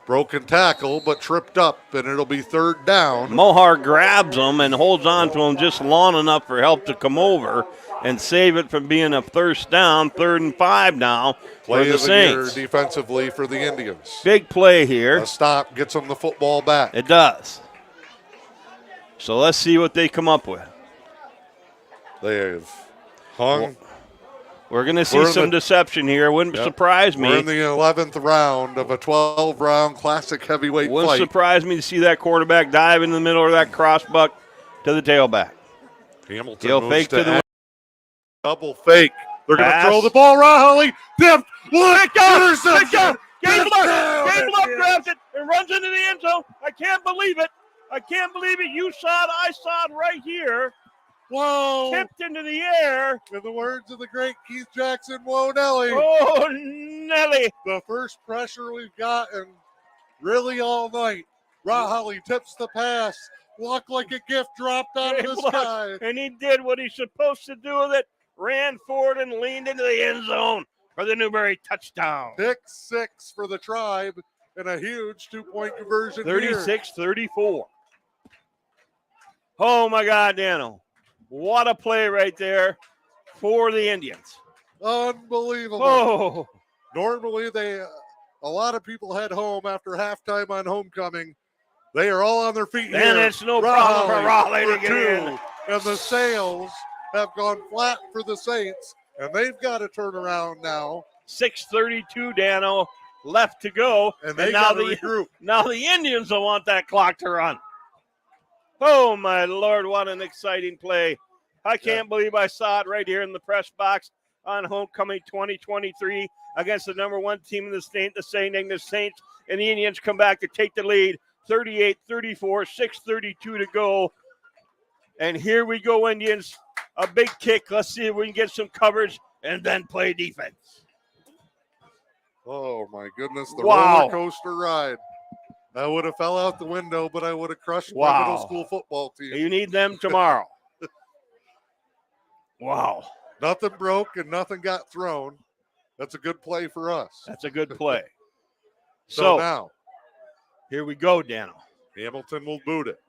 Broken tackle, but tripped up, and it'll be 3rd down. Mohar grabs him and holds on to him just long enough for help to come over and save it from being a 1st down, 3rd and 5 now for the Saints. Year defensively for the Indians. Big play here. A stop gets them the football back. It does. So let's see what they come up with. They've hung. We're going to see some deception here. Wouldn't surprise me. We're in the 11th round of a 12-round classic heavyweight fight. Wouldn't surprise me to see that quarterback dive in the middle of that crossbuck to the tailback. Hamilton He'll fake to the double fake. They're going to throw the ball. Rahali dipped. Look out! Gabe Luck grabs it and runs into the end zone. I can't believe it. You saw it. I saw it right here. Whoa. Tipped into the air. In the words of the great Keith Jackson, whoa, Nelly. Oh, Nelly. The first pressure we've gotten really all night. Rahali tips the pass. Luck like a gift dropped out of the sky. And he did what he's supposed to do with it. Ran forward and leaned into the end zone for the Newberry touchdown. Pick 6 for the Tribe and a huge 2-point conversion 36-34. Oh, my God, Dano. What a play right there for the Indians. Unbelievable. Oh. Normally, a lot of people head home after halftime on homecoming. They are all on their feet here. And it's no problem for Raleigh to get in. And the Sails have gone flat for the Saints, and they've got to turn around now. 6:32, Dano, left to go. And they got to regroup. Now the Indians will want that clock to run. Oh, my Lord, what an exciting play. I can't believe I saw it right here in the press box on Homecoming 2023 against the #1 team in the state, the St. Ignace Saints. And the Indians come back to take the lead 38-34, 6:32 to go. And here we go, Indians. A big kick. Let's see if we can get some coverage and then play defense. Oh, my goodness. The Wow. roller coaster ride. I would have fell out the window, but I would have crushed my middle school football team. You need them tomorrow. Wow. Nothing broke and nothing got thrown. That's a good play for us. That's a good play. So now, here we go, Dano. Hamilton will boot it.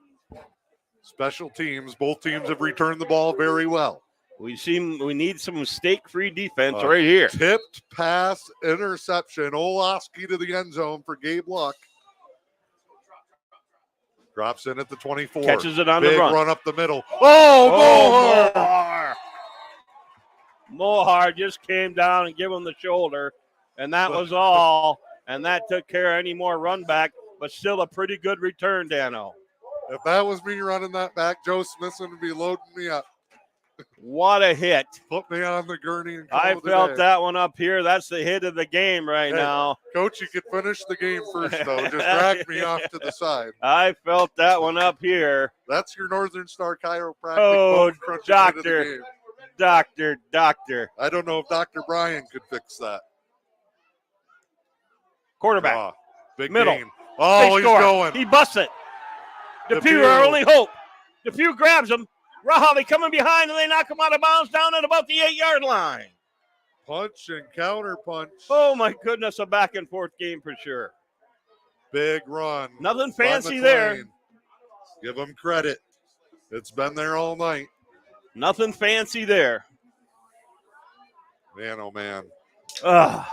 Special teams. Both teams have returned the ball very well. We need some mistake-free defense right here. Tipped pass, interception. Olaski to the end zone for Gabe Luck. Drops in at the 24. Catches it on Big the run. Run up the middle. Oh, Mohar! Mohar just came down and gave him the shoulder, and that was all. And that took care of any more run back, but still a pretty good return, Dano. If that was me running that back, Joe Smithson would be loading me up. What a hit. Put me on the gurney and I felt that one up here. That's the hit of the game right now. Coach, you could finish the game first, though. Just drag me off to the side. I felt that one up here. That's your Northern Star chiropractic. Oh, doctor. I don't know if Dr. Bryan could fix that. Quarterback. Oh, big middle. game. Oh, he's going. He busts it. Depew, our only hope. Depew grabs him. Rahavi coming behind, and they knock him out of bounds down at about the 8-yard line. Punch and counter punch. Oh, my goodness, a back-and-forth game for sure. Big run. Nothing fancy there. Give them credit. It's been there all night. Nothing fancy there. Man, oh, man. Ugh.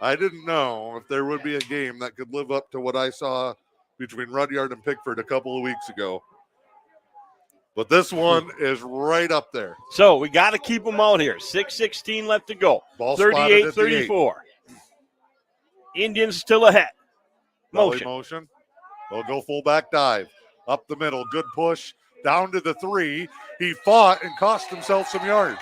I didn't know if there would be a game that could live up to what I saw between Rudyard and Pickford a couple of weeks ago. But this one is right up there. So we got to keep them out here. 6:16 left to go. Ball 38-34. Indians still ahead. Motion. They'll go fullback dive. Up the middle. Good push. Down to the 3. He fought and cost himself some yards.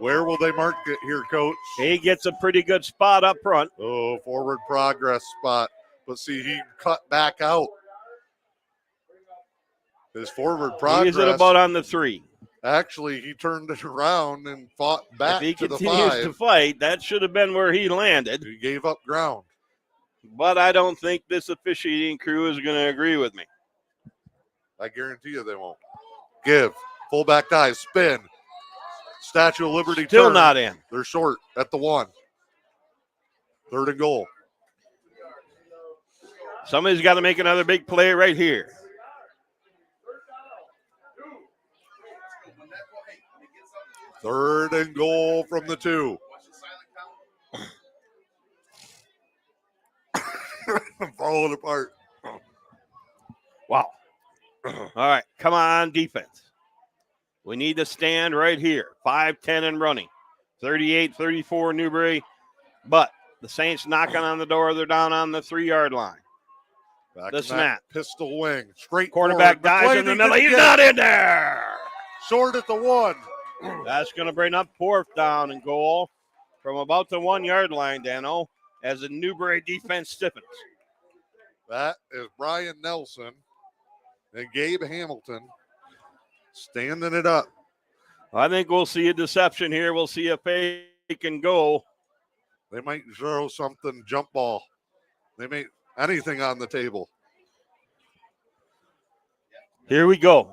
Where will they mark it here, Coach? He gets a pretty good spot up front. Oh, forward progress spot. But see, he cut back out. His forward progress. He is at about on the 3. Actually, he turned it around and fought back to the 5. If he continues to fight, that should have been where he landed. He gave up ground. But I don't think this officiating crew is going to agree with me. I guarantee you they won't. Give. Fullback dive. Spin. Statue of Liberty Still turn. not in. They're short at the 1. 3rd and goal. Somebody's got to make another big play right here. Third and goal from the 2. I'm falling apart. Wow. All right, come on, defense. We need to stand right here. 5-10 and running. 38-34 Newberry. But the Saints knocking on the door. They're down on the 3-yard line. Back the snap. Pistol wing. Straight quarterback forward. dives in the middle. He's not in there. Short at the 1. That's going to bring up 4th down and goal from about the 1-yard line, Dano, as the Newberry defense stiffens. That is Brian Nelson and Gabe Hamilton standing it up. I think we'll see a deception here. We'll see a fake and go. They might throw something, jump ball. They may anything on the table. Here we go.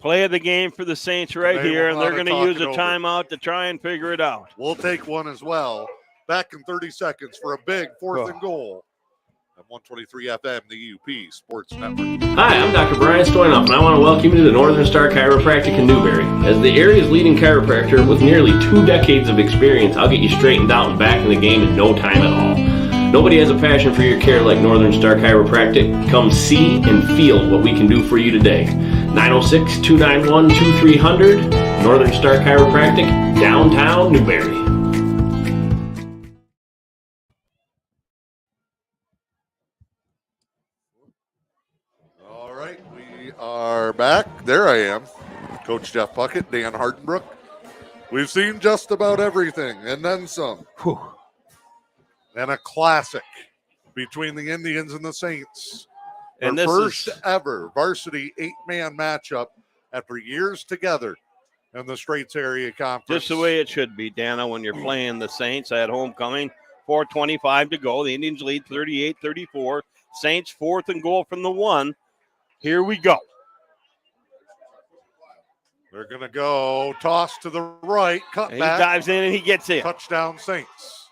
Play of the game for the Saints right here, and they're going to use a timeout to try and figure it out. We'll take one as well. Back in 30 seconds for a big 4th and goal. At 123 FM, the E.U.P Sports Network. Hi, I'm Dr. Brian Stoynoff, and I want to welcome you to the Northern Star Chiropractic in Newberry. As the area's leading chiropractor with nearly 2 decades of experience, I'll get you straightened out and back in the game in no time at all. Nobody has a passion for your care like Northern Star Chiropractic. Come see and feel what we can do for you today. 906-291-2300, Northern Star Chiropractic, downtown Newberry. All right, we are back. There I am. Coach Jeff Puckett, Dan Hardenbrook. We've seen just about everything and then some. Whew. And a classic between the Indians and the Saints. Their And this first is ever varsity 8-man matchup after years together in the Straits Area Conference. just the way it should be, Dana, when you're playing the Saints at homecoming. 4:25 to go. The Indians lead 38-34. Saints 4th and goal from the 1. Here we go. They're going to go toss to the right, cut And he back. dives in and he gets in. Touchdown Saints.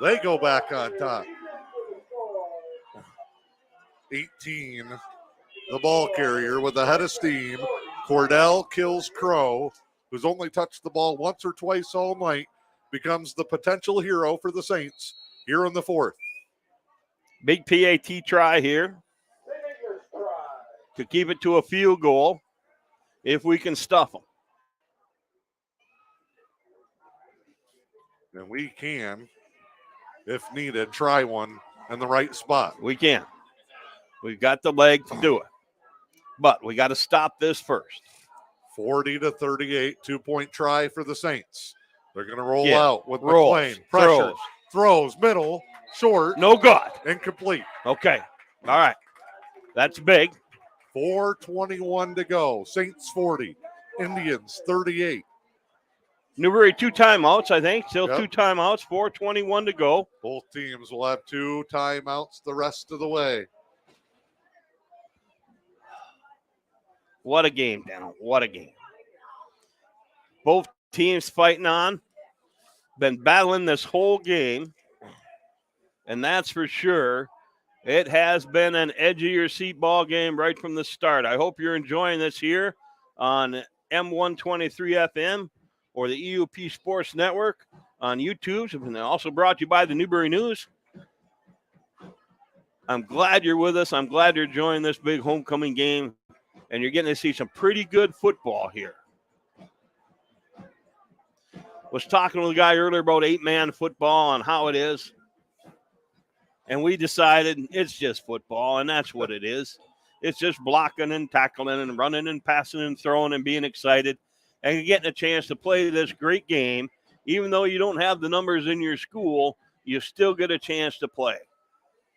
They go back on top. 18, the ball carrier with a head of steam. Cordell Kills Crow, who's only touched the ball once or twice all night, becomes the potential hero for the Saints here in the 4th. Big PAT try here to keep it to a field goal if we can stuff them. And we can, if needed, try one in the right spot. We can. We've got the leg to do it. But we got to stop this first. 40-38, 2-point try for the Saints. They're going to roll Yeah. out with Rolls. McLean. Pressure. Throws. Middle. Short. No good. Incomplete. Okay. All right. That's big. 4:21 to go. Saints 40. Indians 38. Newberry 2 timeouts, I think. Still Yep. 2 timeouts. 4:21 to go. Both teams will have 2 timeouts the rest of the way. What a game, Dan. What a game. Both teams fighting on. Been battling this whole game. And that's for sure. It has been an edge of your seat ball game right from the start. I hope you're enjoying this here on M123 FM or the E.U.P Sports Network on YouTube. And also brought to you by the Newberry News. I'm glad you're with us. I'm glad you're enjoying this big homecoming game. And you're getting to see some pretty good football here. Was talking with a guy earlier about 8-man football and how it is. And we decided it's just football, and that's what it is. It's just blocking and tackling and running and passing and throwing and being excited and getting a chance to play this great game. Even though you don't have the numbers in your school, you still get a chance to play.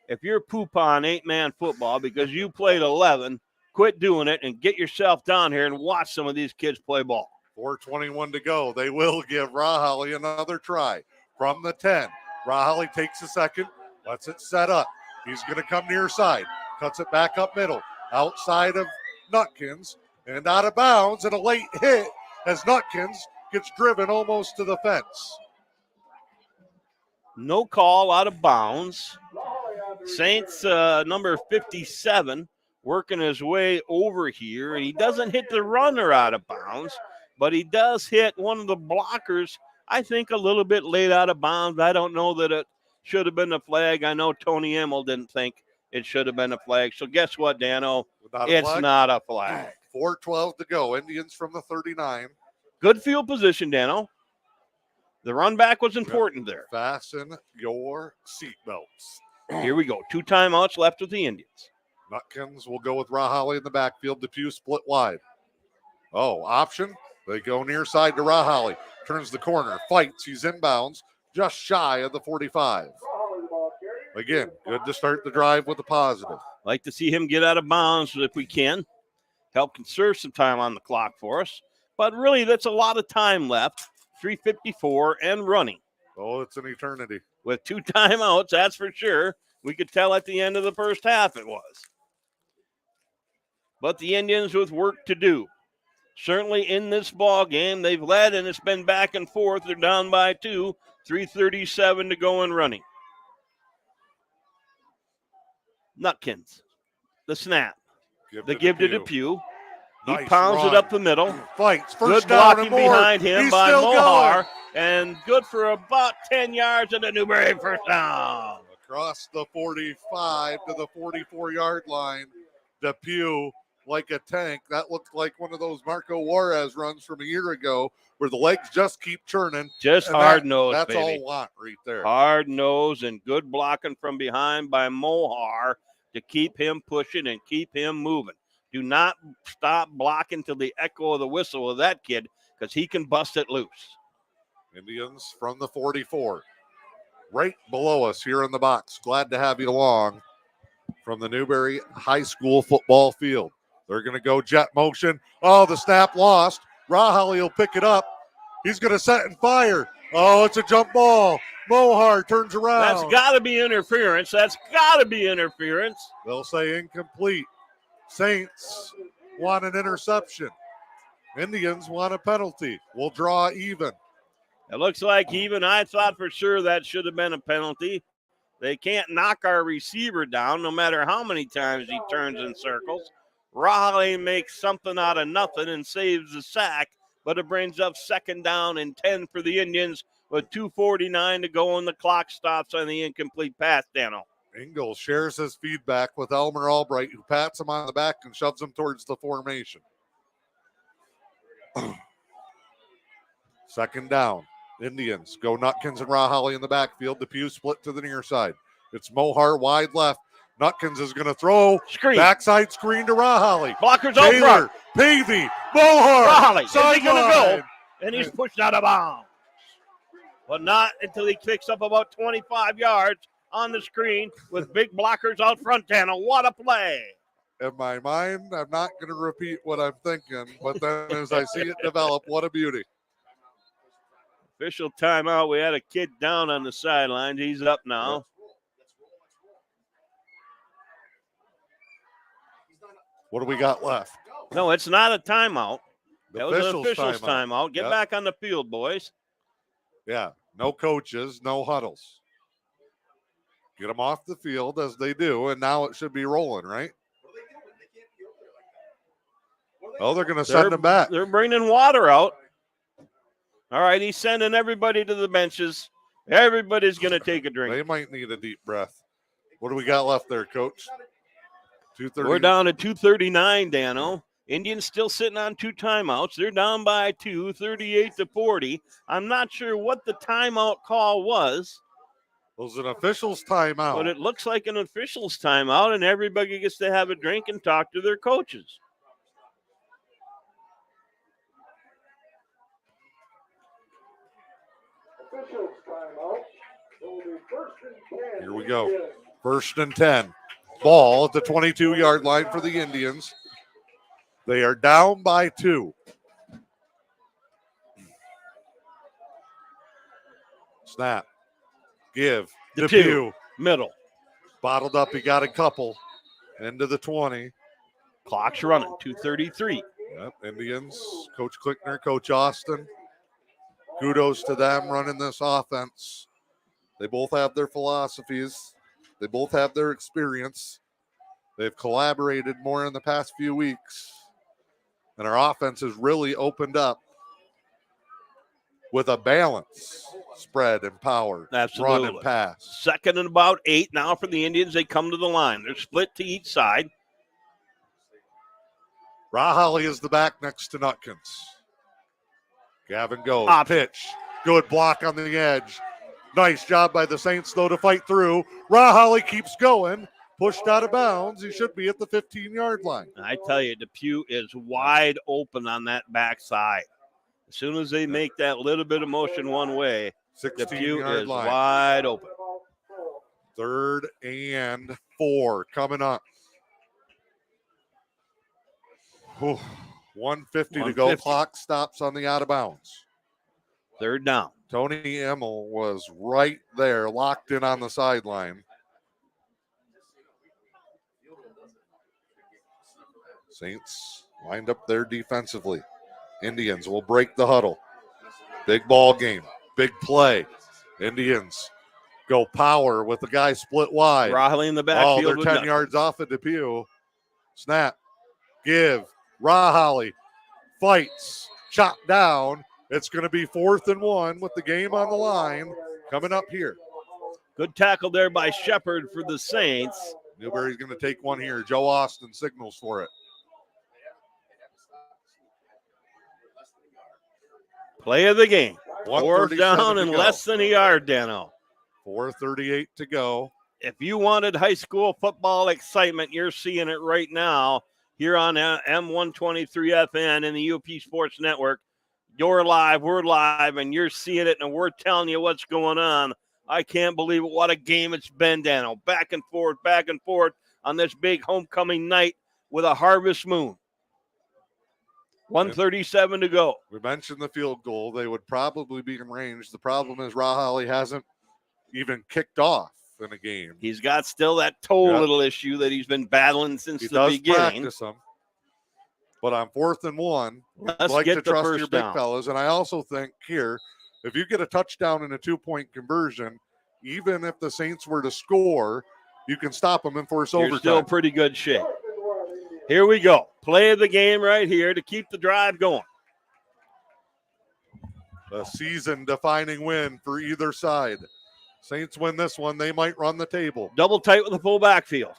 If you're poop on 8-man football because you played 11, quit doing it and get yourself down here and watch some of these kids play ball. 4:21 to go. They will give Raholly another try from the 10. Raholly takes a second, lets it set up. He's going to come near side, cuts it back up middle, outside of Nutkins, and out of bounds, and a late hit as Nutkins gets driven almost to the fence. No call, out of bounds. Saints number 57 working his way over here, and he doesn't hit the runner out of bounds, but he does hit one of the blockers, I think, a little bit late out of bounds. I don't know that it should have been a flag. I know Tony Emmel didn't think it should have been a flag. So guess what, Dano? It's not a flag. 4:12 to go. Indians from the 39. Good field position, Dano. The run back was important there. Fasten your seatbelts. Here we go. 2 timeouts left with the Indians. Nutkins will go with Raholly in the backfield. Depew split wide. Oh, option. They go near side to Raholly. Turns the corner. Fights. He's inbounds. Just shy of the 45. Again, good to start the drive with a positive. Like to see him get out of bounds if we can. Help conserve some time on the clock for us. But really, that's a lot of time left. 3:54 and running. Oh, it's an eternity. With 2 timeouts, that's for sure. We could tell at the end of the first half it was. But the Indians with work to do. Certainly in this ball game, they've led, and it's been back and forth. They're down by 2. 3:37 to go and running. Nutkins, the snap. The give to Depew. He Nice pounds run. it up the middle. Fights. Good First down blocking and more. behind him He's by still Mohar. going. And good for about 10 yards and a Newberry first down. Across the 45 to the 44-yard line. Depew like a tank. That looked like one of those Marco Juarez runs from a year ago where the legs just keep churning. Just and hard nose, That's baby. all I want right there. Hard nose and good blocking from behind by Mohar to keep him pushing and keep him moving. Do not stop blocking till the echo of the whistle of that kid because he can bust it loose. Indians from the 44. right below us here in the box. Glad to have you along from the Newberry High School football field. They're going to go jet motion. Oh, the snap lost. Rahali will pick it up. He's going to set and fire. Oh, it's a jump ball. Mohar turns around. That's got to be interference. That's got to be interference. They'll say incomplete. Saints want an interception. Indians want a penalty. We'll draw even. It looks like even. I thought for sure that should have been a penalty. They can't knock our receiver down no matter how many times he turns in circles. Raleigh makes something out of nothing and saves the sack, but it brings up 2nd down and 10 for the Indians with 2:49 to go, and the clock stops on the incomplete pass, Dano. Ingalls shares his feedback with Elmer Albright, who pats him on the back and shoves him towards the formation. 2nd down. Indians go Nutkins and Rahali in the backfield. DePue split to the near side. It's Mohar wide left. Nutkins is going to throw. Screen. Backside screen to Rahali. Blockers out front. Pavey. Mohar. Rahali. Is he going to Sideline. go? And he's pushed out of bounds. But not until he picks up about 25 yards on the screen with big blockers out front, Dano. What a play. In my mind, I'm not going to repeat what I'm thinking, but then as I see it develop, what a beauty. Official timeout. We had a kid down on the sidelines. He's up now. What do we got left? No, it's not a timeout. The That was an official's timeout. Get back on the field, boys. Yeah, no coaches, no huddles. Get them off the field as they do, and now it should be rolling, right? Oh, they're going to send them back. They're bringing water out. All right, he's sending everybody to the benches. Everybody's going to take a drink. They might need a deep breath. What do we got left there, Coach? 2:30. We're down to 2:39, Dano. Indians still sitting on 2 timeouts. They're down by 2, 38-40. I'm not sure what the timeout call was. It was an official's timeout. But it looks like an official's timeout, and everybody gets to have a drink and talk to their coaches. Officials timeout. It will be 1st and 10. Here we go. 1st and 10. Ball at the 22-yard line for the Indians. They are down by 2. Snap. Give. DePue. Middle. Bottled up. He got a couple. Into the 20. Clock's running. 2:33. Yep. Indians. Coach Klickner, Coach Austin. Kudos to them running this offense. They both have their philosophies. They both have their experience. They've collaborated more in the past few weeks. And our offense has really opened up with a balance, spread and power, Absolutely. run and pass. 2nd and about 8 now for the Indians. They come to the line. They're split to each side. Rahali is the back next to Nutkins. Gavin goes. Pitch. Good block on the edge. Nice job by the Saints, though, to fight through. Rahali keeps going. Pushed out of bounds. He should be at the 15-yard line. I tell you, DePue is wide open on that backside. As soon as they make that little bit of motion one way, DePue is line. wide open. 3rd and 4 coming up. 150 to go. Clock stops on the out of bounds. 3rd down. Tony Emmel was right there, locked in on the sideline. Saints lined up there defensively. Indians will break the huddle. Big ball game. Big play. Indians go power with the guy split wide. Rahali in the backfield. Oh, they're 10 yards off of DePue. Snap. Give. Rahali fights. Chop down. It's going to be 4th and 1 with the game on the line coming up here. Good tackle there by Shepard for the Saints. Newberry's going to take one here. Joe Austin signals for it. Play of the game. 4th down and less than a yard, Dano. 4:38 to go. If you wanted high school football excitement, you're seeing it right now here on M123 FN and the E.U.P Sports Network. You're live, we're live, and you're seeing it, and we're telling you what's going on I can't believe it. What a game it's been, Dano. Back and forth on this big homecoming night with a harvest moon. 1:37 to go. We mentioned the field goal. They would probably be in range. The problem is Rahali hasn't even kicked off in a game. He's got still that toe little issue that he's been battling since he the does beginning. Practice them. But on 4th and 1, Let's like get to the trust first your big down. fellas. And I also think here, if you get a touchdown and a 2-point conversion, even if the Saints were to score, you can stop them and force You're overtime. still pretty good shape. Here we go. Play of the game right here to keep the drive going. A season-defining win for either side. Saints win this one, they might run the table. Double tight with the full backfield.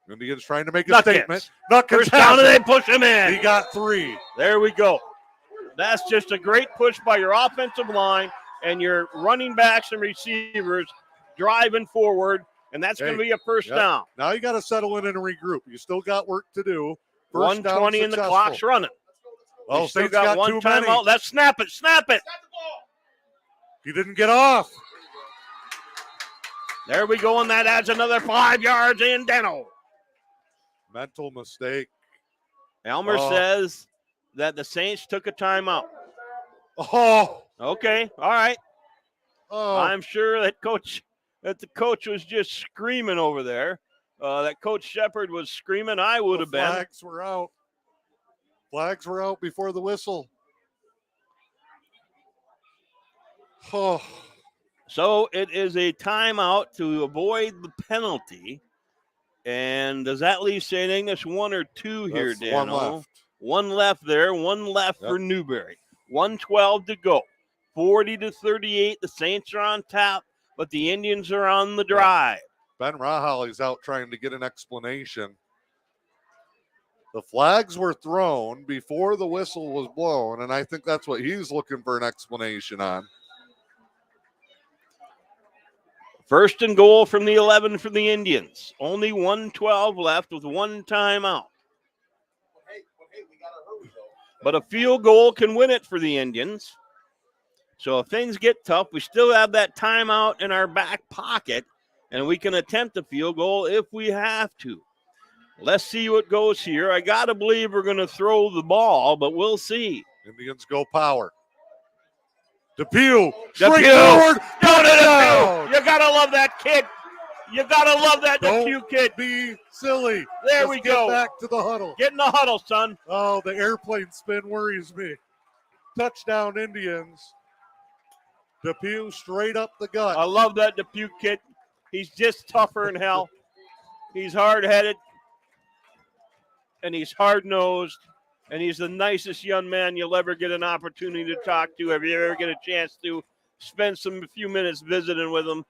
Indians trying to make a Nuckets. statement. Nuckets First down, and they push him in. He got 3. There we go. That's just a great push by your offensive line and your running backs and receivers driving forward, and that's going to be a first down. Now you got to settle in and regroup. You still got work to do. First 1:20 and the clock's running. Oh, You still Saints got one too many. timeout. Let's snap it. Snap it. He didn't get off. There we go, and that adds another 5 yards in Dano. Mental mistake. Elmer says that the Saints took a timeout. Oh. Okay, all right. Oh. I'm sure that the coach was just screaming over there. That Coach Shepard was screaming. I would have been. Flags were out. Flags were out before the whistle. Oh. So it is a timeout to avoid the penalty. And does that leave St. Ignace 1 or 2 here, That's Dano? one left. One left there, one left for Newberry. 1:12 to go. 40-38. The Saints are on top, but the Indians are on the drive. Ben Rahali's out trying to get an explanation. The flags were thrown before the whistle was blown, and I think that's what he's looking for an explanation on. First and goal from the 11 for the Indians. Only 1:12 left with one timeout. But a field goal can win it for the Indians. So if things get tough, we still have that timeout in our back pocket, and we can attempt a field goal if we have to. Let's see what goes here. I got to believe we're going to throw the ball, but we'll see. Indians go power. DePew, straight forward. Touchdown. You got to love that kid. You got to love that DePew kid. Be silly. There Let's we get go. Back to the huddle. Get in the huddle, son. Oh, the airplane spin worries me. Touchdown, Indians. DePew straight up the gut. I love that DePew kid. He's just tougher than hell. He's hard-headed, and he's hard-nosed, and he's the nicest young man you'll ever get an opportunity to talk to. If you ever get a chance to spend a few minutes visiting with him,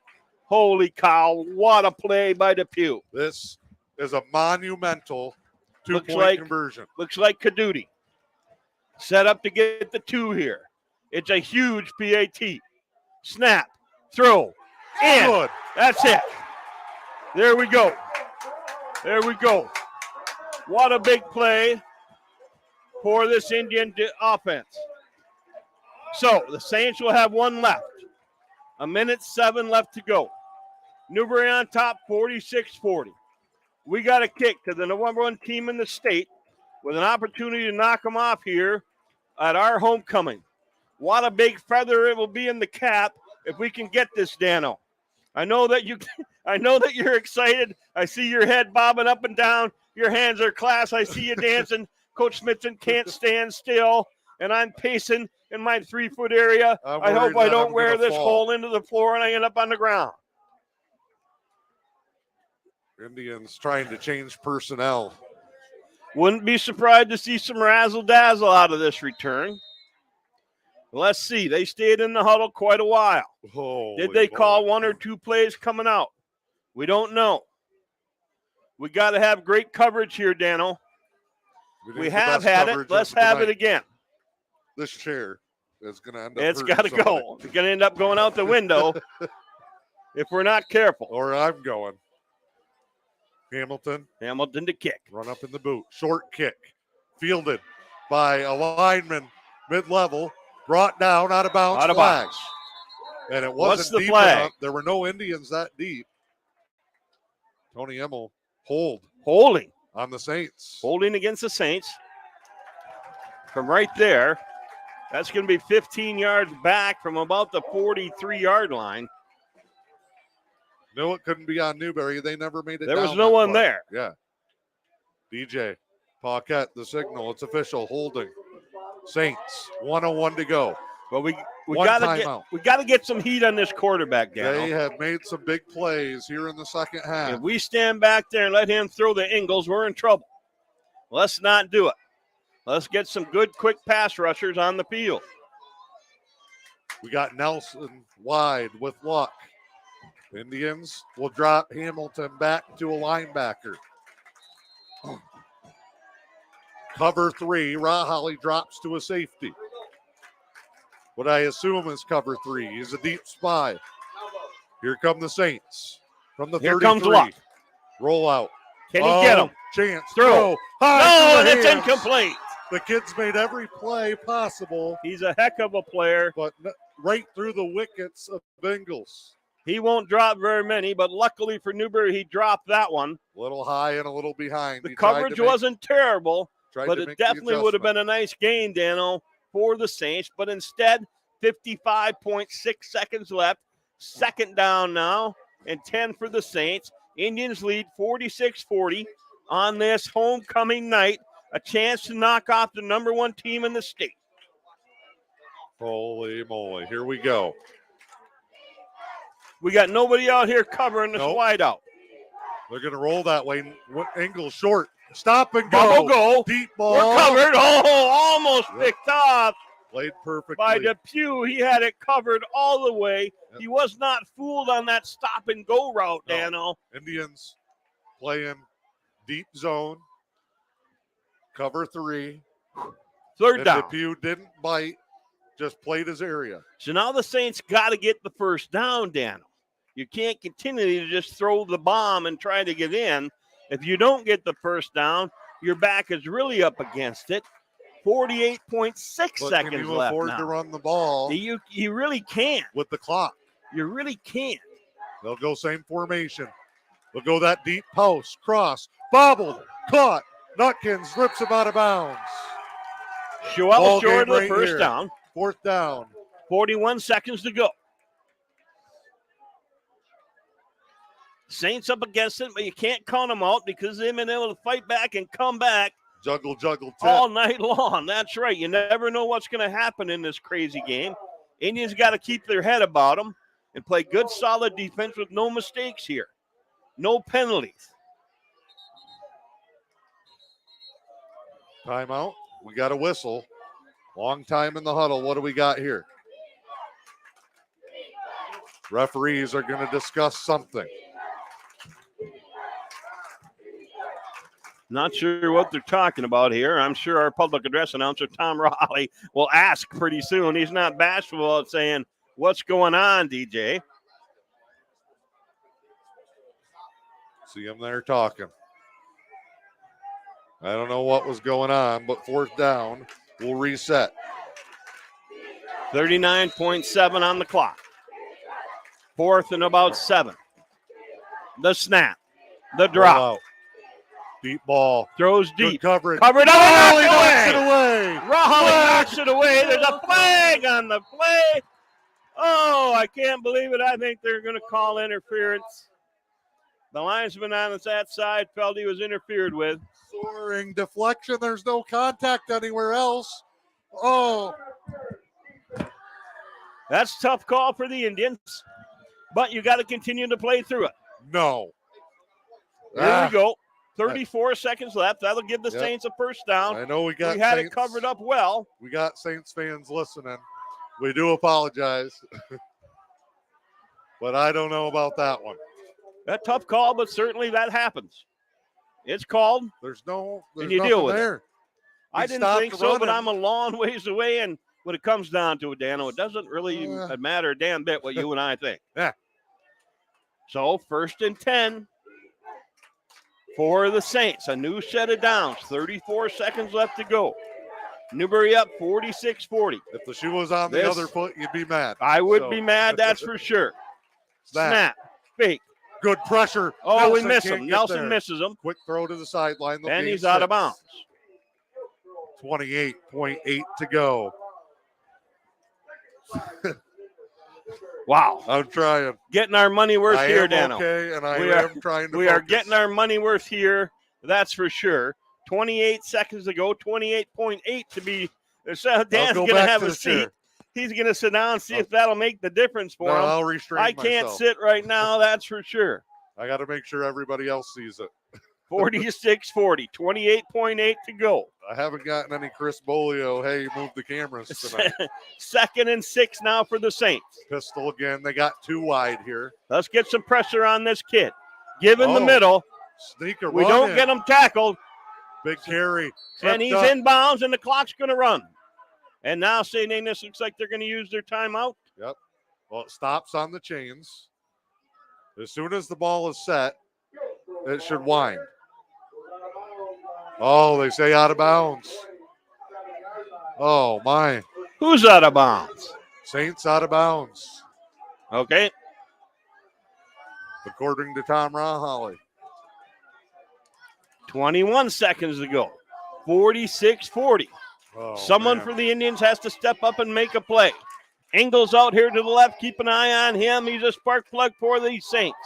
holy cow, what a play by DePew. This is a monumental two-point conversion. Looks like Caduti. Set up to get the 2 here. It's a huge PAT. Snap, throw, in. Good. That's it. There we go. There we go. What a big play for this Indian offense. So the Saints will have one left. 1:07 left to go. Newberry on top, 46-40. We got a kick to the number 1 team in the state with an opportunity to knock them off here at our homecoming. What a big feather it will be in the cap if we can get this, Dano. I know that you're excited. I see your head bobbing up and down. Your hands are clasped. I see you dancing. Coach Smithson can't stand still, and I'm pacing in my 3-foot area. I hope I don't wear this hole into the floor and I end up on the ground. Indians trying to change personnel. Wouldn't be surprised to see some razzle-dazzle out of this return. Let's see. They stayed in the huddle quite a while. Did they call 1 or 2 plays coming out? We don't know. We got to have great coverage here, Dano. We have had it. Let's have it again. This chair is going to end up It's got to go. It's going to end up going out the window if we're not careful. Or I'm going. Hamilton to kick. Run up in the boot. Short kick. Fielded by a lineman mid-level. Brought down out of bounds. Out of bounds. And it What's wasn't the deep flag? enough. There were no Indians that deep. Tony Emmel holding on the Saints. Holding against the Saints. From right there, that's going to be 15 yards back from about the 43-yard line. No, it couldn't be on Newberry. They never made it There down was no that one far. there. Yeah. DJ Paquette, the signal. It's official. Holding. Saints, 1:01 to go. Well, we One gotta get some heat on this quarterback, Dan. They have made some big plays here in the second half. If we stand back there and let him throw the Ingles, we're in trouble. Let's not do it. Let's get some good, quick pass rushers on the field. We got Nelson wide with luck. Indians will drop Hamilton back to a linebacker. Cover 3, Rahali drops to a safety. What I assume is cover 3. He's a deep spy. Here come the Saints from the 33. Here comes Luck. Roll out. Can he get him? Chance. Throw. High No, to and the it's hands. incomplete. The kid's made every play possible. He's a heck of a player. But right through the wickets of Bengals. He won't drop very many, but luckily for Newberry, he dropped that one. A little high and a little behind. The coverage wasn't terrible, but it definitely would have been a nice gain, Dano, for the Saints. But instead, 55.6 seconds left. Second down now, and 10 for the Saints. Indians lead 46-40 on this homecoming night. A chance to knock off the number 1 team in the state. Holy moly. Here we go. We got nobody out here covering this wide out. They're going to roll that way. Ingles short. Stop and go. Bubble go. Deep ball. We're covered. Oh, almost picked off. Played perfectly. By Depew. He had it covered all the way. Yep. He was not fooled on that stop and go route, Dano. Indians playing deep zone. Cover 3. Third down. Depew didn't bite. Just played his area. So now the Saints got to get the first down, Dano. You can't continue to just throw the bomb and try to get in. If you don't get the first down, your back is really up against it. 48.6 seconds left can you afford to run the ball? You really can't. With the clock. You really can't. They'll go same formation. They'll go that deep post. Cross. Bobbled. Caught. Nutkins rips him out of bounds. Joel short of the first down. Fourth down. 41 seconds to go. Saints up against it, but you can't count them out because they've been able to fight back and come back. Juggle, tip. All night long. That's right. You never know what's going to happen in this crazy game. Indians got to keep their head about them and play good, solid defense with no mistakes here. No penalties. Timeout. We got a whistle. Long time in the huddle. What do we got here? Referees are going to discuss something. Not sure what they're talking about here. I'm sure our public address announcer, Tom Raleigh, will ask pretty soon. He's not bashful about saying, what's going on, DJ? See him there talking. I don't know what was going on, but fourth down. We'll reset. 39.7 on the clock. Fourth and about 7. The snap. The drop. Deep ball. Throws deep. Good coverage. Covered up. Rahali knocks it away. Rahali knocks it away. There's a flag on the play. Oh, I can't believe it. I think they're going to call interference. The linesman on that side felt he was interfered with. Soaring deflection. There's no contact anywhere else. Oh. That's a tough call for the Indians, but you got to continue to play through it. No. Here we go. 34 seconds left. That'll give the Saints a first down. I know we had Saints, it covered up well. We got Saints fans listening. We do apologize. But I don't know about that one. A tough call, but certainly that happens. It's called. There's and you deal with there. it. I didn't think so, but I'm a long ways away. And when it comes down to it, Dano, it doesn't really matter a damn bit what you and I think. Yeah. So 1st and 10 for the Saints. A new set of downs. 34 seconds left to go. Newberry up 46-40. If the shoe was on the other foot, you'd be mad. I would be mad, that's for sure. Snap. Fake. Good pressure. Oh, Nelson we miss can't him. get Nelson there. misses him. Quick throw to the sideline. And he's out of bounds. 28.8 to go. Wow. I'm trying. Getting our money worth I here, am Dano. okay, and I am trying to We are focus. getting our money worth here, that's for sure. 28 seconds to go, 28.8 to be. Dan's going to have a seat. chair. He's going to sit down and see if that'll make the difference for him. I'll restrain I can't myself. sit right now, that's for sure. I got to make sure everybody else sees it. 46-40, 28.8 to go. I haven't gotten any Chris Bolio. Hey, you moved the cameras tonight. 2nd and 6 now for the Saints. Pistol again. They got 2 wide here. Let's get some pressure on this kid. Give in the middle. Sneaker We run don't in. get him tackled. Big carry. And he's in bounds, and the clock's going to run. And now St. Ignace looks like they're going to use their timeout. Yep. Well, it stops on the chains. As soon as the ball is set, it should wind. Oh, they say out of bounds. Oh, my. Who's out of bounds? Saints out of bounds. Okay. According to Tom Raholly. 21 seconds to go. 46-40. Oh, Someone for the Indians has to step up and make a play. Ingles out here to the left. Keep an eye on him. He's a spark plug for the Saints.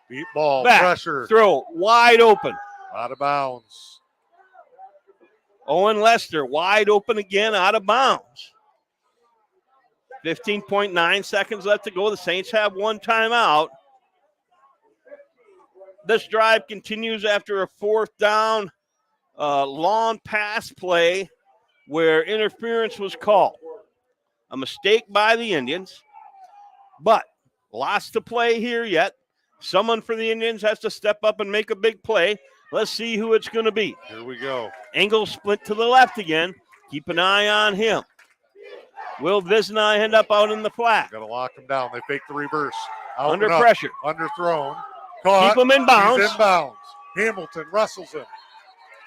Deep ball, Back, pressure. throw, wide open. Out of bounds. Owen Lester, wide open again, out of bounds. 15.9 seconds left to go. The Saints have one timeout. This drive continues after a 4th down long pass play where interference was called. A mistake by the Indians, but lots to play here yet. Someone for the Indians has to step up and make a big play. Let's see who it's going to be. Here we go. Engel split to the left again. Keep an eye on him. Will Visnai end up out in the flat? Got to lock him down. They fake the reverse. Out Under and up. pressure. Underthrown. Caught. Keep him in bounds. He's in bounds. Hamilton wrestles him.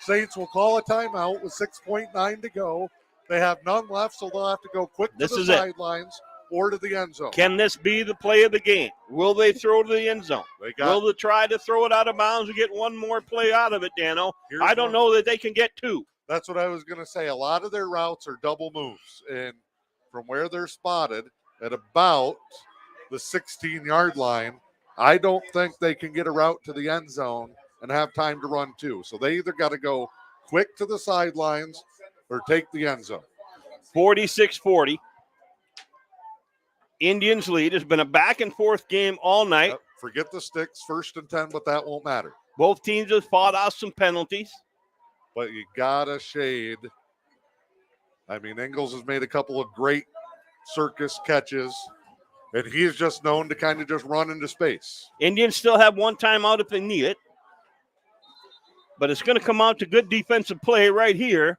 Saints will call a timeout with 6.9 to go. They have none left, so they'll have to go quick to the sidelines or to the end zone. Can this be the play of the game? Will they throw to the end zone? Will they try to throw it out of bounds and get one more play out of it, Dano? I don't know that they can get 2. That's what I was going to say. A lot of their routes are double moves. And from where they're spotted at about the 16-yard line, I don't think they can get a route to the end zone and have time to run 2. So they either got to go quick to the sidelines or take the end zone. 46-40. Indians lead. Has been a back-and-forth game all night. Yep. Forget the sticks, 1st and 10, but that won't matter. Both teams have fought out some penalties. But you got to shade. I mean, Ingles has made a couple of great circus catches, and he is just known to kind of just run into space. Indians still have one timeout if they need it. But it's going to come out to good defensive play right here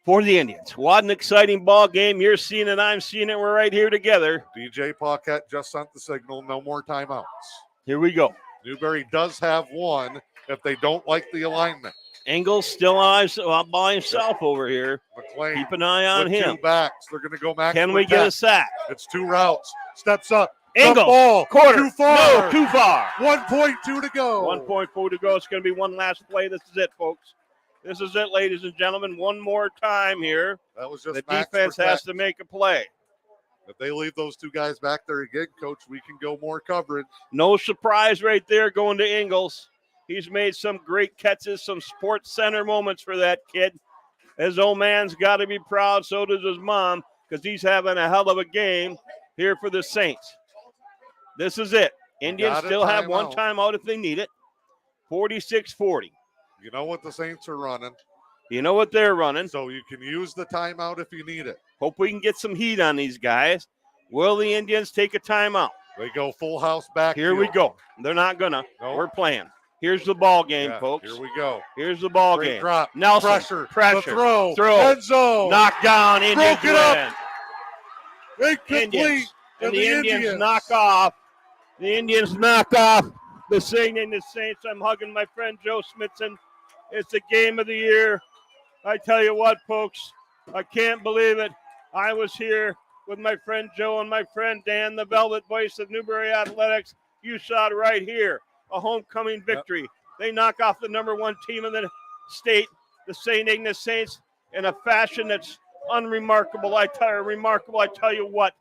for the Indians. What an exciting ball game. You're seeing it, I'm seeing it. We're right here together. DJ Paquette just sent the signal, no more timeouts. Here we go. Newberry does have one if they don't like the alignment. Engels still by himself over here. McLean. Keep an eye on him. 2 backs. They're going to go max. Can we get a sack? It's 2 routes. Steps up. Engels. Ball. Quarter. Too far. No, too far. 1.2 to go. 1.4 to go. It's going to be one last play. This is it, folks. This is it, ladies and gentlemen. One more time here. That was just the max defense protect. has to make a play. If they leave those 2 guys back there again, Coach, we can go more coverage. No surprise right there going to Ingles. He's made some great catches, some sports center moments for that kid. His old man's got to be proud. So does his mom, because he's having a hell of a game here for the Saints. This is it. Indians still have one timeout if they need it. 46-40. You know what the Saints are running. You know what they're running. So you can use the timeout if you need it. Hope we can get some heat on these guys. Will the Indians take a timeout? They go full house back. Here we go. They're not going to. Nope. We're playing. Here's the ball game, folks. Here we go. Here's the ball Great game. Drop. Nelson. Pressure. The throw. End zone. Knock down. Indians Broke it up. Incomplete. Indians. And the Indians knock off. The Indians knock off the St. Ignace Saints. I'm hugging my friend Joe Smithson. It's the game of the year. I tell you what, folks, I can't believe it. I was here with my friend Joe and my friend Dan, the Velvet Voice of Newberry Athletics. You saw it right here, a homecoming victory. Yep. They knock off the number 1 team in the state, the St. Ignace Saints, in a fashion that's unremarkable. I tell you what,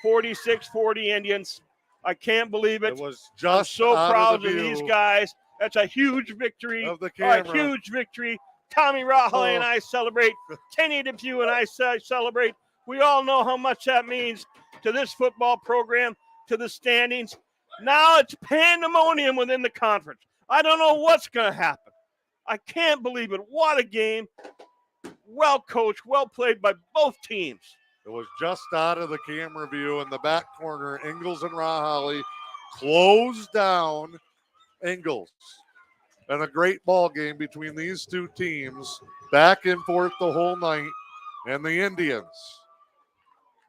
46-40 Indians. I can't believe it. It was just I'm so out proud of the of view these guys. That's a huge victory. of the A camera. huge victory. Tommy Rahale and I celebrate. Kenny DePew and I celebrate. We all know how much that means to this football program, to the standings. Now it's pandemonium within the conference. I don't know what's going to happen. I can't believe it. What a game. Well coached, well played by both teams. It was just out of the camera view in the back corner. Ingalls and Rahale closed down Ingalls. And a great ball game between these two teams, back and forth the whole night. And the Indians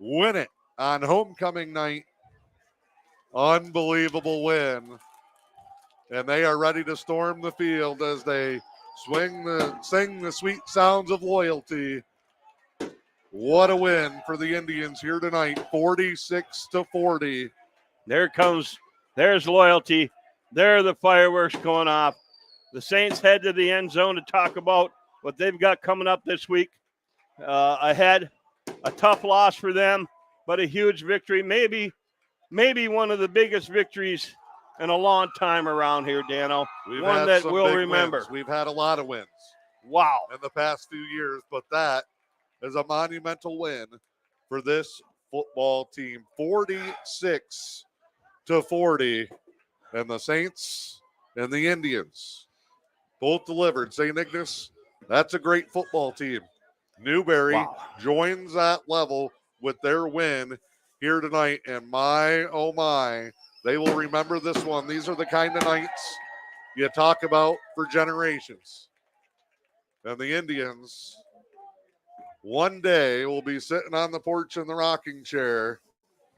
win it on homecoming night. Unbelievable win. And they are ready to storm the field as they sing the sweet sounds of loyalty. What a win for the Indians here tonight, 46-40. There's loyalty. There are the fireworks going off. The Saints head to the end zone to talk about what they've got coming up this week ahead. A tough loss for them, but a huge victory. Maybe one of the biggest victories in a long time around here, Dano. One that we'll remember. Wins. We've had a lot of wins. Wow. In the past few years, but that is a monumental win for this football team. 46-40. And the Saints and the Indians both delivered. St. Ignace, that's a great football team. Newberry joins that level with their win here tonight. And my, oh my, they will remember this one. These are the kind of nights you talk about for generations. And the Indians one day will be sitting on the porch in the rocking chair,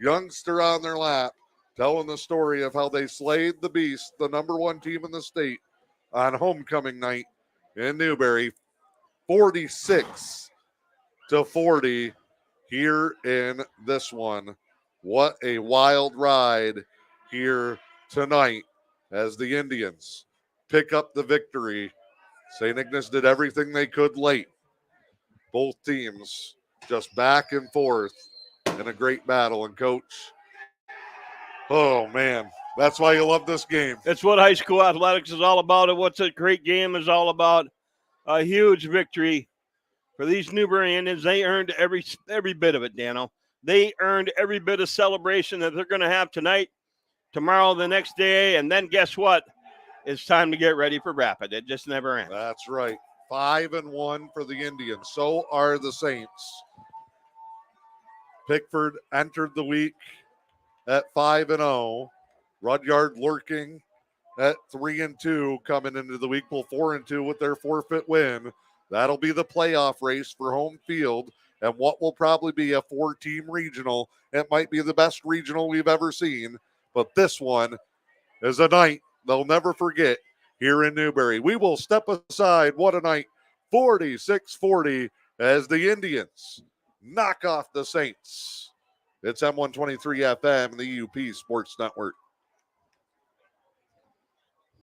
youngster on their lap, telling the story of how they slayed the beast, the number 1 team in the state, on homecoming night in Newberry, 46-40 here in this one. What a wild ride here tonight as the Indians pick up the victory. St. Ignace did everything they could late. Both teams just back and forth in a great battle. And Coach, oh, man, that's why you love this game. It's what high school athletics is all about and what's a great game is all about. A huge victory for these Newberry Indians. They earned every bit of it, Dano. They earned every bit of celebration that they're going to have tonight, tomorrow, the next day, and then guess what? It's time to get ready for Rapid. It just never ends. That's right. 5-1 for the Indians. So are the Saints. Pickford entered the week at 5-0. Rudyard lurking at 3-2 coming into the week. Well, 4-2 with their forfeit win. That'll be the playoff race for home field and what will probably be a 4-team regional. It might be the best regional we've ever seen, but this one is a night they'll never forget here in Newberry. We will step aside. What a night. 46-40 as the Indians knock off the Saints. It's M123 FM and the E.U.P Sports Network.